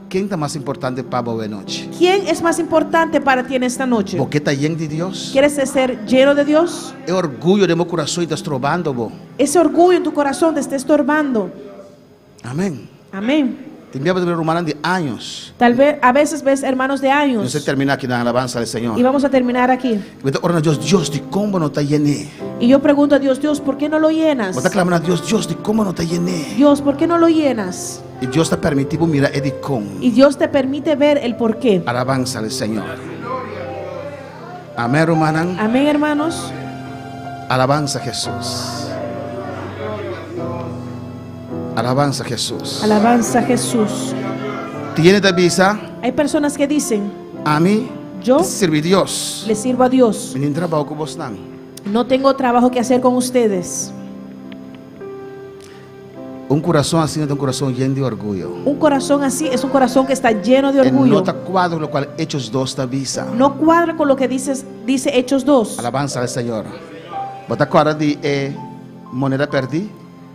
¿Quién es más importante para vos de noche? ¿Quién es más importante para ti en esta noche? ¿Porque está lleno de Dios? ¿Quieres ser lleno de Dios? El orgullo de mi corazón está estorbando vos. Ese orgullo en tu corazón te está estorbando. Amén. Amén. Te enviaba de hermanos de años. Tal vez a veces ves hermanos de años. No se termina aquí en la alabanza del Señor. Y vamos a terminar aquí. Dios, ¿de cómo no te llené? Y yo pregunto a Dios, ¿por qué no lo llenas? Vos clamando a Dios, ¿de cómo no te llené? Dios, ¿por qué no lo llenas? Y Dios te permite mirar el cómo. Y Dios te permite ver el por qué. Alabanza al Señor. Amén, hermanos. Amén, hermanos. Alabanza a Jesús. Alabanza a Jesús. Alabanza a Jesús. ¿Tiene de visa? Hay personas que dicen, a mí, yo sirvo a Dios. Le sirvo a Dios. No tengo trabajo que hacer con ustedes. Un corazón así es un corazón lleno de orgullo. Un corazón así es un corazón que está lleno de orgullo. No cuadra lo cual Hechos 2 te avisa. No cuadra con lo que dice Hechos 2. Alabanza al Señor. ¿Vos te acuerdas de moneda perdida?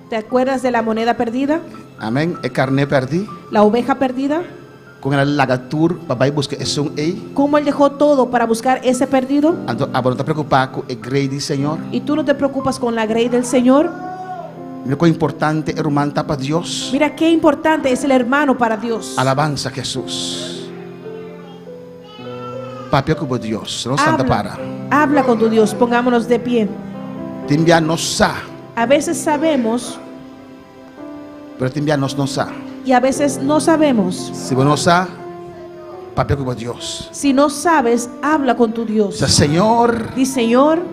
¿Te acuerdas de la moneda perdida? Amén. El carne perdí. La oveja perdida. Con el lagatur, papá busca eso ahí. ¿Cómo él dejó todo para buscar ese perdido? Ahora no te preocupas con el grey del Señor. Y tú no te preocupas con la grey del Señor. Mira qué importante el hermano para Dios. Mira qué importante es el hermano para Dios. Alabanza a Jesús. Papi como Dios, no santa para. Habla con tu Dios, pongámonos de pie. Te envía no sa. A veces sabemos, pero te envía no sa. Y a veces no sabemos. Si vos no sabes, papi como Dios. Si no sabes, habla con tu Dios. Señor, di Señor,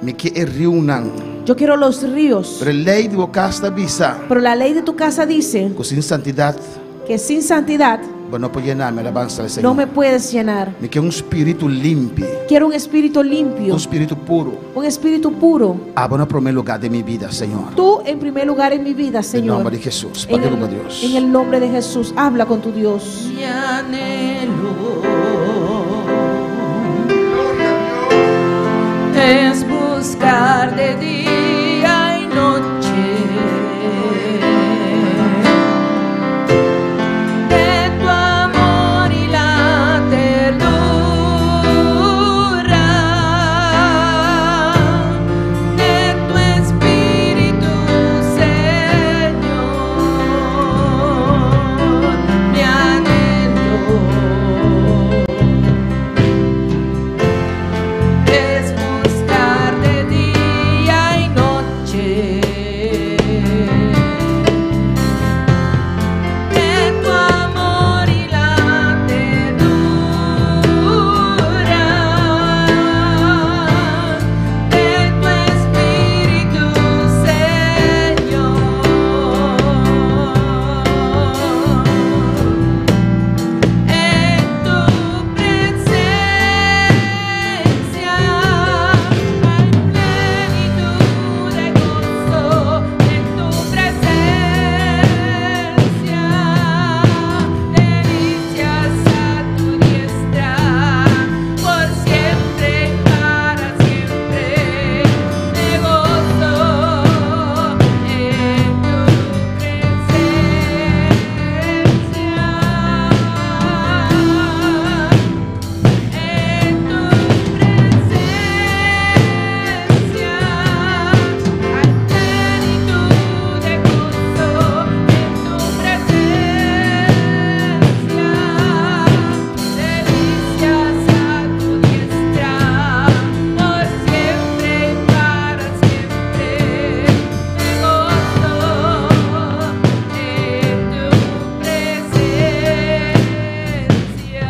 me quiero reúnan. Yo quiero los ríos. Pero la ley de tu casa avisa. Pero la ley de tu casa dice que sin santidad, no puedo llenarme, alabanza al Señor. No me puedes llenar. Me quiero un espíritu limpio. Quiero un espíritu limpio. Un espíritu puro. Un espíritu puro. Abona en primer lugar de mi vida, Señor. Tú en primer lugar en mi vida, Señor. En el nombre de Jesús. Dios. En el nombre de Jesús. Habla con tu Dios. Mi anhelo es buscar de día y noche de tu amor y la ternura de tu espíritu, Señor. Mi anhelo es buscar de día y noche.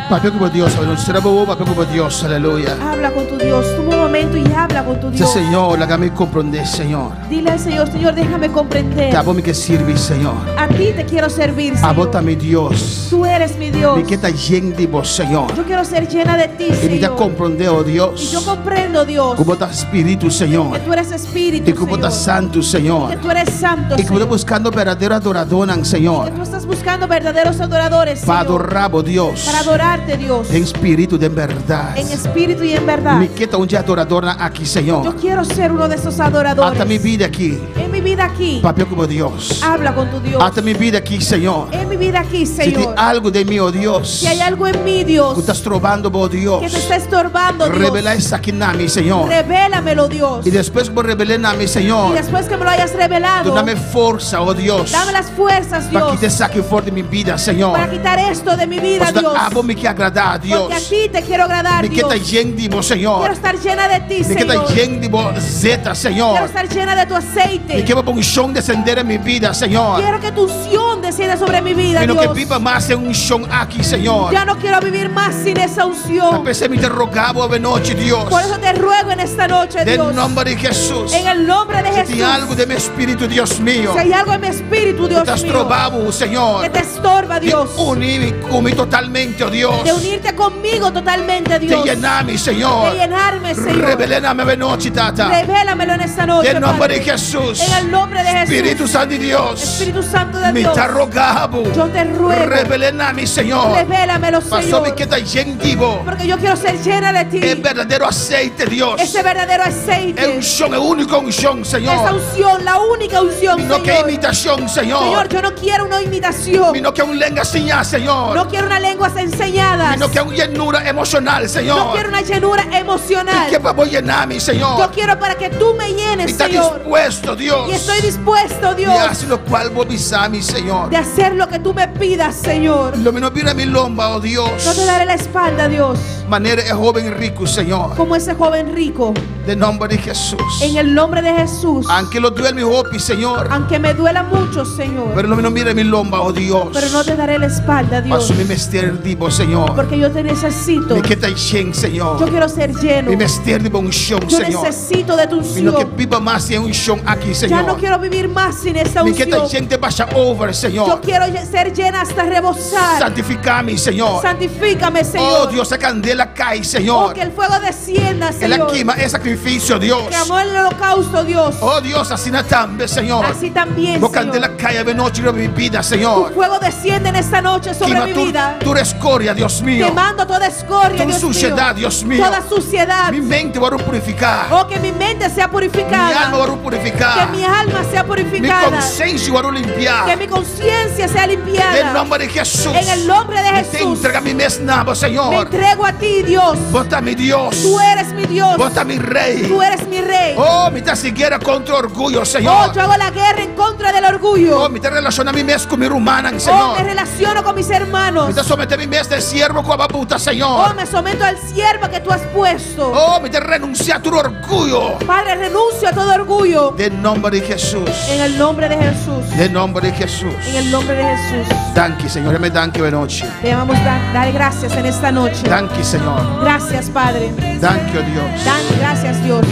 Papi como Dios, será bobo, papi como Dios, aleluya. Habla con tu Dios. Toma un momento y habla con tu Dios. Señor, hágame comprender, Señor. Dile al Señor, Señor, déjame comprender. Te amo mi que sirve, Señor. A ti te quiero servir, Señor. Abota mi Dios. Tú eres mi Dios. Mi que está lleno de vos, Señor. Yo quiero ser llena de ti, Y me Señor. comprender, oh Dios. Y yo comprendo, Dios, Como está Espíritu, Señor. que tú eres Espíritu, Y como está Señor. Santo, Señor. Que tú eres santo, Y como Señor. está buscando verdadero adorador, Que Señor. tú estás buscando verdaderos adoradores, Para Señor. adorar, oh Dios. Para adorarte, Dios. En espíritu de verdad. En espíritu y en verdad. Me quita un día adorador aquí, Yo Señor. quiero ser uno de esos adoradores. Hasta mi vida aquí. En mi vida aquí. Papi como Dios. Habla con tu Dios. Hasta mi vida aquí, Señor. En mi vida aquí, Si hay Señor. algo de mí, oh Dios. Si hay algo en mí, Dios, Que estás trobando, oh Dios. que te está estorbando, Dios, Revela eso aquí en mí, Señor. revélamelo, Dios. Y después por revelar a mi Y Señor. después que me lo hayas revelado, Dame fuerza, oh Dios. dame las fuerzas, Para que Dios, te saque fuera de mi vida, Señor. para quitar esto de mi vida, Porque Dios. amo mi que agradar a Dios. Porque a ti te quiero agradar, Mi que Dios. está lleno de vos, Quiero Señor. estar llena de ti, Mi que está Señor. lleno de vos, zeta, Quiero Señor. estar llena de tu Mi aceite. que va a unción descender en mi vida, Señor. Quiero que tu unción descienda sobre mi vida, Y no que Dios. viva más en unción aquí, Señor. Ya no quiero vivir más sin esa unción. Empecé mi te rogaba de noche, Dios. Por eso te ruego en esta noche, En Dios, nombre de Jesús. en el nombre de Si Jesús, tiene algo de mi espíritu, Dios mío. si hay algo en mi espíritu, Dios Te has mío, trobado, Señor. que te estorba, Dios, De unirme totalmente, oh Dios. de unirte conmigo totalmente, De Dios, llenarme, Señor. de llenarme, Señor. Reveléname de noche, tata. Revélamelo en esta noche, En nombre de Padre. Jesús. En el nombre de Jesús. Espíritu Santo de Dios. Espíritu Santo de Me Dios, te rogabo. yo te ruego, Reveléname, Señor. revélamelo, Pasó Señor, mi que está lleno. porque yo quiero ser llena de ti. Es verdadero aceite, Dios. Ese verdadero Es aceite, unción, es única unción, esa Señor. unción, la única unción, Y no que Señor. imitación, Señor, Señor. yo no quiero una imitación. Y no que un lengua señal, Señor. No quiero una lenguas enseñadas. Y no que una llenura emocional, No Señor. quiero una llenura emocional. Y que para llenarme, Yo Señor. quiero para que tú me Y llenes, está Señor. dispuesto, Dios. Y estoy dispuesto, Y Dios, hace lo cual vos mi Señor. de hacer lo que tú me pidas, Señor. Lo menos viene a mi lomba, oh Dios. No te daré la espalda, Dios, Manera es joven rico, Señor. como ese joven rico. De nombre de Jesús. En el nombre de Jesús. Aunque lo duele mi hopi, Señor. Aunque me duela mucho, Señor, Pero lo menos mira mi lomba, oh Dios. pero no te daré la espalda, Dios, Paso mi mester divo, Señor. porque yo te necesito. Mi que está lleno, Yo Señor. quiero ser lleno. Mi mester divo unción, Yo Señor. necesito de tu Y no que unción. viva más en unción aquí, Ya no Señor. quiero vivir más sin esta Mi que está unción. lleno vaya over, Yo Señor. quiero ser llena hasta rebosar. Santificame, Señor. Santifícame, Oh Señor. Dios, la candela cae, Oh, Señor. que el fuego descienda, Que la Señor. quema es sacrificio, Dios. Que amó el holocausto, Dios. Oh Dios, así no también, Señor. Así también, Vos Señor. candela cae de noche de mi vida, Tu Señor. fuego desciende en esta noche sobre Quema mi vida. tu escoria, Dios mío. Quemando toda escoria, Tu Dios suciedad, mío. Dios mío. Toda suciedad. Mi mente va a purificar. Oh, que mi mente sea Mi purificada. alma va a Que purificar. mi alma sea Mi purificada. conciencia va a Que limpiar. mi conciencia sea En limpiada. nombre de Jesús. En el nombre de Te Jesús. entrega mi mesnabo, Me Señor. entrego a ti, Dios. Vota mi Dios. Tú eres mi Dios. Vota mi rey. Tú eres mi rey. Oh, mi te siguiera contra orgullo, Oh, Señor. yo hago la guerra en contra del orgullo. Oh, mi te relaciona mi mes con mi rumana, Oh, me Señor. relaciono con mis hermanos. Mi te somete mi mes de siervo con babuta, Oh, Señor. me someto al siervo que tú has puesto. Oh, mi te renuncia a tu orgullo. Padre, renuncio a todo orgullo. De nombre de Jesús. En el nombre de Jesús. De nombre de Jesús. En el nombre de Jesús. Danke, Señor. Me danke de noche. Te llamamos dar gracias en esta noche. Danke, Señor. Gracias, Padre. Danke, oh Dios. Dan gracias, Dios.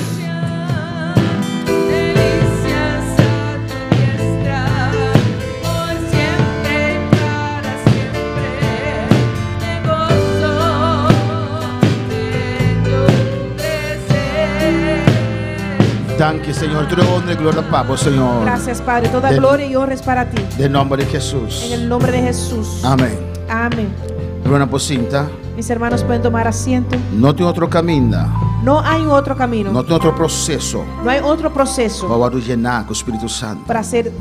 Danke, Señor. Tú eres honra y gloria al Papa, Señor. Gracias, Padre. Toda De- gloria y honra es para ti. De nombre de Jesús. En el nombre de Jesús. Amén. Amén. Hermana Pocinta, Mis hermanos pueden tomar asiento. no tiene otro camino. No hay otro camino. No tiene otro proceso. No hay otro proceso Para llenar con el Espíritu Santo. para ser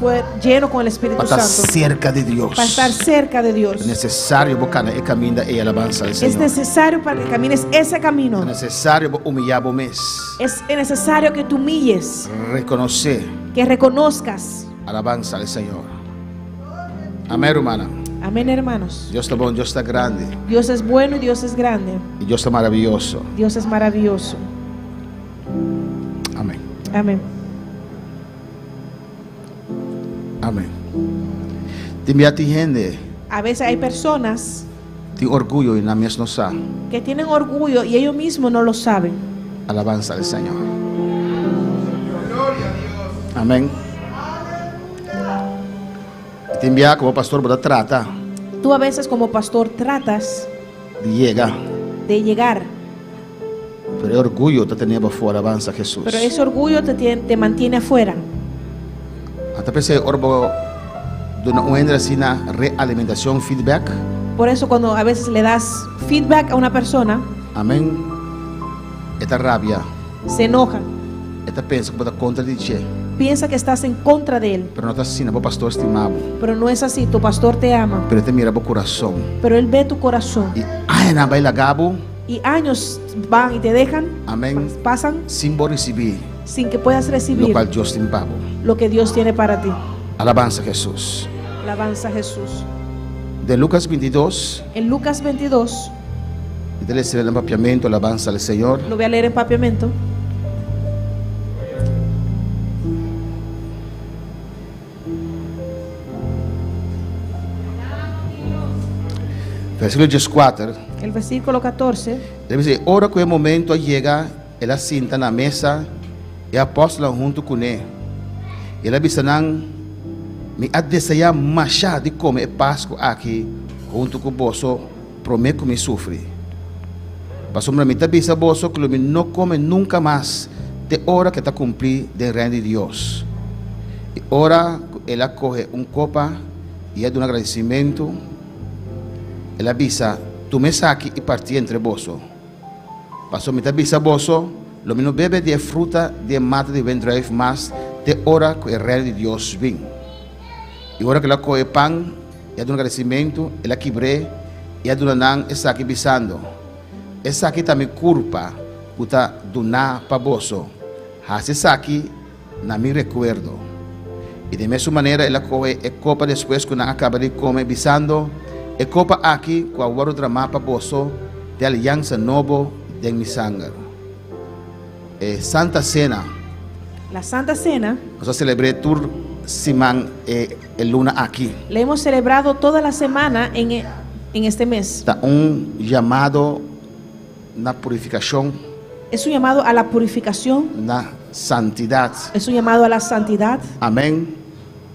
lleno con el Espíritu Para estar Santo. cerca de Dios. Para estar cerca de Dios. Es necesario buscar el camino y alabanza del Es Señor. necesario para que camines ese camino. Es necesario humillar vos mes. Es necesario que tú humilles, Reconocer que reconozcas. alabanza del Señor. Amén, hermana. Amén, hermanos. Dios está bueno, Dios está grande. Dios es bueno y Dios es grande. Y Dios está maravilloso. Dios es maravilloso. Amén. Amén. Amén. Te envía a ti gente. A veces hay personas Tem orgulho e na mesma não sabe. que tienen orgullo y ellos mismos no lo saben. Alabanza al Señor. Amén. Y te envía como pastor, ¿verdad? Trata Tú a veces como pastor tratas de llegar, de llegar, pero el orgullo te tenía por fuera. Alabanza a Jesús. pero ese orgullo te mantiene afuera. Hasta pensé, orbo, de una realimentación, feedback. Por eso cuando a veces le das feedback a una persona, Amén. Esta rabia, se enoja, esta pensa que está contra de ti, piensa que estás en contra de él, pero no está así, no pastor estimado. pero no es así. Tu pastor te ama, Pero te mira por corazón. pero él ve tu corazón. Y ay, na baila gabo. Y años van y te dejan, Amén. pasan Sin recibir sin que puedas lo recibir cual Dios te impavo. lo que Dios tiene para ti. Alabanza a Jesús. Alabanza a Jesús. De Lucas 22, En Lucas 22, dele el empapiamiento, alabanza al Señor. lo voy a leer en papiamento. Versículo 14. El versículo 14. Deve dizer, ora que o momento chega, ela senta na mesa e a apóstola junto com ele. Ela disse, me deseja machar de comer Páscoa aqui, junto com o bolso, prometo que me sofre. Passou para mim, disse o bolso que ele não come nunca mais, de hora que está cumprir do reino de Deus. E ora, ela corre copa e é de agradecimento. Ela disse, tu me saque e parti entre bolso. Passou me bisa bolso, lo menos bebe de fruta de mata de vendreve, mas de hora que o reino de Deus vem. E hora que ela coe pão, e é de agradecimento, ela quebre, e é de não está aqui bisando. Essa aqui também culpa, puta do na para bolso. Essa aqui, na me recuerdo. E de mesma maneira, ela coe a copa depois que não acaba de comer bisando. E copa aqui com a outra mapa bolso de aliança novo de mi sangre. Santa Cena. La Santa Cena. Nós celebramos toda semana luna aqui. Le hemos celebrado toda la semana en este mes. Está llamado na purificação. Es un llamado a la purificación. Na santidad. Es un llamado a la santidad. Amén.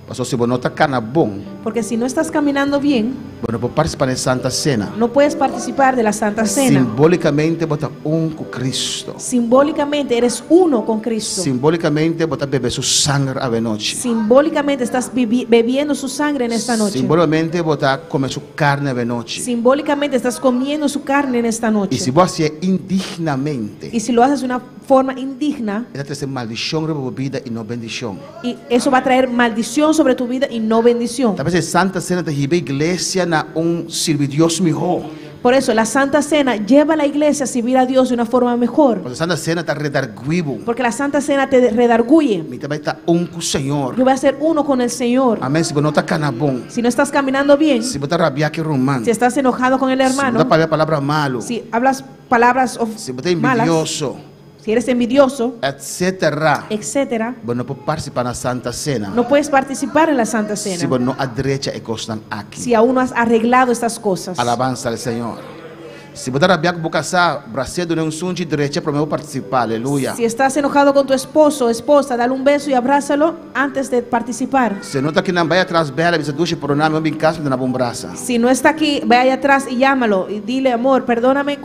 Pastor, si no está cana bom, porque si no estás caminando bien, bueno, puedes participar en Santa Cena. No puedes participar de la Santa Cena. Simbólicamente, você con Cristo. Simbólicamente eres uno con Cristo. Simbólicamente, você bebe su sangre a noche. Simbólicamente estás bebiendo su sangre en esta noche. Simbólicamente, você come su carne a noche. Simbólicamente estás comiendo su carne en esta noche. Y si vos haces indignamente, y si lo haces de una forma indigna, trae maldición sobre tu vida y no bendición. Y eso va a traer maldición sobre tu vida y no bendición. Tal vez Santa Cena te lleva a iglesia na servir Dios mejor. Por eso la Santa Cena lleva a la iglesia a servir a Dios de una forma mejor. Porque la Santa Cena te redarguivo. Porque la Santa Cena te redarguye. Con el Señor. Yo voy a ser uno con el Señor. Amén. Si no estás canabón. Si no estás caminando bien. Si estás rabia que román. Si estás enojado con el hermano. Si no hablas palabras malas. Si hablas palabras si estás envidioso. Si eres envidioso, etcétera, bueno, puedes participar en la Santa Cena. No puedes participar en la Santa Cena. Si bueno, a derecha están aquí. Si aún no has arreglado estas cosas. Alabanza al Señor. Si você rabia com bocaçá, bracedo não sunde derecha para participar, aleluya. Si estás enojado con tu esposo o esposa, dale un beso y abrázalo antes de participar. Se nota que não vai atrás bela, você duche por nome, eu bem caso na bombraça. Si no está aquí, ve allá atrás y llámalo y dile, amor, perdóname,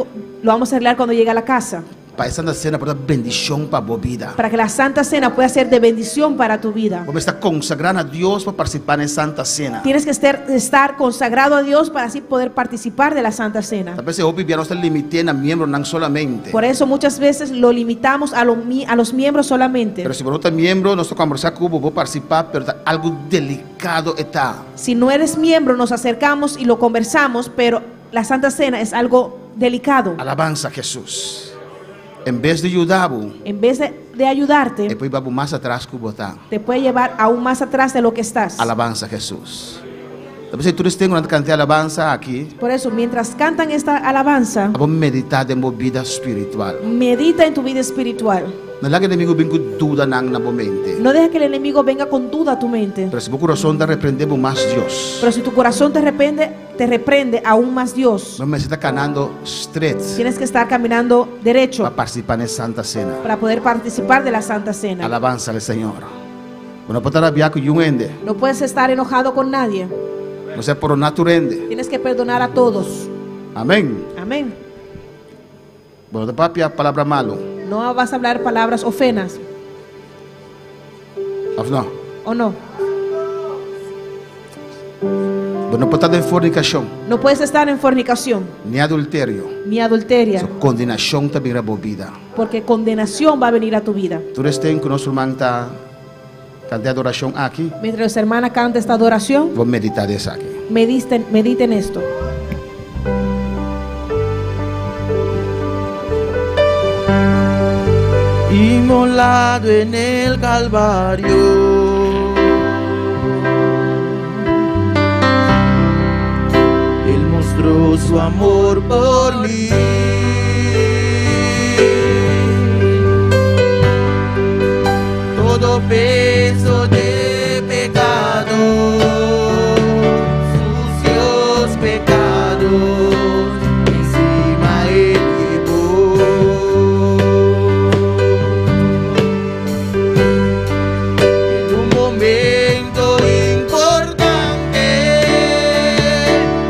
lo vamos a arreglar cuando llegue a la casa. Para esa Santa Cena para bendición para tu vida. Para que la Santa Cena pueda ser de bendición para tu vida. Vamos a estar consagrando a Dios para participar en Santa Cena. Tienes que estar consagrado a Dios para así poder participar de la Santa Cena. Tal vez hoy no está limitado a miembros no solamente. Por eso muchas veces lo limitamos a los miembros solamente. Pero si no estás miembro, nos toca conversar con vos, participar, pero algo delicado está. Si no eres miembro, nos acercamos y lo conversamos, pero la Santa Cena es algo delicado. Alabanza a Jesús. En vez de ayudarte, después vamos más atrás que te puede llevar aún más atrás de lo que estás. Alabanza a Jesús. Entonces, tú tienes una cantidad de alabanza aquí. Por eso, mientras cantan esta alabanza, vamos a meditar en tu vida espiritual. Medita en tu vida espiritual. No deja que el enemigo venga con duda en la mente. No deja que el enemigo venga con duda a tu mente. Pero si tu corazón te reprende más Dios. Pero si tu corazón te reprende, te reprende aún más Dios. No me está caminando straight Tienes que estar caminando derecho para participar en Santa Cena. para poder participar de la Santa Cena. Alabanza al Señor. No puedes estar con un ende. No puedes estar enojado con nadie. No sea por naturende. Tienes que perdonar a todos. Amén. Amén. Bueno, de papia palabra malo. No vas a hablar palabras ofenas. No. ¿O no? No puedes estar en fornicación. No puedes estar en fornicación Ni adulterio. ni adulteria, So, condenación también rebobida. porque condenación va a venir a tu vida. Tú estén con nuestro hermano canta adoración aquí. Mientras los hermanas cantan esta adoración, Voy a meditar eso aquí. mediten esto. Inmolado en el Calvario, Él mostró su amor por mí. Todo peso de pecado, sucios pecados, encima Él llevó. En un momento importante,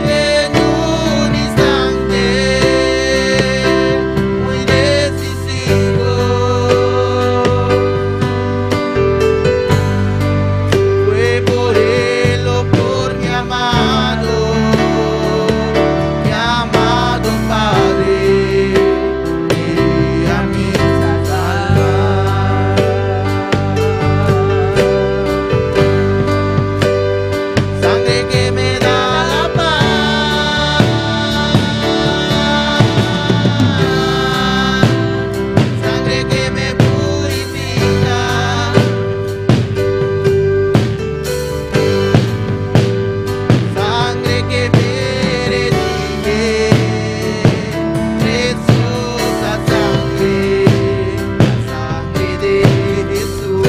en un instante muy decisivo, fue por Él o por mi amado Padre, y a mí salvar. Sangre que me da la paz, sangre que me purifica, sangre que me redime, preciosa sangre, la sangre de Jesús.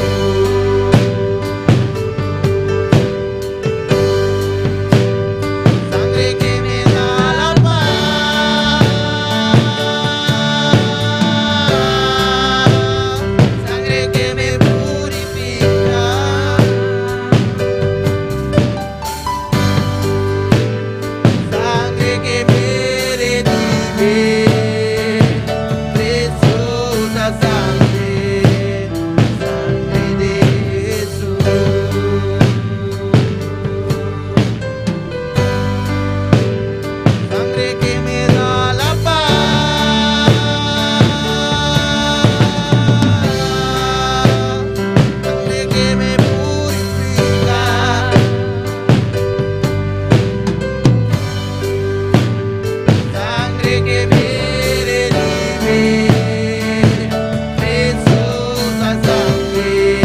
Sangre que me da la paz, sangre que me purifica, sangre que me redime, preciosa sangre, sangre de Jesús. Sangre que me da la paz, sangre que me purifica, sangre que me redime, preciosa sangre,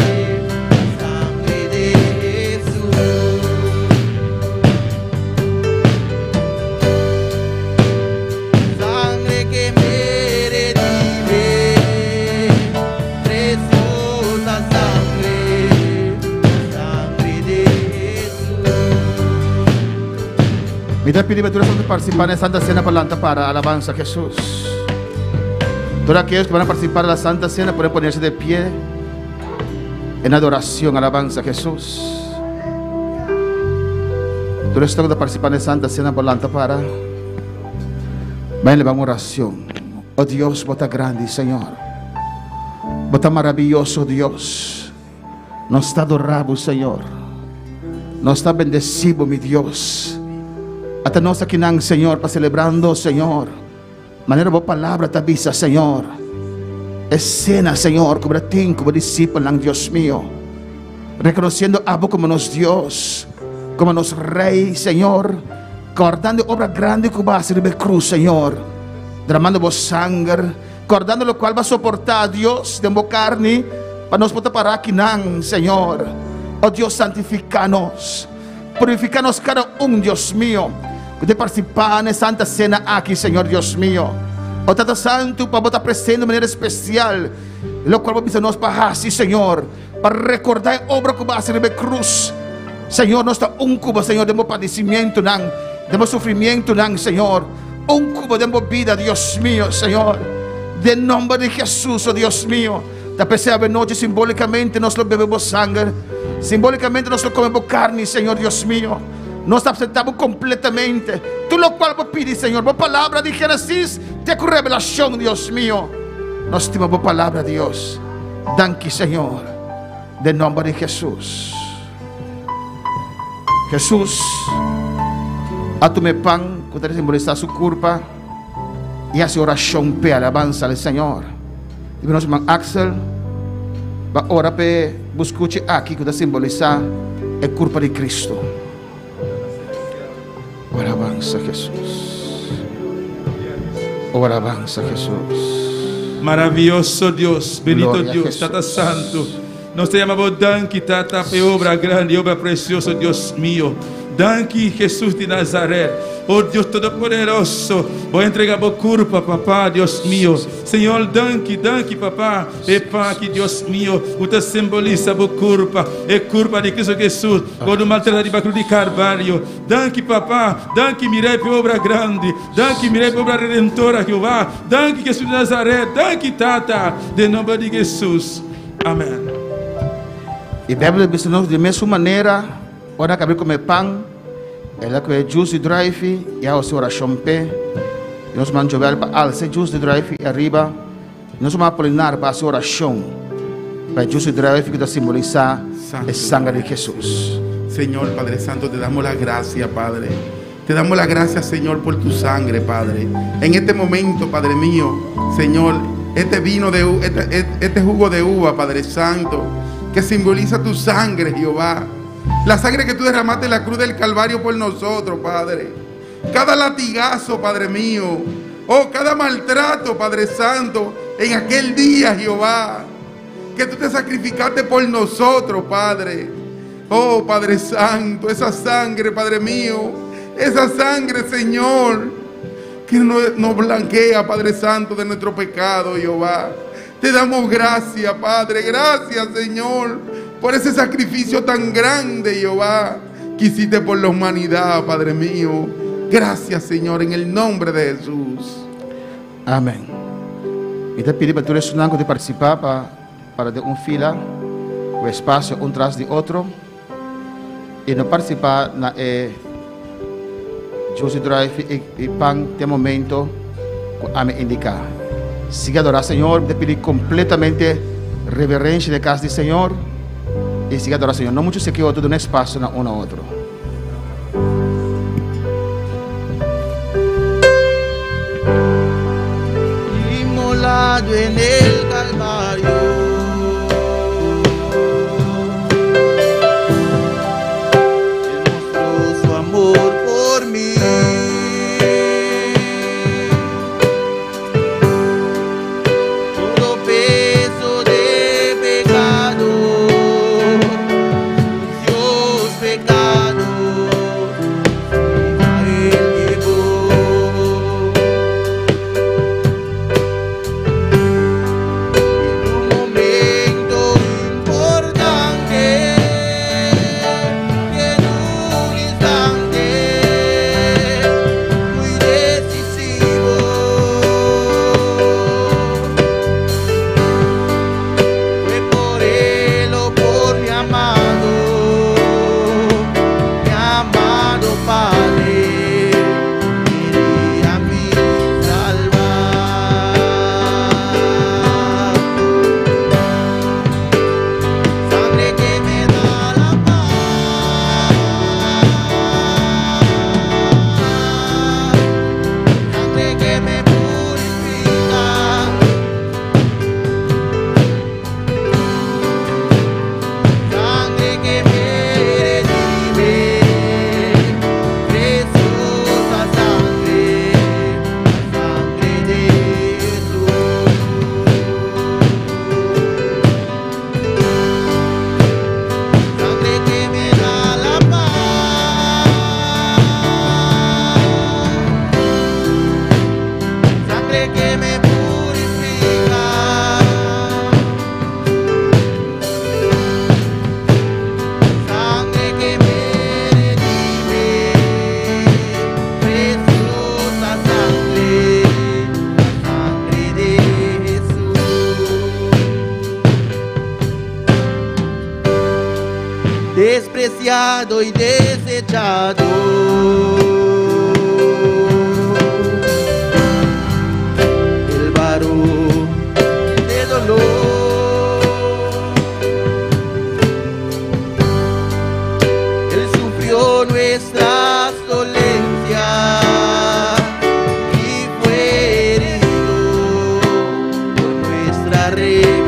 sangre de Jesús. Sangre que me redime, preciosa sangre, sangre de Jesús. Mira, pide tú de participar en Santa Cena para alabanza a Jesús. Todos aquellos que van a participar en la Santa Cena pueden ponerse de pie en adoración, alabanza a Jesús. Todos están de participar en Santa Cena para ven, vamos oración. Oh Dios, bota grande, Señor. Bota maravilloso, Dios. Nos está adorado, Señor. Nos está bendecido, mi Dios. Hasta nós aqui, Senhor, para celebrando, Senhor. Maneira boa palavra, te avisa, Senhor. É cena, Senhor, como ti, como discípulo, Dios mío. Reconociendo a vos como nos Dios, como nos Rey, Senhor. Guardando obra grande que va a ser de cruz, Senhor. Derramando vos sangre, guardando lo cual va a soportar, Dios, de vos carne, para nos poder parar aqui, Senhor. Oh Dios, santificanos. Purificanos cada Dios mío. De participar en Santa Cena aquí, Señor Dios mío. O Tata Santo, para estar presente de maneira especial, lo cual vamos a nos pagar, sí, Señor, para recordar a obra que va a ser de cruz. Senhor, nós está cubo, Senhor, de meu padecimento, demos sufrimiento, Señor. Un cubo de vida, Dios mío, Señor. De nombre de Jesús, oh Dios mío. Da pesar noche simbólicamente nos lo bebemos sangre. Simbólicamente nos lo comemos carne, Señor Dios mío. Nos aceptamos completamente. Tú lo cual vos pides, Señor. Por palabra de Génesis, de tu revelación, Dios mío. Nos estima por palabra, Dios. Danke, Señor. De nombre de Jesús. Jesús, a tu me pan, que te simboliza su culpa. Y hace oración pe alabanza al Señor. Y nos man Axel. Va ora pe buscuche aquí que te simboliza la culpa de Cristo. Alabanza Jesús. Alabanza Jesús. Maravilloso Dios, bendito Gloria Dios, a Tata Santo. Nos te llamamos Danke, Tata, pe obra grande, obra preciosa, Dios mío. Danke, Jesús de Nazaret. Oh Dios Todopoderoso, voy a entregar por culpa, papá, Dios mío. Señor, danke, papá. Epa, que Dios mío, usted simboliza por culpa. Es culpa de Cristo Jesús. Cuando maltrata de cruz de Carvalho. Danke, papá. Danke, mirei por obra grande. Danke, mirei por obra redentora, Jehová. Danke, Jesús de Nazaret. Danke, Tata, de nombre de Jesús. Amén. E Bíblia diz de mesma maneira, ora acabei de comer pão, ela que é juice de drive, e a sua oração pé, e nós vamos jogar para alça juice de drive arriba, e nós vamos apolinar para a sua oração, para juice de drive que está simbolizar o sangue de Jesus. Señor Padre Santo, te damos la gracia, Padre. Te damos la gracia, Señor, por tu sangre, Padre. En este momento, Padre mío, Señor, este vino de este jugo de uva, Padre Santo, que simboliza tu sangre, Jehová. La sangre que tú derramaste en la cruz del Calvario por nosotros, Padre. Cada latigazo, Padre mío. Oh, cada maltrato, Padre Santo, en aquel día, Jehová. Que tú te sacrificaste por nosotros, Padre. Oh, Padre Santo, esa sangre, Padre mío. Esa sangre, Señor, que nos blanquea, Padre Santo, de nuestro pecado, Jehová. Te damos gracias, Padre. Gracias, Señor, por ese sacrificio tan grande, Jehová, que hiciste por la humanidad, Padre mío. Gracias, Señor, en el nombre de Jesús. Amén. Y te pido para tú eres de participar para de un fila, o espacio, un tras de otro. Y no participar en Juice Drive y pan de momento a me indicar. Siga a adorar, Señor. Te pedir completamente reverencia de casa del Señor. Y siga a adorar, Señor. No mucho se quedó todo un espacio uno a otro. Inmolado en el Calvario. despreciado y desechado. El varón de dolor, Él sufrió nuestras dolencias y fue herido por nuestra rebelión.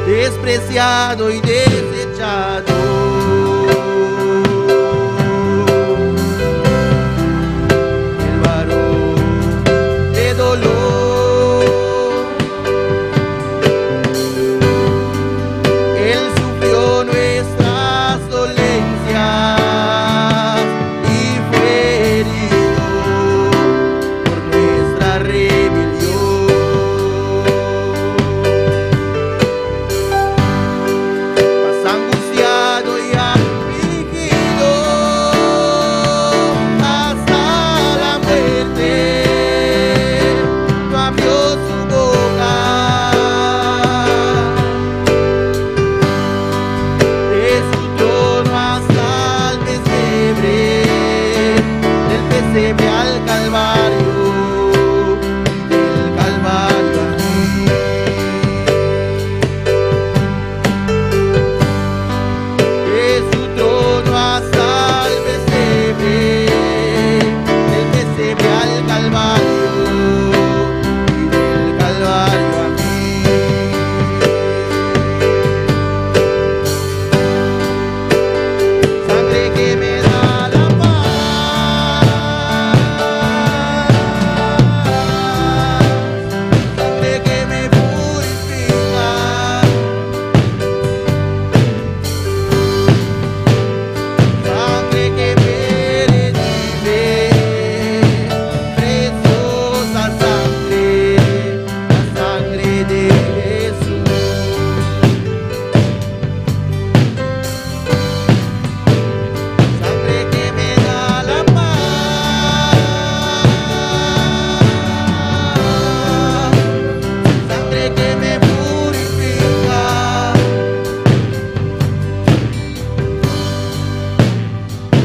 Despreciado y desechado, el varón de dolor, Él sufrió nuestras dolencias y fue herido por nuestra rebelión.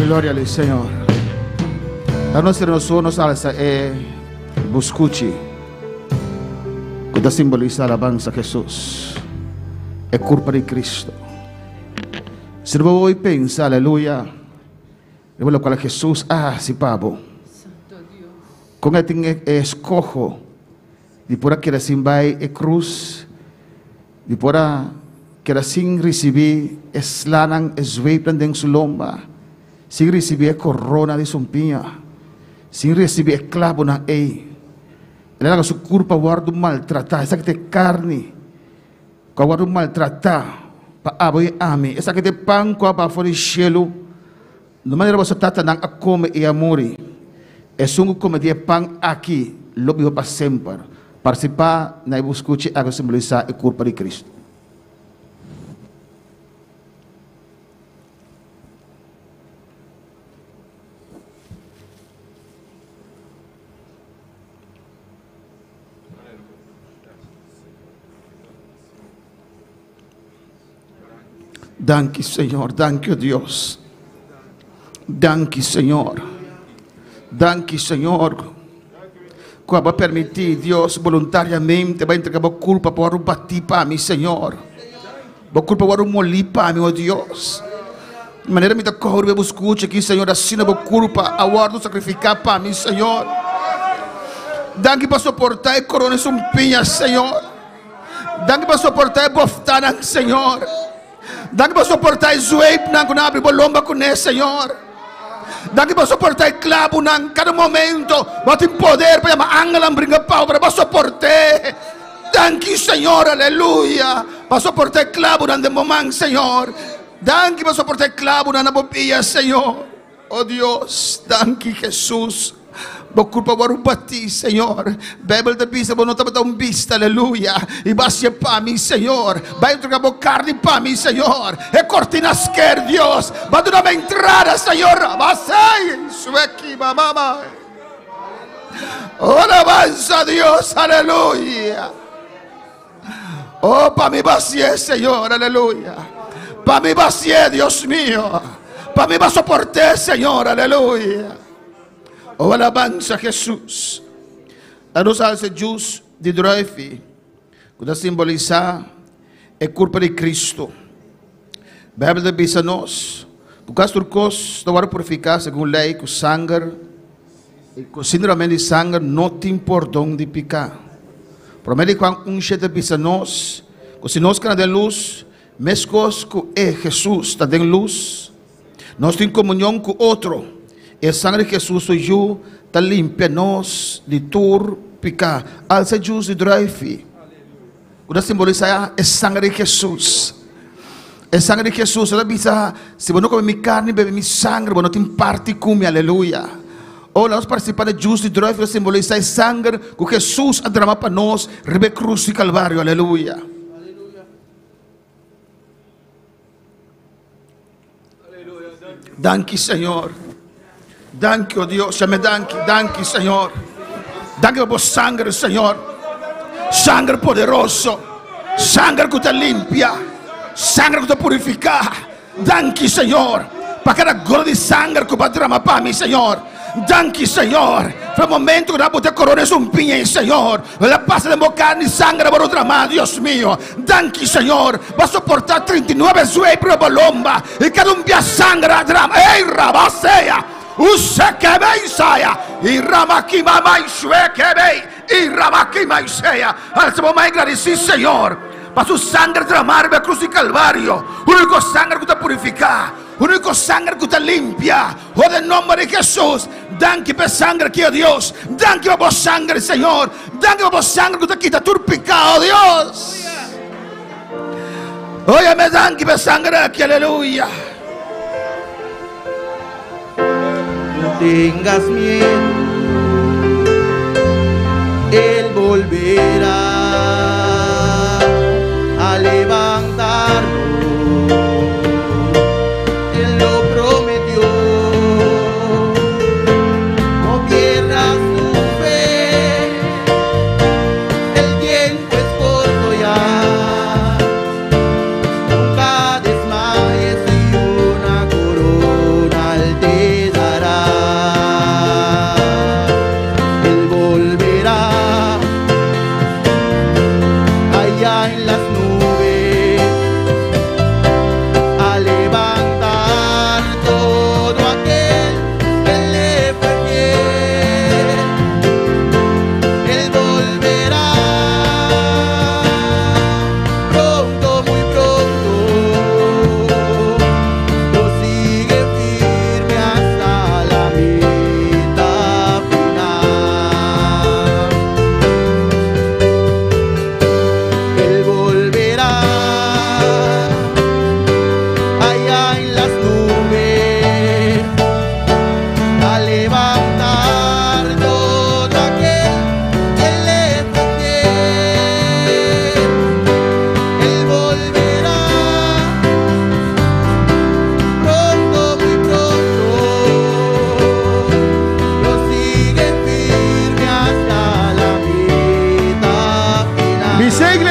Gloria al Signore. La nostra suono salsa è Buscucci, che simbolizza alabanza a Jesus. È colpa di Cristo. Se voi pensa, aleluia, è quello che Jesus si pabo. Con ating escojo, di pura que simbay e cruz, di pura que sin recibir eslanang esweplan deng sulomba, sin recibir corona de sumpinha, sin recibir clavo na ei. Ele era sua culpa guarda maltratar, essa que tem carne, que guarda maltratar, para abrir ami, essa que tem pão com para fora cielo, não maneira você trata não a come e a morrer, é só como de pão aqui, logo para sempre, participar na escute a simbolizar a culpa de Cristo. Danke, Senhor. Danke, Deus. Danke, Senhor. Danke, Senhor. Que vai permitir, Deus, voluntariamente, vai entregar a culpa para o bater para mim, Senhor. A culpa para o molir para mim, oh Deus. De maneira que eu corro, eu escute aqui, Senhor, assim a culpa, a guarda sacrificar para mim, Senhor. Danke para suportar a corona sumpinha, Senhor. Danke para suportar a boftada, Senhor. Danke para suportar o zoeip não quando abre bolomba com ele, Senhor. Danke para suportar o clavo não cada momento. Bota poder para chamar angela brinca pau para suportar. Danke, Senhor, aleluia. Para suportar o clavo não de momento, Senhor. Danke para suportar o clavo não na bobia, Senhor. Oh Deus, danke, Jesus. Culpa baru bati, Senhor. Bebel da bisa bono tapa um bista, aleluia. E bacia para mim, Senhor. Vai entregar a carne para mim, Senhor. E cortinas quer, Deus. Vai dar uma entrada, Senhor. Basei, isso aqui, mamãe. Oh, alabanza a Deus, aleluia. Oh, para mim bacia, Senhor, aleluia. Para mim bacia, Deus mío. Para mim vai suportar, Senhor, aleluia. Oh, alabanza a Jesus. A nos alça jus de drive, que simboliza a culpa de Cristo. A Bíblia diz a nós, porque as turcos estão purificar segundo a lei, que o sangue, o síndrome de sangue não tem perdão de pecar. Por meio de quando cheiro diz a nós, que se nós queremos luz, mesmo que é Jesus está em luz, nós temos comunhão com outro. E sangue de Jesus suyo está limpia nós de todo pecado. Alça jus de drive. O simboliza é sangue de Jesus. É sangue de Jesus. Ela diz: se você não come minha carne, bebe minha sangue, você não tem parte comigo. Aleluia. Ou nós participamos de jus de drive, simboliza é sangue que Jesus a derramar para nós, rebe cruz e calvário. Aleluia. Danke, Senhor. Danke, oh Deus, chame danke, Senhor. Danke por sangue, Senhor. Sangue poderoso. Sangue que te limpia. Sangue que te purifica. Danke, Senhor. Para cada gota de sangue que vai derramar para mim, Senhor. Danke, Senhor. Foi o momento que eu te corona sumpinha, Senhor. La passa de minha carne e sangue para o derramar, Deus meu. Danke, Senhor. Vai suportar 39 zuei para a bolomba. E cada dia sangue derrama. Ei, rabaceia. Usekebe Isaia, e Ramaki Mamai Shuekebe, e Ramaki Maiseia. Alça a mão agradecido, Senhor, para o sangue derramar na cruz do Calvário. O único sangue que te purifica, o único sangue que te limpia. Oh, em nome de Jesus, danke pelo sangue que é Deus. Danke pelo sangue, Senhor. Danke pelo sangue que te quita todo pecado, Deus. Oye, me danke pelo sangue aqui, aleluia. No tengas miedo, Él volverá a levantarnos. Él lo prometió. No pierdas tu fe, el tiempo es corto ya. Nunca desmayes y una corona Él te dará. Él volverá allá en las nubes a levantar todo aquel que le fue fiel. Él volverá pronto, muy pronto. Prosigue firme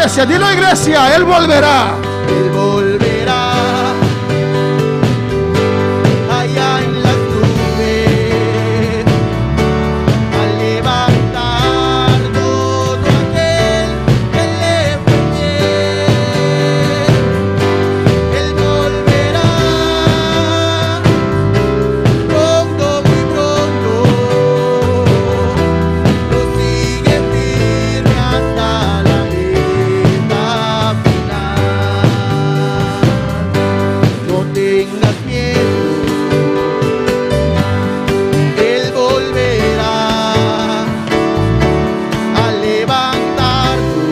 iglesia, dilo iglesia, Él volverá. Él volverá. Allá en las nubes, a levantar todo aquel que le fue fiel. Él volverá pronto, muy pronto. Lo sigue firme hasta la meta final. No tengas miedo, Él volverá a levantar tú.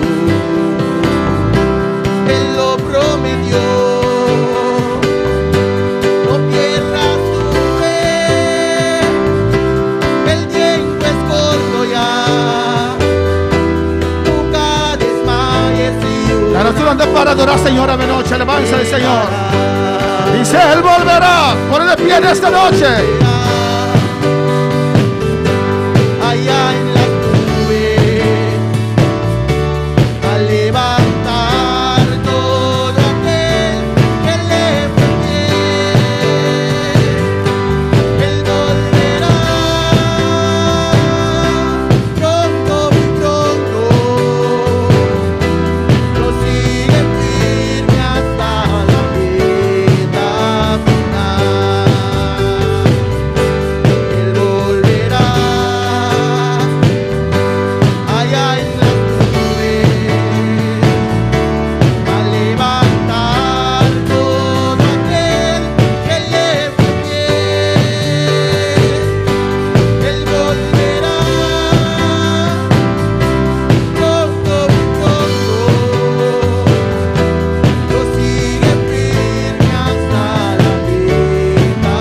Él lo prometió. No pierdas tu fe, el tiempo es corto ya. Nunca desmayes y La oración anda para adorar, Señor, a noche. Alabanza al Señor. Dice, Él volverá. Ponle de pie en esta noche. allá en las nubes, a levantar todo aquel que le fue fiel. Él volverá pronto, muy pronto. Lo sigue firme hasta la meta final. Él volverá allá en las nubes, a levantar todo aquel que le fue fiel. Él volverá pronto, muy pronto. Lo sigue firme hasta la meta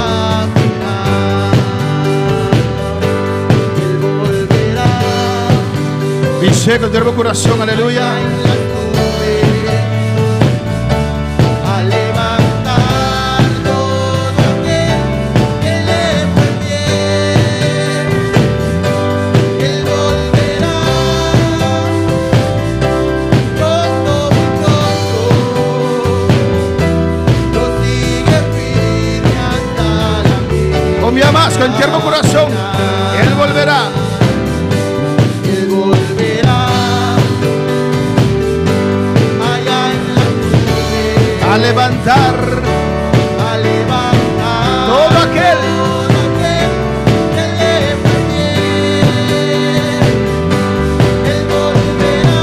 final. Él volverá Dice con tu corazón, aleluya. en las nubes, a levantar todo aquel que le fue fiel. Él volverá pronto, muy pronto. Lo sigue firme hasta la meta. Con mi más, con tierno corazón. Él volverá. Él volverá allá en las nubes, A levantar a levantar todo aquel. todo aquel que le fue fiel. Él volverá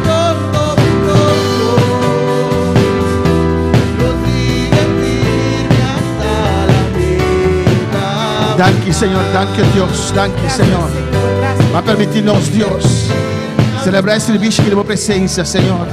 pronto, muy pronto. Lo sigue firme hasta la meta. Danke, Señor. Danke, Dios. Danke, Señor. Va a permitirnos, Dios, celebrar este servicio de tu presencia, Señor.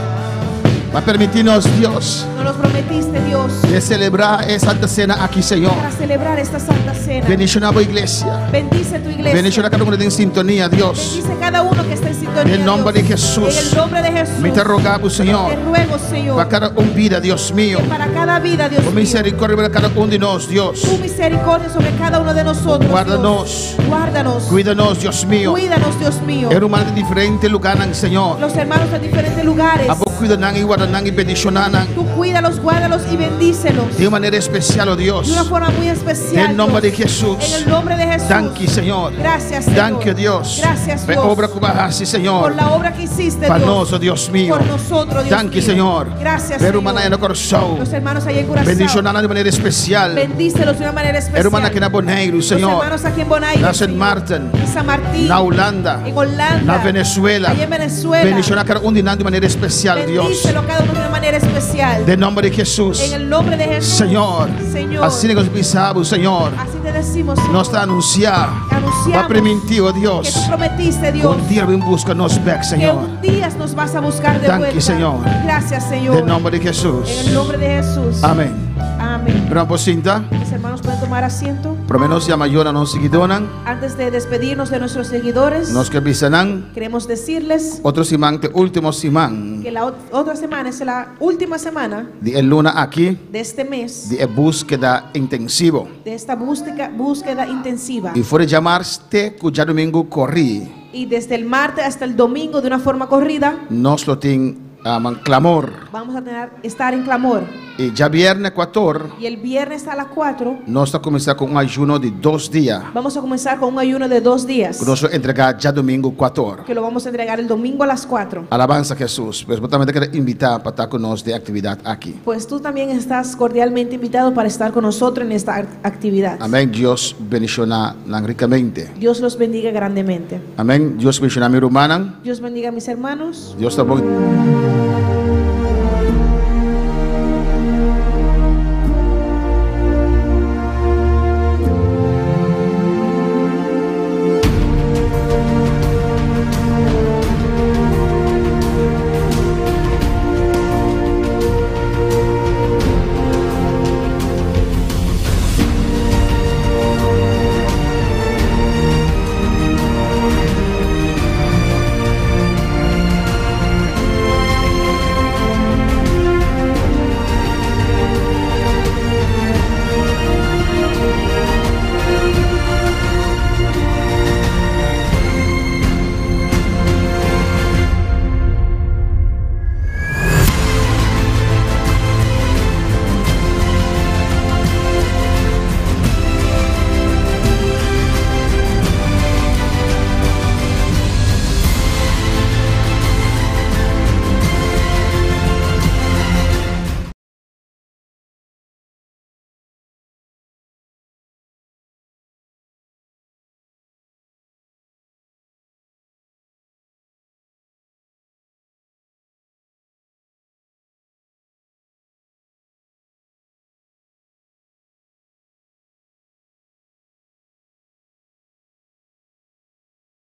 Va a permitirnos, Dios, Nos lo prometiste, Dios, de celebrar esta Santa Cena aquí, Señor. para celebrar esta Santa Cena. Bendición a tu iglesia. Bendice tu iglesia. Bendición a cada uno de en sintonía, Dios. Bendice cada uno que está en sintonía. En el nombre Dios. de Jesús. En el nombre de Jesús. Me te rogamos, Señor, Te ruego, Señor, para cada vida, Dios mío. que para cada vida, Dios Por mío, misericordia para cada uno de nosotros, Dios. tu misericordia sobre cada uno de nosotros. Guárdanos. Dios. Guárdanos. Cuídanos, Dios mío. Cuídanos, Dios mío. Hermanos de diferentes lugares, Señor. Los hermanos de diferentes lugares. A vos cuidan y guardan y bendicionan Tú cuídalos, guárdalos y bendícelos. de una manera especial, oh Dios. De una forma muy especial. En el nombre de Dios. Jesús. En el nombre de Jesús. Danke, Señor. Gracias, Señor. Danke, Dios. Gracias, Por Dios. obra que bajaste, Señor. Por la obra que hiciste, Para Dios. nosotros, Dios mío. Por nosotros, Dios Danke, mío. Señor. Gracias, Ver Señor. humana en el corazón. Los hermanos ahí en Curazao. Bendicionar de manera especial. Bendícelos de una manera especial. Hermana que en Bonaire, Los Señor. hermanos aquí en Bonaire, Na St. Señor. Martin. En San Martín. Na Holanda. En Holanda. Na Venezuela. Allá en Venezuela. Bendicionar cada uno de manera especial, Dios. Bendícelo a cada uno de una manera especial. De nombre de Jesús. En el nombre de Jesús. Señor. Señor. Así nos pisamos, Señor. Así te decimos, Señor. Nos está anunciar. Anunciamos Va permitido, que Dios. tú prometiste, Dios, Un día ven busca nos back, que Señor. un día nos vas a buscar de Danke, vuelta. Señor. Gracias, Señor. De nombre de Jesús. En el nombre de Jesús. Amén. Amén. Gran cinta. Mis hermanos pueden tomar asiento. Por lo menos ya mayor a nos seguidonan. Antes de despedirnos de nuestros seguidores, Nos que visanan. queremos decirles Otro simán, que último simán. que la otra semana es la última semana De el luna aquí. de este mes, De búsqueda intensivo. de esta búsqueda intensiva. Y fuera llamarse cuya domingo corrí. Y desde el martes hasta el domingo de una forma corrida. Nós lo tem clamor. Vamos a estar en clamor. E já viernes 14. Y el viernes a las 4. Nós vamos começar com ayuno de 2 días. Vamos a comenzar con un ayuno de 2 días. Que nós vamos entregar já domingo 14. Que lo vamos a entregar el domingo a las 4. Alabanza a Jesús. Mas eu também quero invitar para estar conosco de atividade aqui. Pues tú también estás cordialmente invitado para estar con nosotros en esta actividad. Amém. Deus bendicionar ricamente. Dios los bendiga grandemente. Amém. Deus bendicionar minha irmã. Dios bendiga a mis hermanos. Deus está bom.